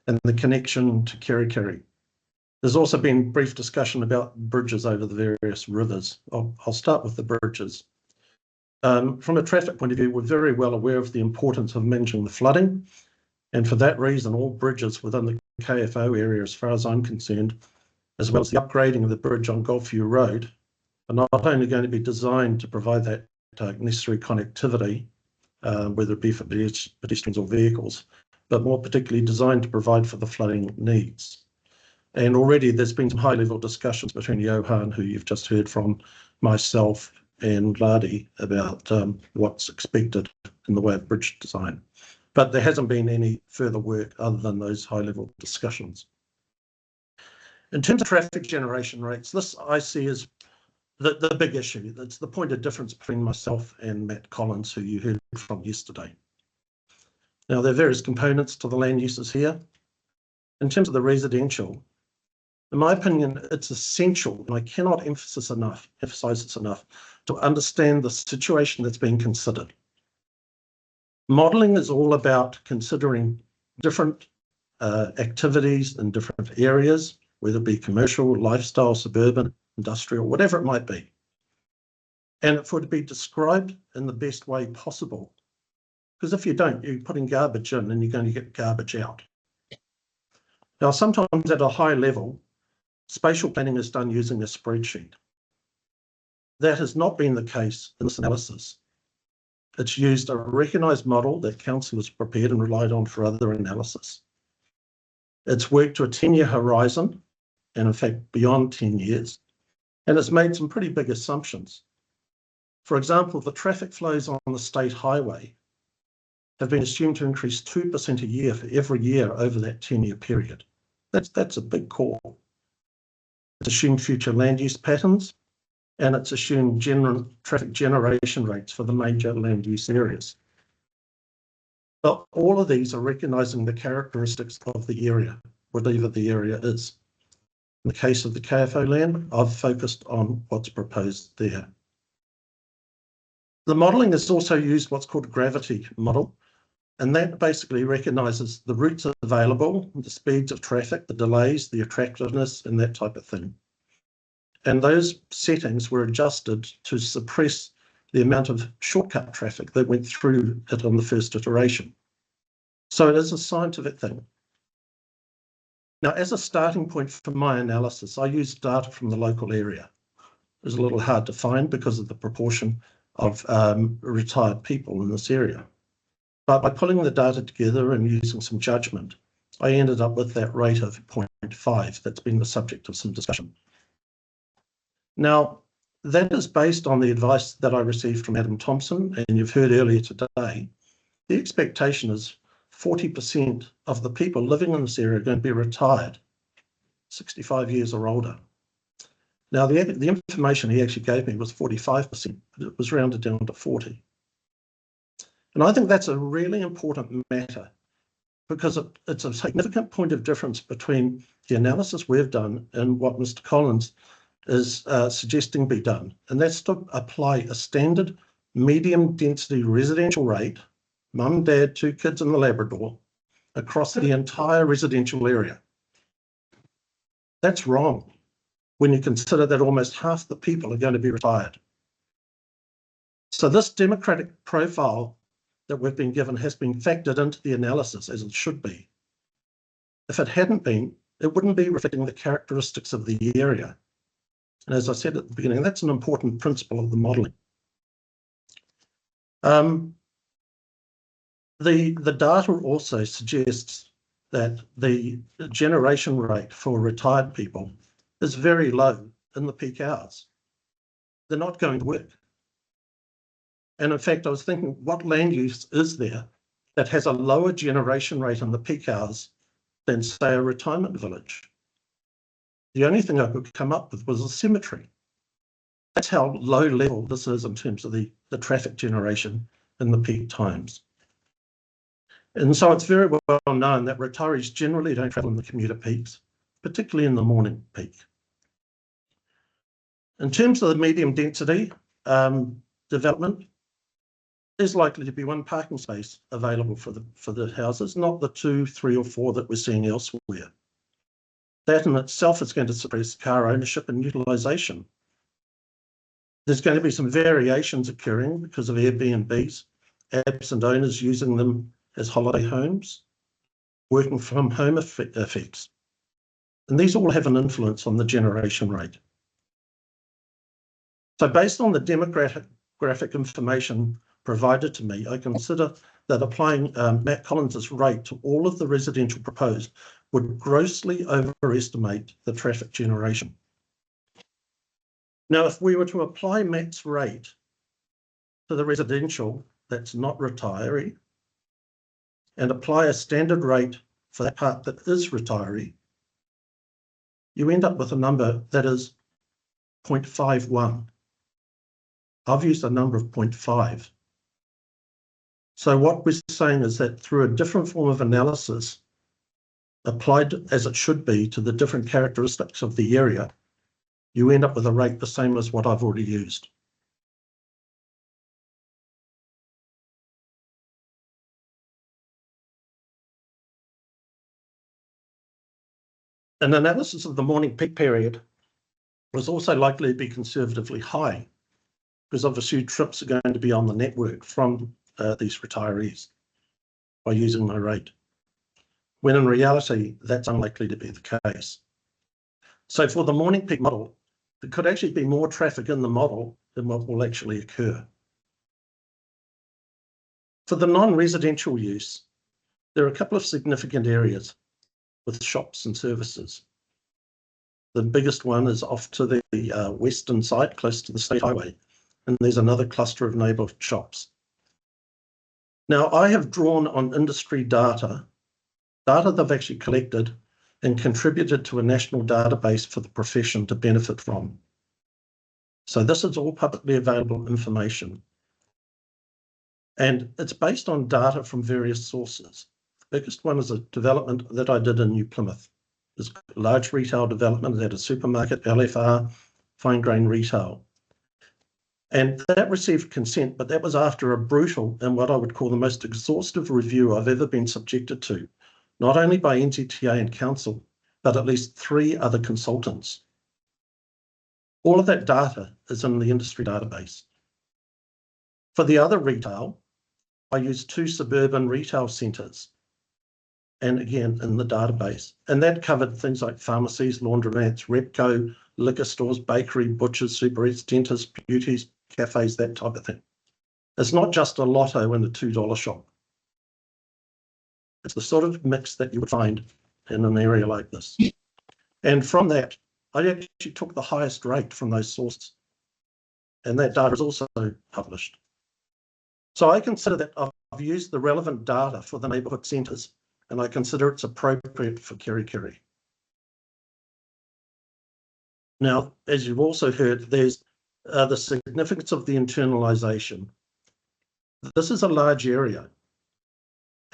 and the connection to Kerikeri. There's also been brief discussion about bridges over the various rivers. I'll start with the bridges. From a traffic point of view, we're very well aware of the importance of managing the flooding, and for that reason, all bridges within the KFO area, as far as I'm concerned, as well as the upgrading of the bridge on Golfview Road, are not only going to be designed to provide that necessary connectivity, whether it be for pedestrians or vehicles, but more particularly designed to provide for the flooding needs. And already there's been some high-level discussions between Johan, who you've just heard from, myself and Ladi about what's expected in the way of bridge design. But there hasn't been any further work other than those high-level discussions. In terms of traffic generation rates, this I see as the big issue. That's the point of difference between myself and Matt Collins, who you heard from yesterday. Now, there are various components to the land uses here. In terms of the residential, in my opinion, it's essential, and I cannot emphasize this enough, to understand the situation that's being considered. Modelling is all about considering different activities in different areas, whether it be commercial, lifestyle, suburban, industrial, whatever it might be. And for it to be described in the best way possible. Because if you don't, you're putting garbage in and you're going to get garbage out. Now, sometimes at a high level, spatial planning is done using a spreadsheet. That has not been the case in this analysis. It's used a recognised model that Council has prepared and relied on for other analysis. It's worked to a 10-year horizon, and in fact, beyond 10 years, and it's made some pretty big assumptions. For example, the traffic flows on the state highway have been assumed to increase 2% a year for every year over that 10-year period. That's a big call. It's assumed future land use patterns, and it's assumed general traffic generation rates for the major land use areas. But all of these are recognising the characteristics of the area, whatever the area is. In the case of the KFO land, I've focused on what's proposed there. The modelling has also used what's called a gravity model, and that basically recognises the routes available, the speeds of traffic, the delays, the attractiveness, and that type of thing. And those settings were adjusted to suppress the amount of shortcut traffic that went through it on the first iteration. So it is a scientific thing. Now, as a starting point for my analysis, I used data from the local area. It was a little hard to find because of the proportion of retired people in this area. But by pulling the data together and using some judgment, I ended up with that rate of 0.5 that's been the subject of some discussion. Now, that is based on the advice that I received from Adam Thompson, and you've heard earlier today. The expectation is 40% of the people living in this area are going to be retired, 65 years or older. Now, the information he actually gave me was 45%, but it was rounded down to 40. And I think that's a really important matter because it's a significant point of difference between the analysis we've done and what Mr. Collins is suggesting be done. And that's to apply a standard medium density residential rate, mum, dad, 2 kids in the Labrador, across the entire residential area. That's wrong when you consider that almost half the people are going to be retired. So this democratic profile that we've been given has been factored into the analysis as it should be. If it hadn't been, it wouldn't be reflecting the characteristics of the area. And as I said at the beginning, that's an important principle of the modelling. The data also suggests that the generation rate for retired people is very low in the peak hours. They're not going to work. And in fact, I was thinking, what land use is there that has a lower generation rate in the peak hours than, say, a retirement village? The only thing I could come up with was a cemetery. That's how low level this is in terms of the traffic generation in the peak times. And so it's very well known that retirees generally don't travel in the commuter peaks, particularly in the morning peak. In terms of the medium density development, there's likely to be 1 parking space available for the houses, not the 2, 3 or 4 that we're seeing elsewhere. That in itself is going to suppress car ownership and utilisation. There's going to be some variations occurring because of Airbnbs, absent owners using them as holiday homes, working from home effects. And these all have an influence on the generation rate. So based on the demographic information provided to me, I consider that applying Matt Collins's rate to all of the residential proposed would grossly overestimate the traffic generation. Now, if we were to apply Matt's rate to the residential that's not retiree and apply a standard rate for that part that is retiree, you end up with a number that is 0.51. I've used a number of 0.5. So what we're saying is that through a different form of analysis, applied as it should be to the different characteristics of the area, you end up with a rate the same as what I've already used. An analysis of the morning peak period was also likely to be conservatively high because obviously trips are going to be on the network from these retirees by using my rate, when in reality, that's unlikely to be the case. So for the morning peak model, there could actually be more traffic in the model than what will actually occur. For the non-residential use, there are a couple of significant areas with shops and services. The biggest one is off to the western side, close to the state highway, and there's another cluster of neighbourhood shops. Now, I have drawn on industry data they've actually collected and contributed to a national database for the profession to benefit from. So this is all publicly available information. And it's based on data from various sources. The biggest one is a development that I did in New Plymouth. It's a large retail development that had a supermarket, LFR, fine grain retail. And that received consent, but that was after a brutal and what I would call the most exhaustive review I've ever been subjected to, not only by NZTA and council, but at least 3 other consultants. All of that data is in the industry database. For the other retail, I used 2 suburban retail centres, and again in the database. And that covered things like pharmacies, laundromats, Repco, liquor stores, bakery, butchers, superettes, dentists, beauties, cafes, that type of thing. It's not just a lotto and a $2 shop. It's the sort of mix that you would find in an area like this. And from that, I actually took the highest rate from those sources. And that data is also published. So I consider that I've used the relevant data for the neighbourhood centres, and I consider it's appropriate for Kerikeri. Now, as you've also heard, there's the significance of the internalisation. This is a large area.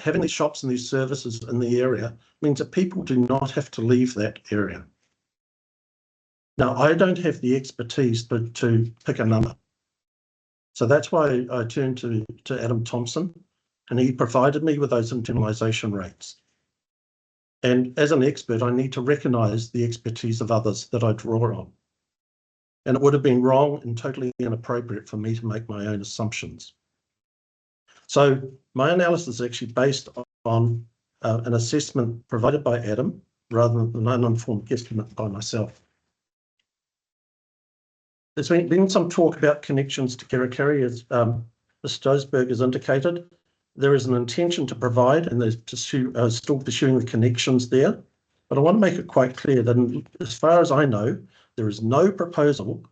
Having these shops and these services in the area means that people do not have to leave that area. Now, I don't have the expertise to pick a number. So that's why I turned to Adam Thompson, and he provided me with those internalisation rates. And as an expert, I need to recognise the expertise of others that I draw on. And it would have been wrong and totally inappropriate for me to make my own assumptions. So my analysis is actually based on an assessment provided by Adam rather than an uninformed guesstimate by myself. There's been some talk about connections to Kerikeri, as Mr. Stosberg has indicated. There is an intention to provide, and there's still pursuing the connections there. But I want to make it quite clear that as far as I know, there is no proposal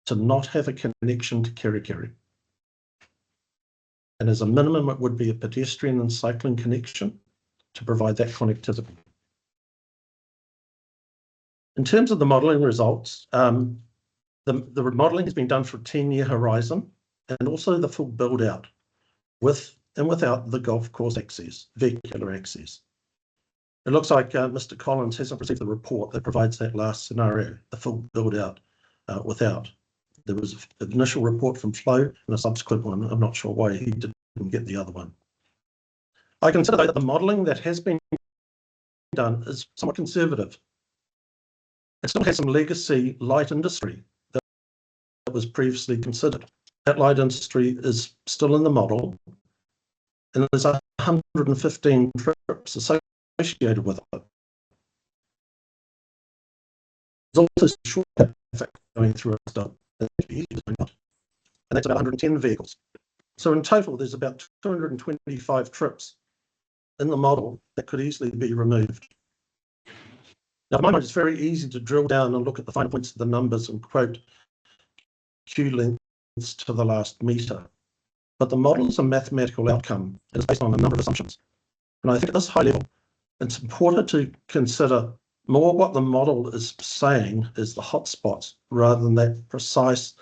to not have a connection to Kerikeri. And as a minimum, it would be a pedestrian and cycling connection to provide that connectivity. In terms of the modelling results, the remodelling has been done for a 10-year horizon, and also the full build out with and without the golf course access, vehicular access. It looks like Mr. Collins hasn't received the report that provides that last scenario, the full build out without. There was an initial report from Flo and a subsequent one. I'm not sure why he didn't get the other one. I consider that the modelling that has been done is somewhat conservative. It still has some legacy light industry that was previously considered. That light industry is still in the model, and there's 115 trips associated with it. There's also short traffic going through it, and that's about 110 vehicles. So in total, there's about 225 trips in the model that could easily be removed. Now, in my mind, it's very easy to drill down and look at the finer points of the numbers and quote queue lengths to the last metre. But the model is a mathematical outcome and it's based on a number of assumptions. And I think at this high level, it's important to consider more what the model is saying is the hotspots rather than that precise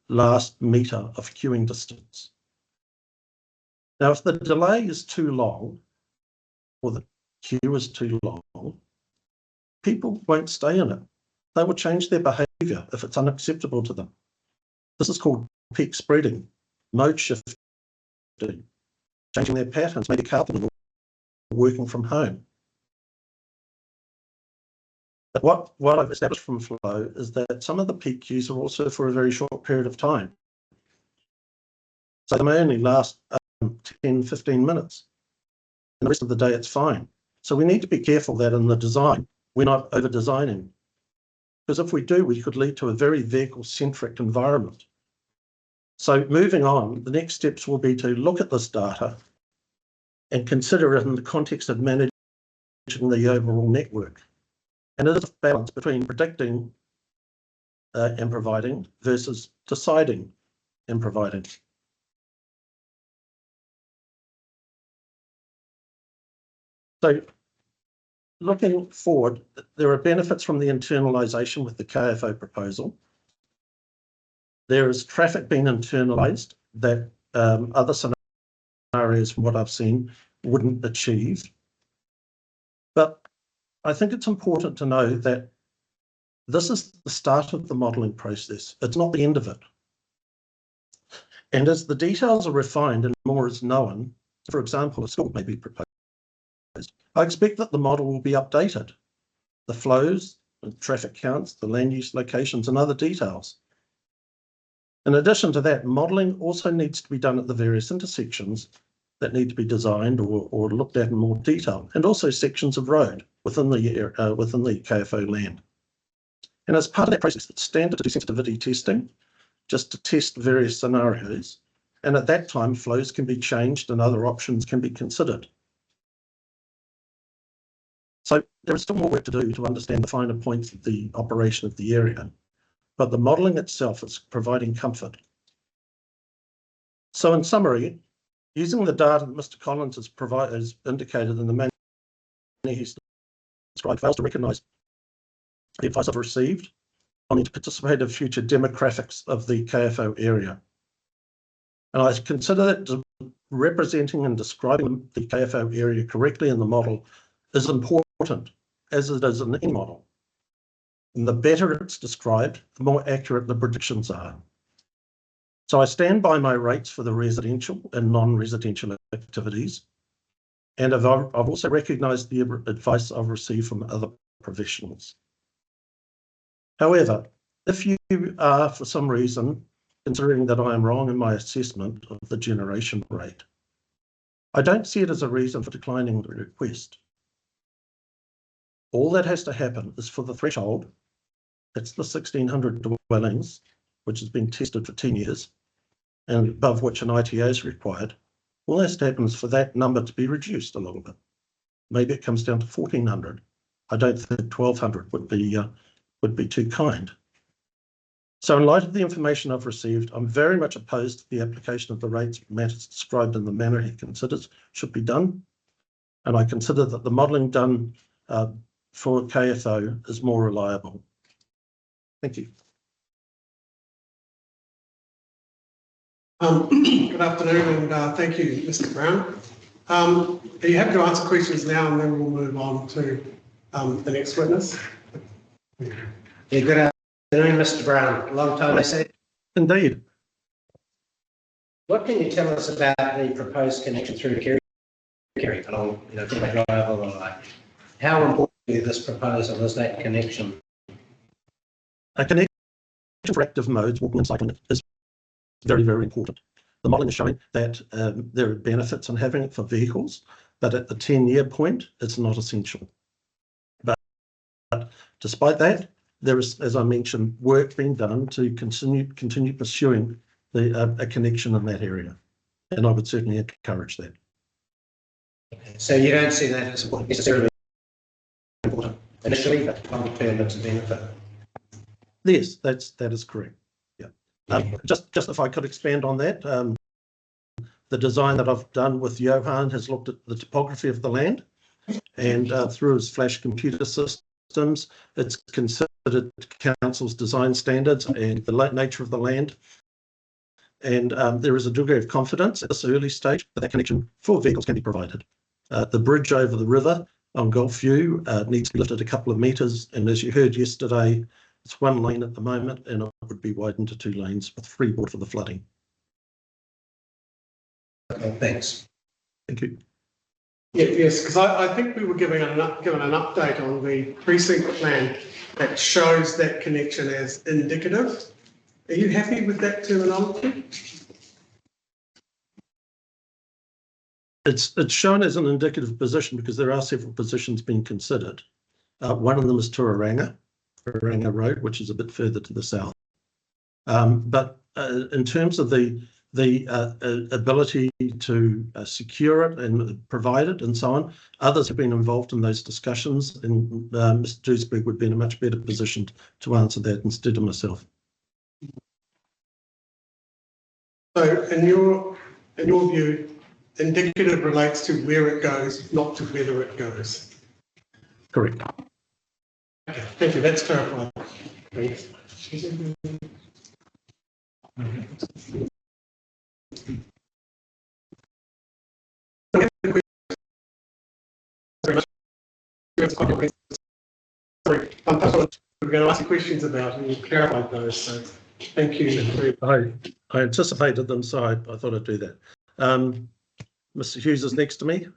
last metre of queuing distance. Now, if the delay is too long, or the queue is too long, people won't stay in it. They will change their behaviour if it's unacceptable to them. This is called peak spreading, mode shifting, changing their patterns, maybe carpooling or working from home. But what I've established from Flow is that some of the peak queues are also for a very short period of time. So they may only last 10, 15 minutes. And the rest of the day it's fine. So we need to be careful that in the design, we're not over-designing. Because if we do, we could lead to a very vehicle-centric environment. So moving on, the next steps will be to look at this data and consider it in the context of managing the overall network. And it is a balance between predicting and providing versus deciding and providing. So looking forward, there are benefits from the internalisation with the KFO proposal. There is traffic being internalised that other scenarios, from what I've seen, wouldn't achieve. But I think it's important to know that this is the start of the modelling process. It's not the end of it. And as the details are refined and more is known, for example, a school may be proposed, I expect that the model will be updated. The flows, the traffic counts, the land use locations and other details. In addition to that, modelling also needs to be done at the various intersections that need to be designed or looked at in more detail, and also sections of road within the KFO land. And as part of that process, it's standard to do sensitivity testing, just to test various scenarios. And at that time, flows can be changed and other options can be considered. So there is still more work to do to understand the finer points of the operation of the area, but the modelling itself is providing comfort. So in summary, using the data that Mr. Collins has indicated in the manner he's described fails to recognise the advice I've received to participate in future demographics of the KFO area. And I consider that representing and describing the KFO area correctly in the model is important, as it is in any model. And the better it's described, the more accurate the predictions are. So I stand by my rates for the residential and non-residential activities. And I've also recognised the advice I've received from other professionals. However, if you are, for some reason, considering that I am wrong in my assessment of the generation rate, I don't see it as a reason for declining the request. All that has to happen is for the threshold, that's the 1,600 dwellings, which has been tested for 10 years, and above which an ITA is required. All that happens for that number to be reduced a little bit. Maybe it comes down to 1,400. I don't think 1,200 would be too kind. So in light of the information I've received, I'm very much opposed to the application of the rates matters described in the manner he considers should be done. And I consider that the modelling done for KFO is more reliable. Thank you. Good afternoon, and thank you, Mr. Brown. Are you happy to answer questions now, and then we'll move on to the next witness? Yeah, good afternoon, Mr. Brown. Long time, I say. Indeed. What can you tell us about the proposed connection through Kerikeri along, from the drive or the like? How important is this proposal? Is that connection? A connection for active modes, walking and cycling, is very, very important. The modelling is showing that there are benefits in having it for vehicles, but at the 10-year point, it's not essential. But despite that, there is, as I mentioned, work being done to continue pursuing a connection in that area, and I would certainly encourage that. So you don't see that as necessarily important initially, but long term it's a benefit. Yes, that is correct. Yeah. Just if I could expand on that, the design that I've done with Johan has looked at the topography of the land, and through his flash computer systems, it's considered council's design standards and the nature of the land. And there is a degree of confidence at this early stage that connection for vehicles can be provided. The bridge over the river on Gulf View needs to be lifted a couple of metres, and as you heard yesterday, it's one lane at the moment, and it would be widened to 2 lanes with freeboard for the flooding. Okay, thanks. Thank you. Yeah, yes, because I think we were given an update on the precinct plan that shows that connection as indicative. Are you happy with that terminology? It's shown as an indicative position because there are several positions being considered. One of them is Turaranga Road, which is a bit further to the south. But in terms of the ability to secure it and provide it and so on, others have been involved in those discussions, and Mr. Duisberg would be in a much better position to answer that instead of myself. So in your view, indicative relates to where it goes, not to whether it goes. Correct. Okay, thank you. That's clarified. Thanks. Sorry, we're going to ask you questions about, and you clarified those. So thank you. I anticipated them, so I thought I'd do that. Mr. Hughes is next to me,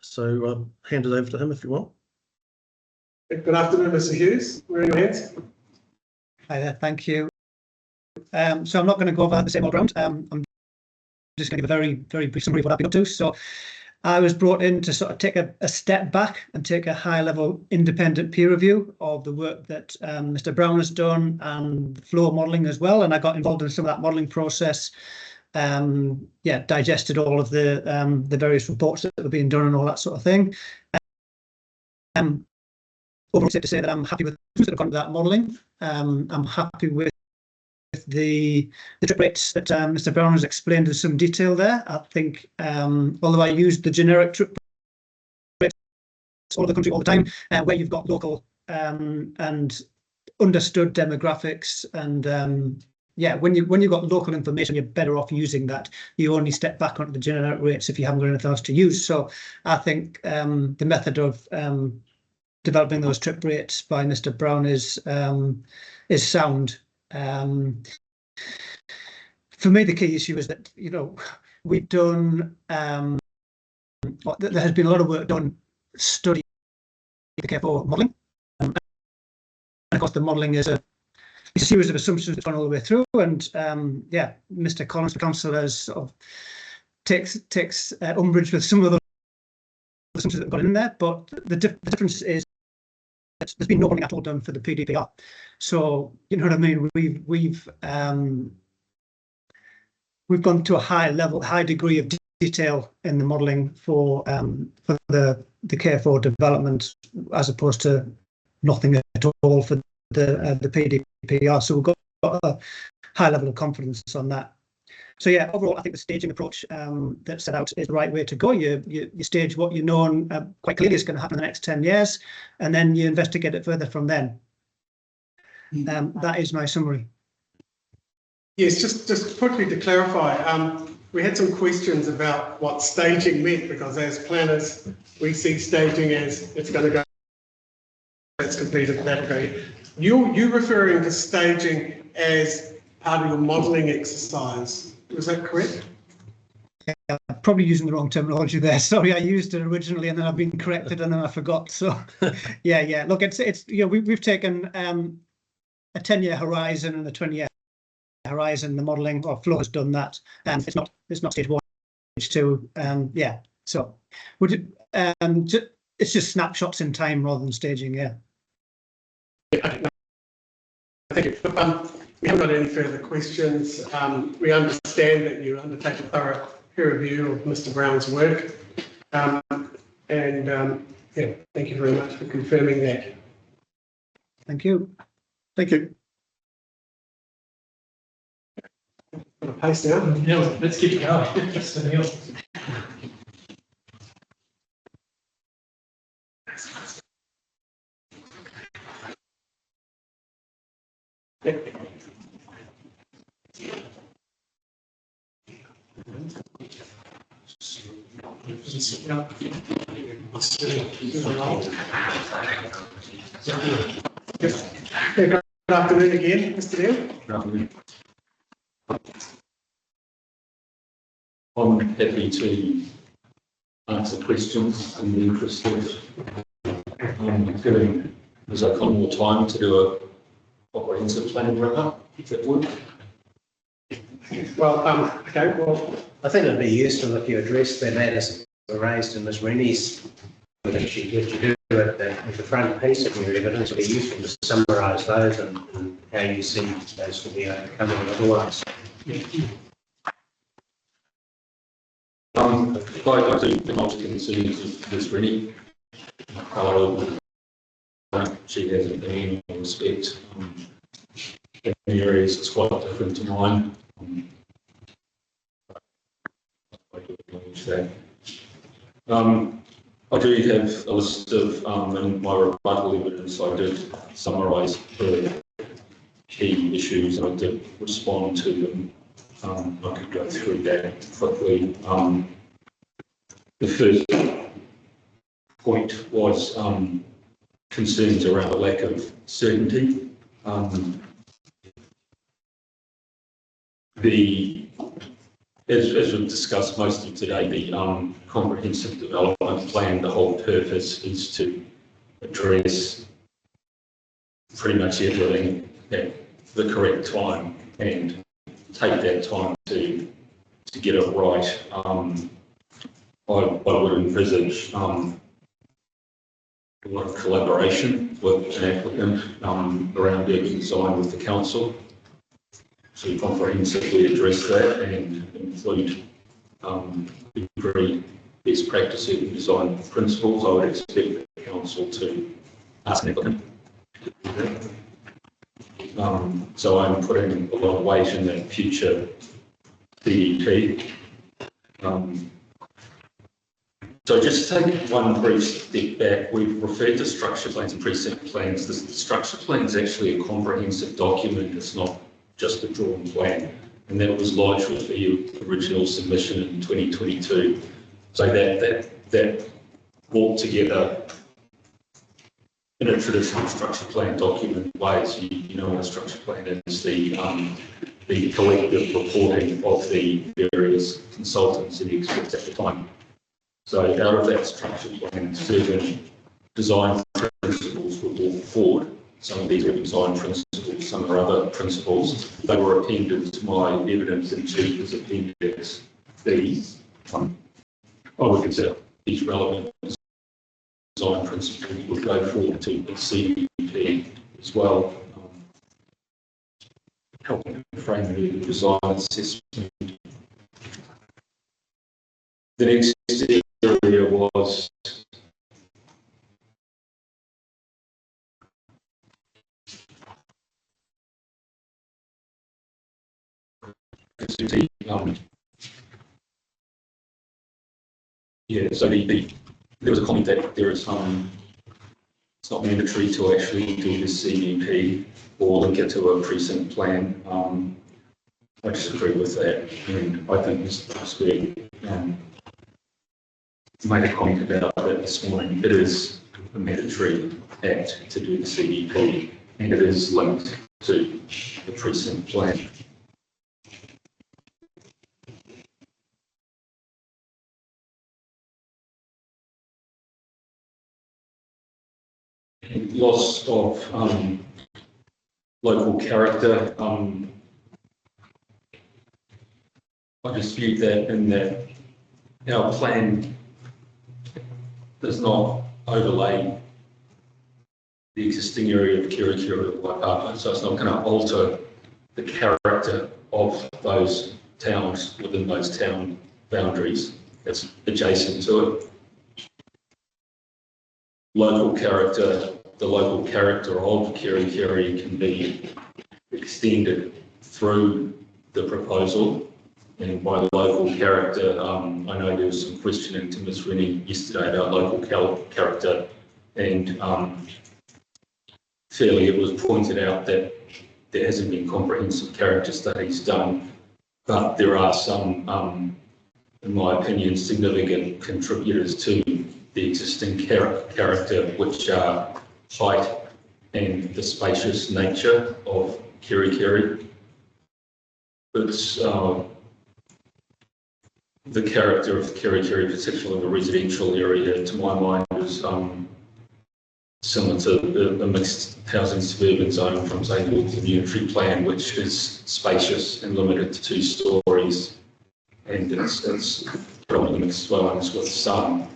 so I'll hand it over to him if you want. Good afternoon, Mr. Hughes. Where are your hands? Hi there, thank you. So I'm not going to go over the same old ground. I'm just going to give a very, very brief summary of what I've been up to. So I was brought in to sort of take a step back and take a high-level independent peer review of the work that Mr. Brown has done and flow modelling as well. And I got involved in some of that modelling process. Digested all of the various reports that were being done and all that sort of thing. Overall, safe to say that I'm happy with the that have gone to that modelling. I'm happy with the trip rates that Mr. Brown has explained in some detail there. I think, although I used the generic trip rates all over the country all the time, where you've got local and understood demographics and yeah, when you've got local information, you're better off using that. You only step back onto the generic rates if you haven't got anything else to use. So I think the method of developing those trip rates by Mr. Brown is sound. For me, the key issue is that, you know, we've done, there has been a lot of work done studying the Care4 modelling. And of course, the modelling is a series of assumptions that's gone all the way through. And yeah, Mr. Collins, the councillor, sort of takes umbrage with some of the assumptions that have gone in there. But the difference is that there's been no modelling at all done for the PDPR. So, you know what I mean? We've gone to a high degree of detail in the modelling for the Care4 development, as opposed to nothing at all for the PDPR. So we've got a high level of confidence on that. So yeah, overall, I think the staging approach that's set out is the right way to go. You stage what you know quite clearly is going to happen in the next 10 years, and then you investigate it further from then. That is my summary. Yes, just quickly to clarify, we had some questions about what staging meant, because as planners, we see staging as it's going to go, it's completed, that okay. You're referring to staging as part of your modelling exercise. Was that correct? Yeah, I'm probably using the wrong terminology there. Sorry, I used it originally and then I've been corrected and then I forgot. So yeah. Look, it's you know, we've taken a 10-year horizon and a 20-year horizon. The modelling, or Flo has done that, and it's not stage 1, stage 2. Yeah. So it's just snapshots in time rather than staging. Yeah. Thank you. We haven't got any further questions. We understand that you undertake a thorough peer review of Mr. Brown's work. Yeah, thank you very much for confirming that. Thank you. Thank you. Pace now. Yeah, let's keep going. Just the Neil. Good afternoon again, Mr. Neil. Good afternoon. I'm happy to answer questions in the interest of giving Ms. O'Connell more time to do a comprehensive planning wrap-up, if that would. Well, okay, well, I think it'd be useful if you addressed the matters that were raised in Ms. Rennie's, if you do at the front piece of your evidence. It'd be useful to summarise those and how you see those to be overcome otherwise. I do acknowledge the concerns of Ms. Rennie. She has an opinion on respect. In many areas it's quite different to mine. I do acknowledge that. I do have a list of, in my rebuttal evidence, I did summarise the key issues and I did respond to them. I could go through that quickly. The first point was concerns around a lack of certainty. As we've discussed mostly today, the comprehensive development plan, the whole purpose is to address pretty much everything at the correct time and take that time to get it right. I would envisage a lot of collaboration with an applicant around urban design with the council to comprehensively address that and include agreed best practice urban design principles. I would expect the council to ask an applicant to do that. So I'm putting a lot of weight in that future DEP. So just to take one brief step back, we've referred to structure plans and precinct plans. The structure plan is actually a comprehensive document. It's not just a drawn plan. And that was lodged with the original submission in 2022. So that brought together in a traditional structure plan document ways. You know, a structure plan is the collective reporting of the various consultants and experts at the time. So out of that structure plan, certain design principles were brought forward. Some of these are design principles, some are other principles. They were appended to my evidence in chief as appendix B. I would consider each relevant design principle would go forward to the CDP as well, helping frame the design assessment. The next area was so there was a comment that there is it's not mandatory to actually do the CDP or link it to a precinct plan. I disagree with that, and I think Mr. Speed made a comment about that this morning. It is a mandatory act to do the CDP, and it is linked to the precinct plan. Loss of local character. I dispute that in that our plan does not overlay the existing area of Kerikeri-Waipapa, so it's not going to alter the character of those towns within those town boundaries. It's adjacent to it. Local character, the local character of Kerikeri can be extended through the proposal. And by local character, I know there was some questioning to Ms. Rennie yesterday about local character, and fairly it was pointed out that there hasn't been comprehensive character studies done, but there are some, in my opinion, significant contributors to the existing character, which are height and the spacious nature of Kerikeri. It's the character of Kerikeri, particularly in the residential area, to my mind, is similar to a mixed housing suburban zone from, say, the unitary plan, which is spacious and limited to 2 stories, and it's predominantly mixed dwellings with some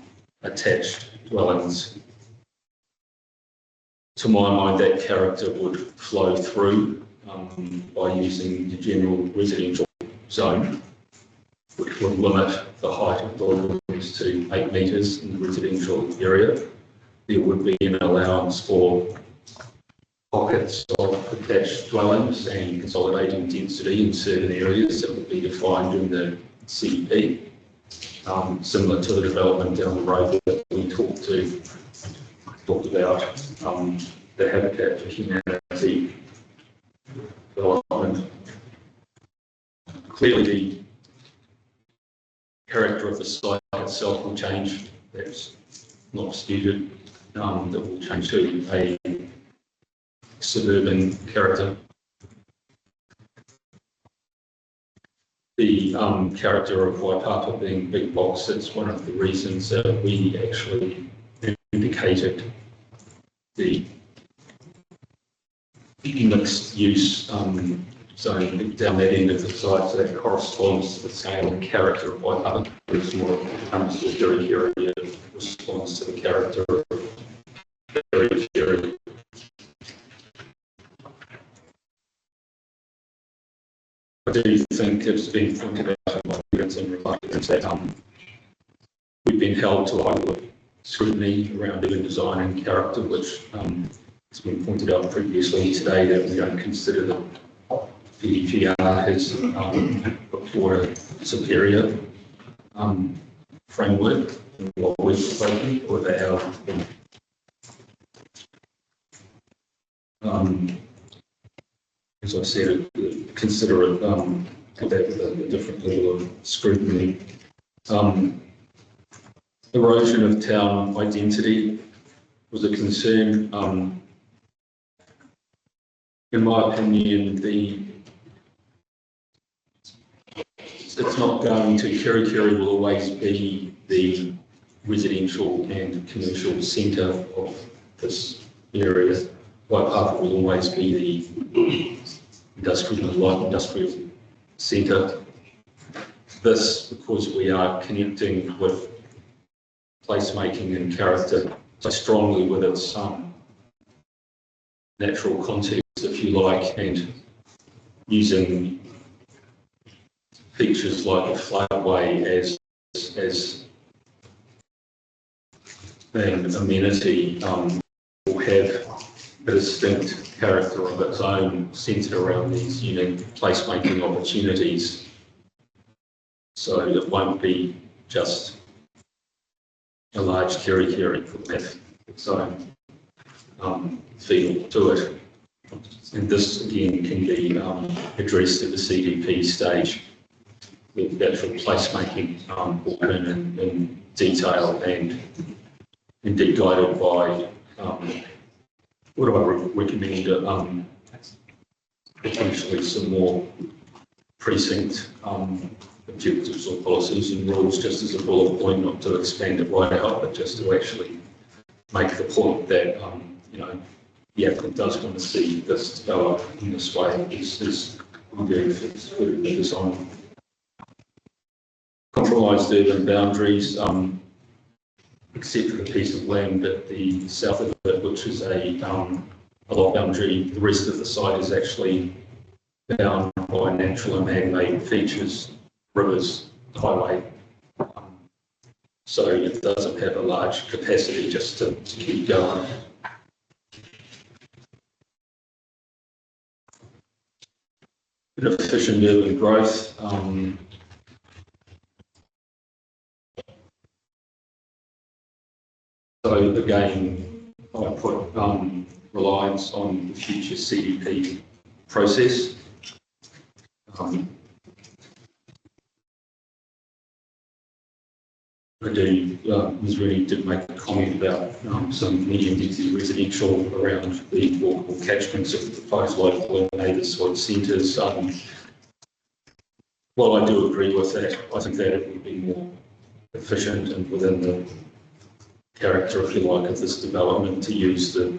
attached dwellings. To my mind, that character would flow through by using the general residential zone, which would limit the height of buildings to 8 metres in the residential area. There would be an allowance for pockets of attached dwellings and consolidating density in certain areas that would be defined in the CDP, similar to the development down the road that we talked about, the Habitat for Humanity development. Clearly, the character of the site itself will change. That's not disputed. That will change to a suburban character. The character of Waipapa being big box, it's one of the reasons that we actually indicated the mixed use zone down that end of the site, so that corresponds to the scale and character of Waipapa. It's more comes to Kerikeri, responds to the character of Kerikeri. I do think it's been pointed out in my evidence and reluctance that we've been held to high scrutiny around urban design and character, which has been pointed out previously today that we don't consider the PDPR has put forward a superior framework. what we're proposing, or they have. As I said, consider it that with a different level of scrutiny. Erosion of town identity was a concern. In my opinion, it's not going to, Kerikeri will always be the residential and commercial centre of this area. Waipapa will always be the industrial and light industrial centre. This, because we are connecting with placemaking and character so strongly with its natural context, if you like, and using features like a floodway as an amenity, will have a distinct character of its own centred around these unique placemaking opportunities. So it won't be just a large Kerikeri will have its own feel to it. And this again can be addressed at the CDP stage with actual placemaking in detail and indeed guided by what do I recommend potentially some more precinct objectives or policies and rules, just as a bullet point, not to expand it right out, but just to actually make the point that you know, the applicant does want to see this develop in this way. Is very fits with the design. Compromised urban boundaries, except for the piece of land at the south of it, which is a lot boundary. The rest of the site is actually bound by natural and man-made features, rivers, highway. So it doesn't have a large capacity just to keep going. Efficient urban growth. So again, I put reliance on the future CDP process. Ms. Rooney did make a comment about some medium density residential around the walkable catchments of the proposed local and neighbourhood centres. While I do agree with that, I think that it would be more efficient and within the character, if you like, of this development to use the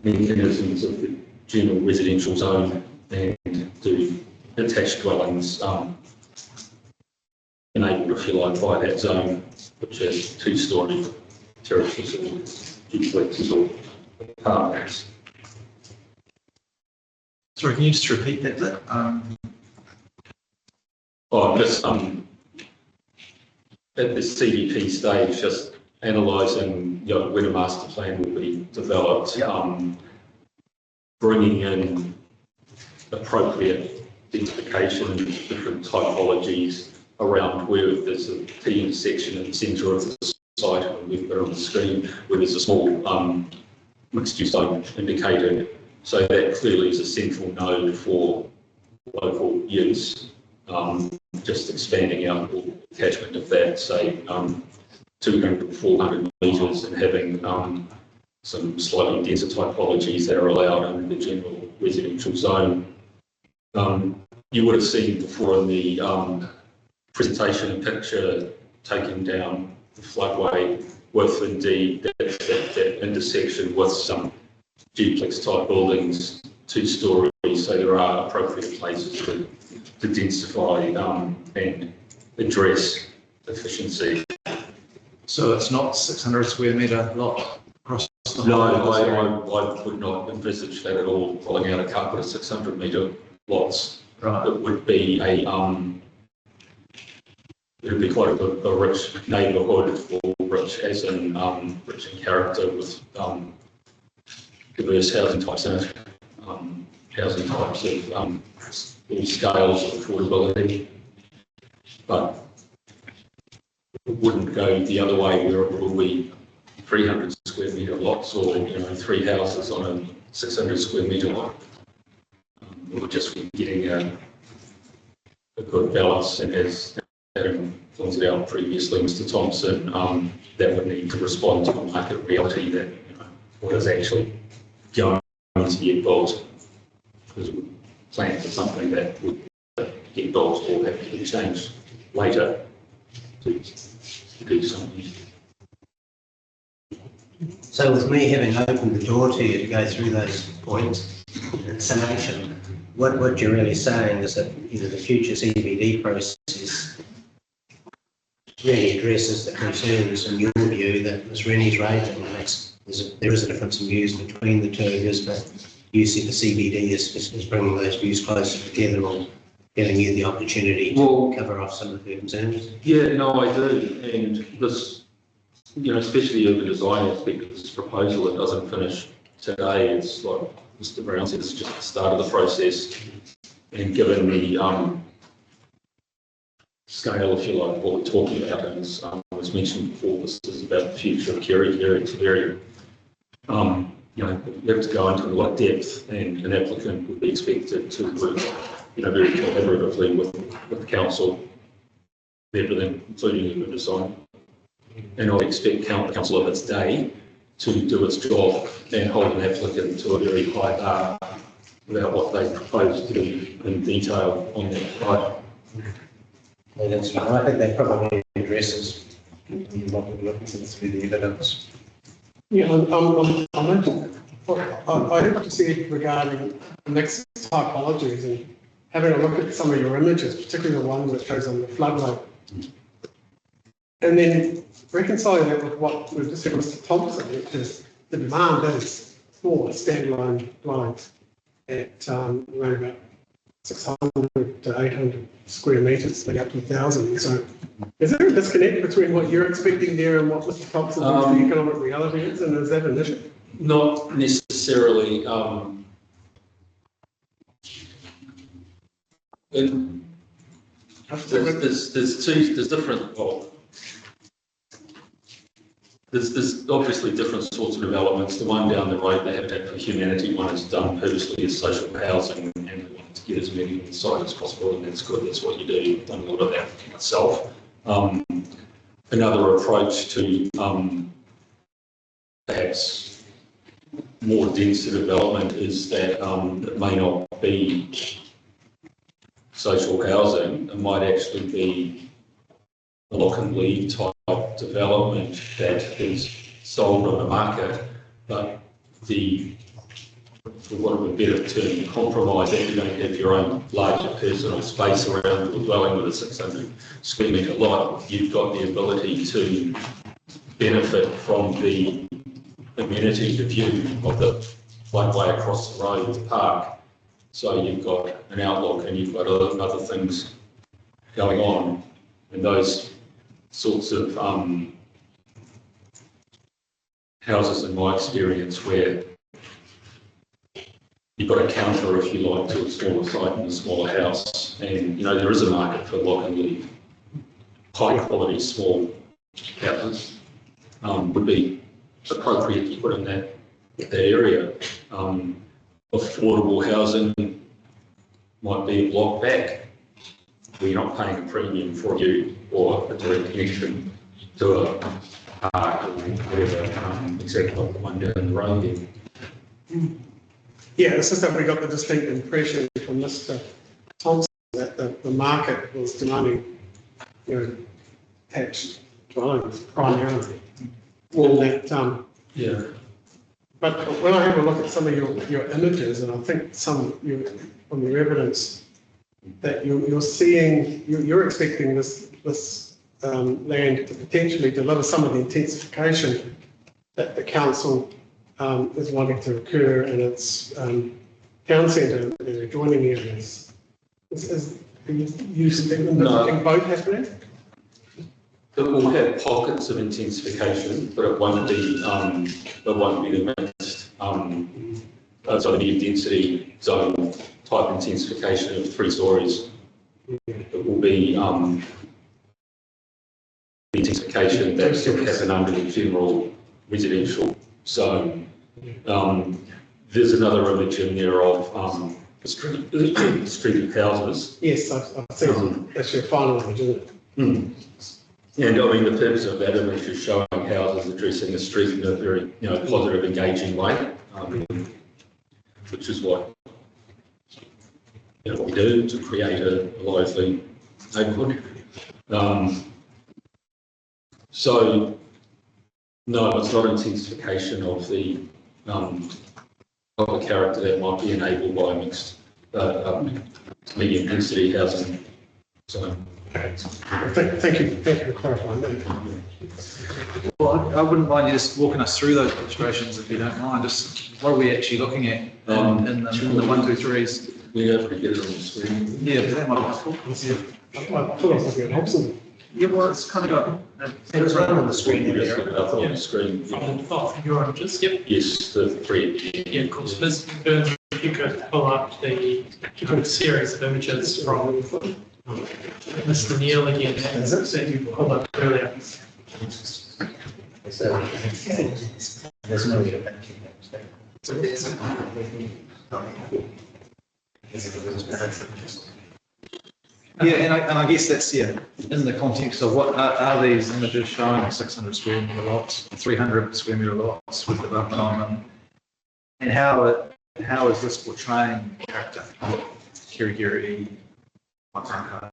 mechanisms of the general residential zone and do attached dwellings enabled, if you like, by that zone, which has two-storey terraces or duplexes or apartments. Sorry, can you just repeat that bit? Just at the CDP stage, just analysing, you know, when a master plan will be developed, bringing in appropriate identification of different typologies around where there's a T intersection in the centre of the site, and we've got on the screen where there's a small mixed-use zone indicated. So that clearly is a central node for local use. Just expanding out the catchment of that, say 200 to 400 metres, and having some slightly denser typologies that are allowed under the general residential zone. You would have seen before in the presentation a picture taking down the floodway with indeed that intersection with some duplex type buildings, 2 stories, so there are appropriate places to densify and address efficiency. So it's not 600 square metre lot across the whole? No, I would not envisage that at all, rolling out a carpet of 600 metre lots. Right. It would be it would be quite a rich neighbourhood, or rich as in rich in character, with diverse housing types in it, housing types of all scales of affordability. But it wouldn't go the other way where it will be 300 square metre lots or, you know, 3 houses on a 600 square metre lot. We're just getting a good balance, and as Adam pointed out previously, Mr. Thompson, that would need to respond to a market reality that, you know, what is actually going to get built, because we plan for something that would get built or have to be changed later to do something. So with me having opened the door to you to go through those points in summation, what you're really saying is that, you know, the future CBD process really addresses the concerns in your view that Ms. Rennie's raised, and there is a difference in views between the two of us, but you see the CBD is bringing those views closer together or giving you the opportunity to cover off some of the concerns. Yeah, no, I do, and this, you know, especially urban design aspect of this proposal, it doesn't finish today. It's like Mr. Brown said, it's just the start of the process, and given the scale, if you like, what we're talking about, and as was mentioned before, this is about the future of Kerikeri. It's very, you know, you have to go into a lot of depth, and an applicant would be expected to work, you know, very collaboratively with the council, everything, including urban design. And I expect the council of its day to do its job and hold an applicant to a very high bar about what they propose to do in detail on that site. Yeah, that's right. I think that probably addresses what we're looking for through the evidence. Yeah, I have to say regarding mixed typologies and having a look at some of your images, particularly the one that shows on the floodlight, and then reconciling that with what we've just said with Mr. Thompson, which is the demand is for standalone dwellings at around about 600 to 800 square metres, maybe up to 1,000. So is there a disconnect between what you're expecting there and what Mr. Thompson thinks the economic reality is, and is that an issue? Not necessarily. There's different, well, there's obviously different sorts of developments. The one down the road, the Habitat for Humanity one, is done purposely as social housing, and they want to get as many on the site as possible, and that's good. That's what you do. You've done a lot of that itself. Another approach to perhaps more denser development is that it may not be social housing. It might actually be a lock and leave type development that is sold on the market, but for want of a better term, compromise that you don't have your own larger personal space around your dwelling with a 600 square metre lot. You've got the ability to benefit from the amenity, the view of the floodway across the road, the park. So you've got an outlook and you've got other things going on, and those sorts of houses, in my experience, where you've got a counter, if you like, to a smaller site and a smaller house, and you know there is a market for lock and leave, high quality small houses would be appropriate to put in that area. Affordable housing might be a block back, where you're not paying a premium for you or a direct connection to a park or whatever, exactly like the one down the road there. Yeah, it's just that we got the distinct impression from Mr. Thompson that the market was demanding, you know, attached dwellings primarily. Well, that, yeah. But when I have a look at some of your images, and I think from your evidence that you're seeing, you're expecting this land to potentially deliver some of the intensification that the council is wanting to occur in its town centre and adjoining areas. Are you envisaging both happening? It will have pockets of intensification, but it won't be the mixed, so the density zone type intensification of 3 stories. It will be intensification intensification that can happen under the general residential zone. There's another image in there of a street of houses. Yes, I've seen that's your final image, isn't it? And I mean, the purpose of that image is showing houses addressing a street in a very, positive, engaging way, which is what we do to create a lively neighbourhood. So, no, it's not intensification of the character that might be enabled by mixed medium density housing. So, thank you for clarifying that. Well, I wouldn't mind you just walking us through those illustrations if you don't mind. Just what are we actually looking at in the 1, 2, 3s? We have to get it on the screen. Yeah, but that might be helpful. I thought I was looking at Hobson. Yeah, well, it's kind of got It's running on the screen Up there. on the screen. From your images, yep. Yes, the three. Yeah, of course. Ms. Burns, if you could pull up the series of images from Mr. Neil again, that you pulled up earlier. There's no way to Yeah, and I guess that's, in the context of what are these images showing 600 square metre lots, 300 square metre lots with development on them, and how is this portraying character of Kerikeri-Waipapa?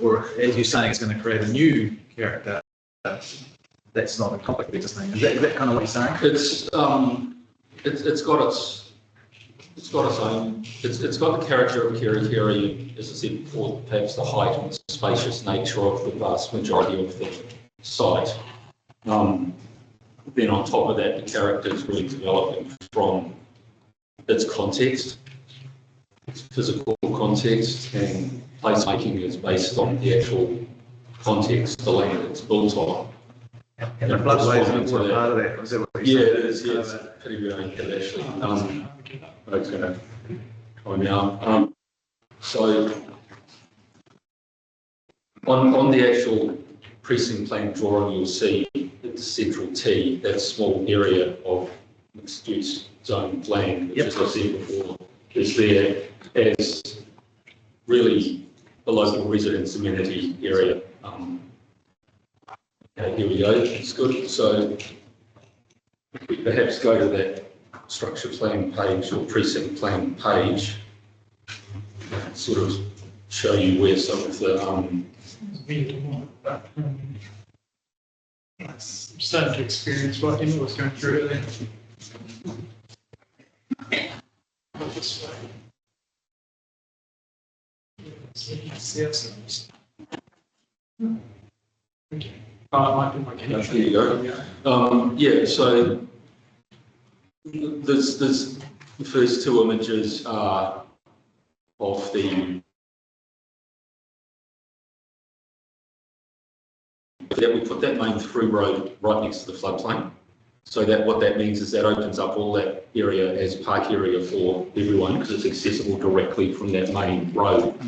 Or as you're saying, it's going to create a new character that's not a complicated thing. Is that kind of what you're saying? It's got its own. It's got the character of Kerikeri, as I said before, perhaps the height and spacious nature of the vast majority of the site. Then on top of that, the character is really developing from its context, its physical context, and placemaking is based on the actual context, the land it's built on. And the floodways are part of that. Is that what you're saying? Yeah, it is. Yeah, it's pretty really good actually. Okay, time now. So on the actual precinct plan drawing, you'll see the central T, that small area of mixed-use zone land, which, as I said before, is there as really the local residence amenity area. Okay, here we go. It's good. So we perhaps go to that structure plan page or precinct plan page, sort of show you where some of the I'm starting to experience what Emma was going through earlier. This way. Okay. Oh, it might be my connection. There you go. Yeah, so there's the first two images are of the we put that main through road right next to the floodplain. So that what that means is that opens up all that area as park area for everyone because it's accessible directly from that main road.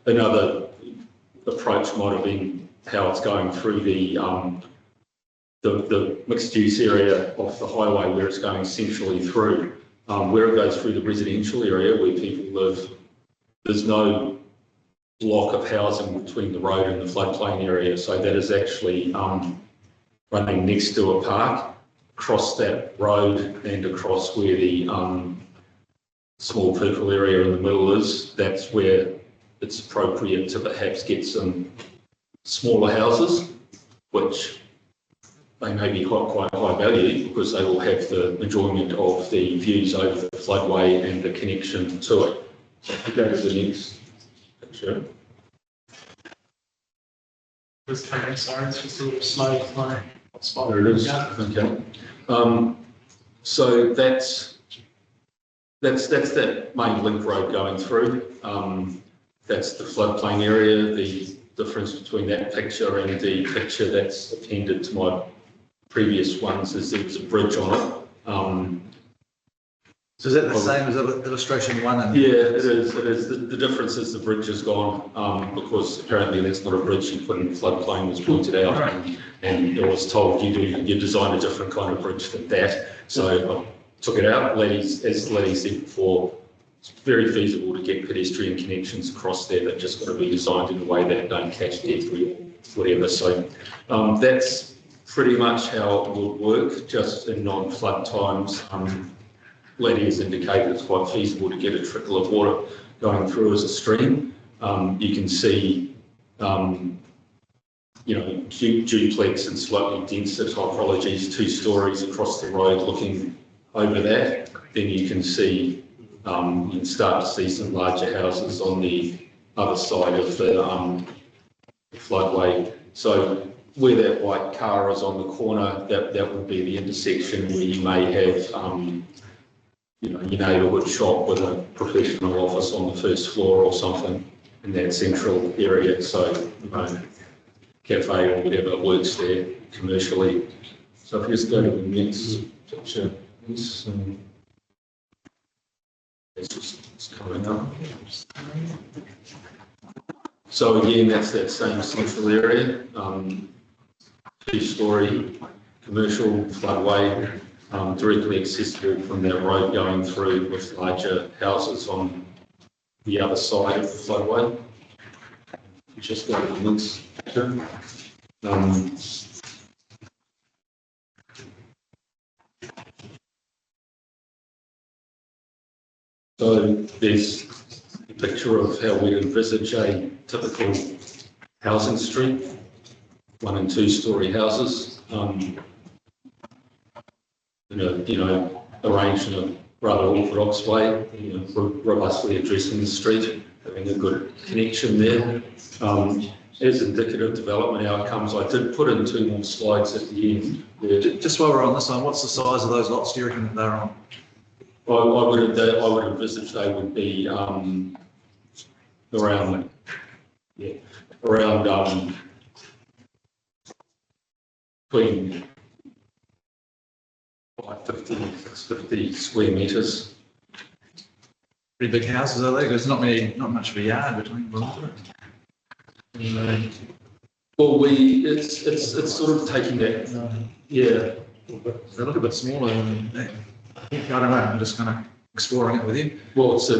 Another approach might have been how it's going through the mixed-use area off the highway where it's going centrally through. Where it goes through the residential area where people live, there's no block of housing between the road and the floodplain area, so that is actually running next to a park, across that road and across where the small purple area in the middle is. That's where it's appropriate to perhaps get some smaller houses, which they may be quite high value because they will have the enjoyment of the views over the floodway and the connection to it. So if we go to the next picture. This coming, sorry, it's just a little slow for my spot. There it is. Okay. So that's that main link road going through. That's the floodplain area. The difference between that picture and the picture that's appended to my previous ones is there's a bridge on it. There's So is that the same as illustration 1? And Yeah, it is. It is. The difference is the bridge is gone because apparently that's not a bridge you put in floodplain, was pointed out, and it was told you design a different kind of bridge than that. So I took it out. As Letty said before, it's very feasible to get pedestrian connections across there. They've just got to be designed in a way that don't catch debris or whatever. So that's pretty much how it would work, just in non-flood times. Letty has indicated it's quite feasible to get a trickle of water going through as a stream. You can see, duplex and slightly denser typologies, 2 stories across the road looking over that. Then you can see, you can start to see some larger houses on the other side of the floodway. So where that white car is on the corner, that will be the intersection where you may have your neighbourhood shop with a professional office on the first floor or something in that central area. So, cafe or whatever works there commercially. So if you just go to the next picture, it's coming up. So again, that's that same central area, 2-story commercial floodway. Directly accessible from that road going through with larger houses on the other side of the floodway. Just go to the next picture. So there's a picture of how we envisage a typical housing street, 1- and 2-story houses. Arranged in a rather orthodox way, robustly addressing the street, having a good connection there. As indicative development outcomes, I did put in 2 more slides at the end. Just while we're on this one, what's the size of those lots do you reckon that they're on? I would envisage they would be around between 550 and 650 square metres. Pretty big houses, are they? There's not much of a yard between them. Well, it's sort of taking that. Yeah. They look a bit smaller. I don't know. I'm just kind of exploring it with you. Well, it's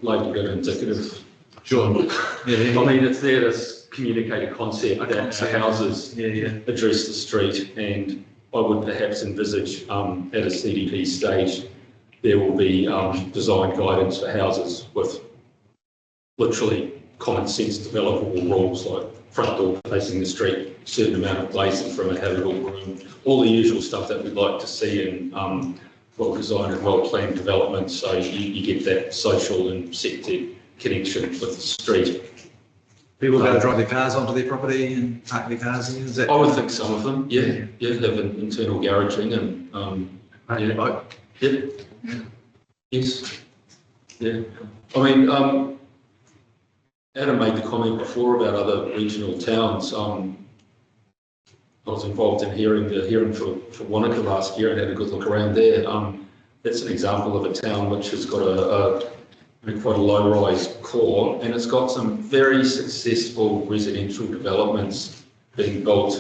labelled it indicative. Sure. Yeah. I mean, it's there to communicate a concept that the houses address the street, and I would perhaps envisage at a CDP stage there will be design guidance for houses with literally common sense developable rules like front door facing the street, certain amount of glazing from a habitable room, all the usual stuff that we'd like to see in well-designed and well-planned development, so you get that social and sector connection with the street. People go to drive their cars onto their property and park their cars in, is that? I would think some of them, yeah, have an internal garaging and boat. Yes. Yeah. I mean, Adam made the comment before about other regional towns. I was involved in the hearing for Wanaka last year and had a good look around there. That's an example of a town which has got quite a low-rise core, and it's got some very successful residential developments being built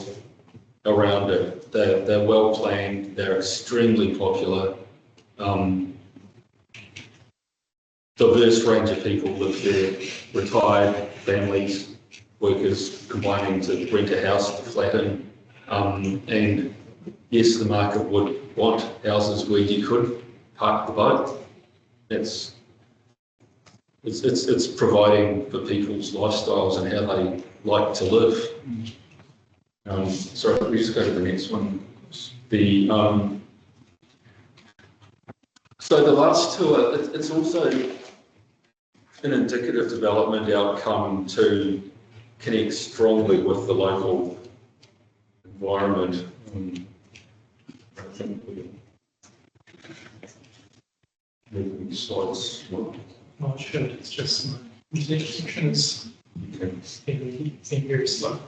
around it. They're well planned, they're extremely popular. Diverse range of people live there, retired families, workers combining to rent a house to flatten. And yes, the market would want houses where you could park the boat. It's providing for people's lifestyles and how they like to live. Sorry, we just go to the next one. So the last two, it's also an indicative development outcome to connect strongly with the local environment. I think we're slides. Not sure, it's just my section is being very slow.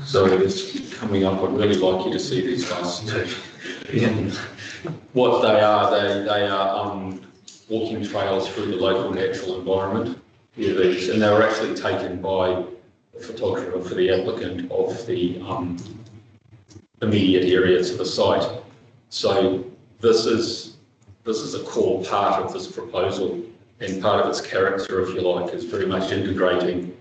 So it's coming up. I'd really like you to see these guys too. What they are walking trails through the local natural environment. Yeah, and they were actually taken by the photographer for the applicant of the immediate area to the site. So this is a core part of this proposal, and part of its character, if you like, is very much integrating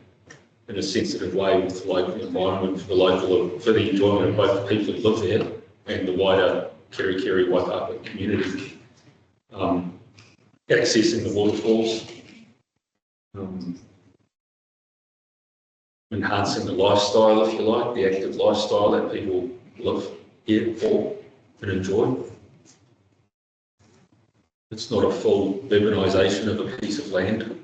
in a sensitive way with the local environment for the enjoyment of both the people who live there and the wider Kerikeri-Waipapa community. Accessing the waterfalls, enhancing the lifestyle, if you like, the active lifestyle that people live here for and enjoy. It's not a full urbanisation of a piece of land.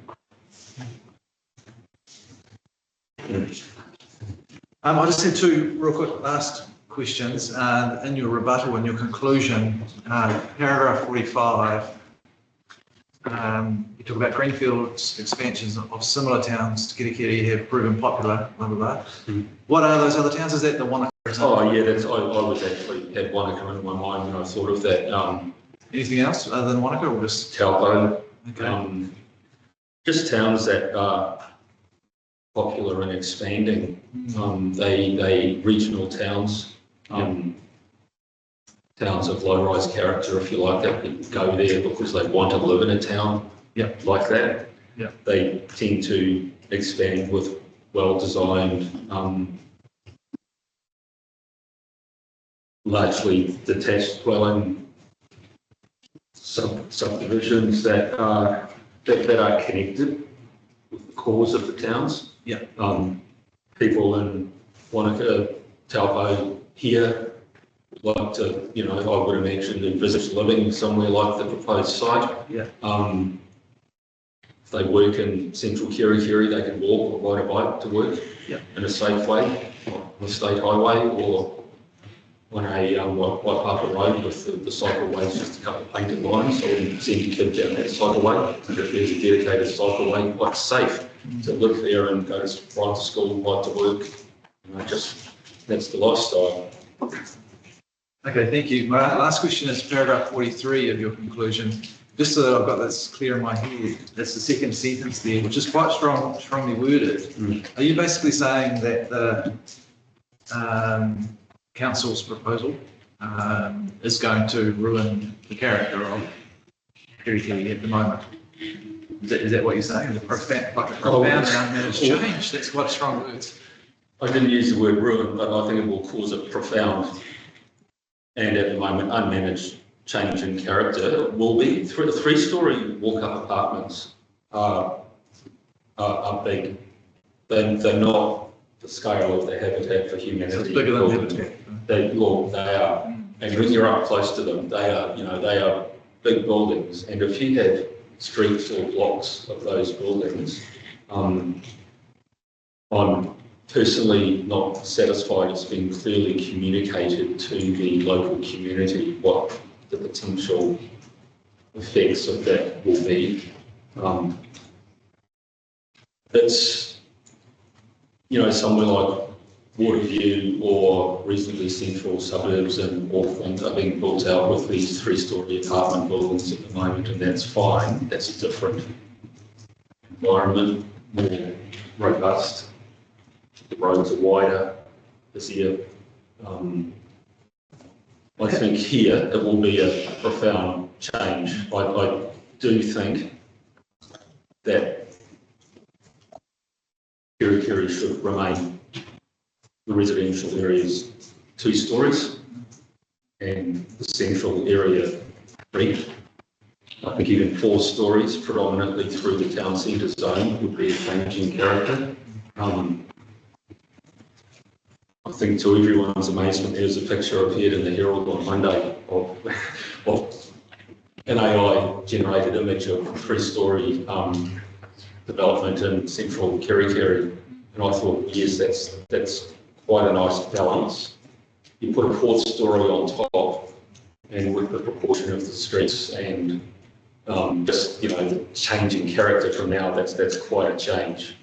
I just had two real quick last questions. In your rebuttal, in your conclusion, paragraph 45, you talk about greenfields expansions of similar towns to Kerikeri have proven popular, blah, blah, blah. What are those other towns? Is that the Wanaka? Oh yeah, I was actually had Wanaka in my mind when I thought of that. Anything else other than Wanaka or just? Taupo. Okay. Just towns that are popular and expanding. They regional towns, towns of low-rise character, if you like, that people go there because they want to live in a town like that. Yeah. They tend to expand with well-designed, largely detached dwelling subdivisions that are connected with the cores of the towns. Yeah. People in Wanaka, Taupo here would like to, I would imagine, envisage living somewhere like the proposed site. Yeah. If they work in central Kerikeri, they can walk or ride a bike to work in a safe way on the state highway or on a Waipapa road with the cycleways just a couple of painted lines. So I wouldn't send your kid down that cycleway. And if there's a dedicated cycleway, quite safe to live there and go to ride to school, ride to work. That's the lifestyle. Okay, thank you. My last question is paragraph 43 of your conclusion. Just so that I've got this clear in my head, that's the second sentence there, which is quite strongly worded. Are you basically saying that the council's proposal is going to ruin the character of Kerikeri at the moment? Is that what you're saying? Is it profound and unmanaged change? That's quite strong words. I didn't use the word ruin, but I think it will cause a profound and at the moment unmanaged change in character. It will be three-storey walk-up apartments are big. They're not the scale of the Habitat for Humanity. So it's bigger than Habitat. They are, and when you're up close to them, they are big buildings. And if you have streets or blocks of those buildings, I'm personally not satisfied it's been clearly communicated to the local community what the potential effects of that will be. It's, somewhere like Waterview or reasonably central suburbs in Auckland are being built out with these three-storey apartment buildings at the moment, and that's fine. That's a different environment, more robust. The roads are wider, busier. I think here it will be a profound change. I do think that Kerikeri should remain the residential areas 2 stories and the central area 3. I think even 4 stories, predominantly through the town centre zone, would be a change in character. I think to everyone's amazement, there's a picture appeared in the Herald on Monday of an AI-generated image of 3-storey development in central Kerikeri, and I thought, yes, that's quite a nice balance. You put a 4th story on top, and with the proportion of the streets and the change in character from now, that's quite a change.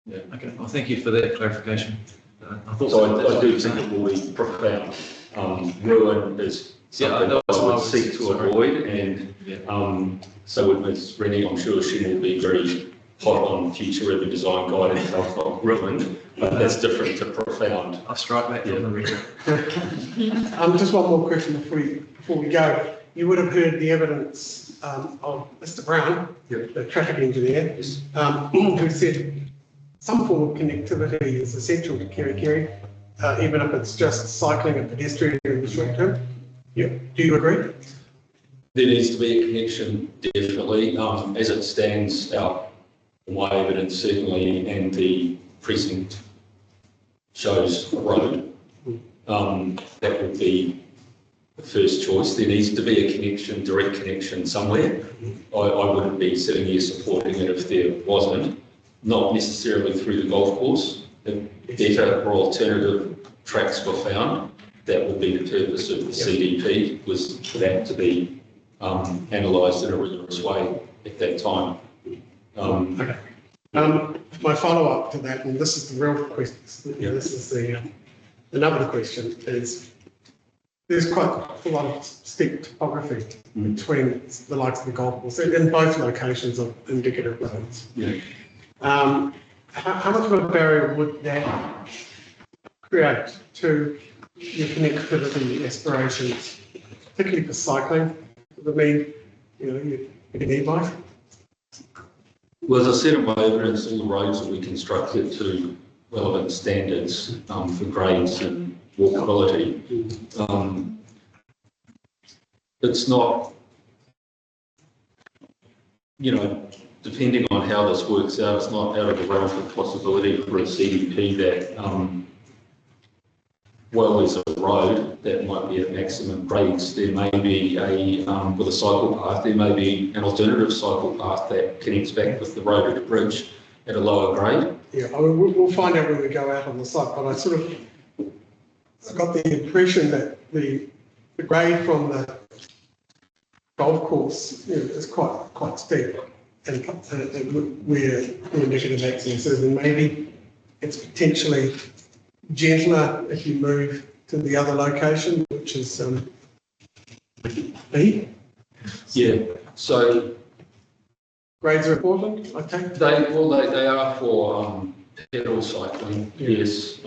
Yeah. Okay. Well, thank you for that clarification. I thought So I do think it will be profound. Ruin is something Yeah, I would seek to avoid, and Yeah. so with Ms. Rennie, I'm sure she will be very hot on future urban design guidance of ruined, but that's different to profound. I'll strike that from the record. Just one more question before we go. You would have heard the evidence of Mr. Brown, the traffic engineer, who said some form of connectivity is essential to Kerikeri, even if it's just cycling and pedestrian in the short term. Yeah. Do you agree? There needs to be a connection, definitely. As it stands out, my evidence certainly, and the precinct shows a road. That would be the first choice. There needs to be a connection, direct connection somewhere. I wouldn't be sitting here supporting it if there wasn't, not necessarily through the golf course. If better or alternative tracks were found, that would be the purpose of the CDP, was for that to be analysed in a rigorous way at that time. Okay. My follow-up to that, and this is the real question, this is the another question, is there's quite a lot of steep topography between the likes of the golf course and both locations of indicative roads. Yeah. How much of a barrier would that create to your connectivity aspirations, particularly for cycling? I mean, you can e-bike. Well, as I said in my evidence, all the roads will be constructed to relevant standards for grades and walkability. It's not, depending on how this works out, it's not out of the realm of possibility for a CDP that, well, there's a road that might be at maximum grades. There may be with a cycle path, there may be an alternative cycle path that connects back with the road at a bridge at a lower grade. Yeah, I mean, we'll find out when we go out on the site, but I got the impression that the grade from the golf course is quite steep, and where the indicative access is, and maybe it's potentially gentler if you move to the other location, which is B. Yeah, so grades are important, okay? They are for pedal cycling, yes.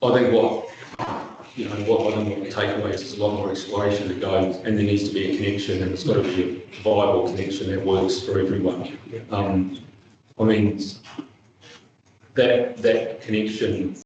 I think what the takeaway is, there's a lot more exploration to go, and there needs to be a connection, and it's got to be a viable connection that works for everyone. I mean, that connection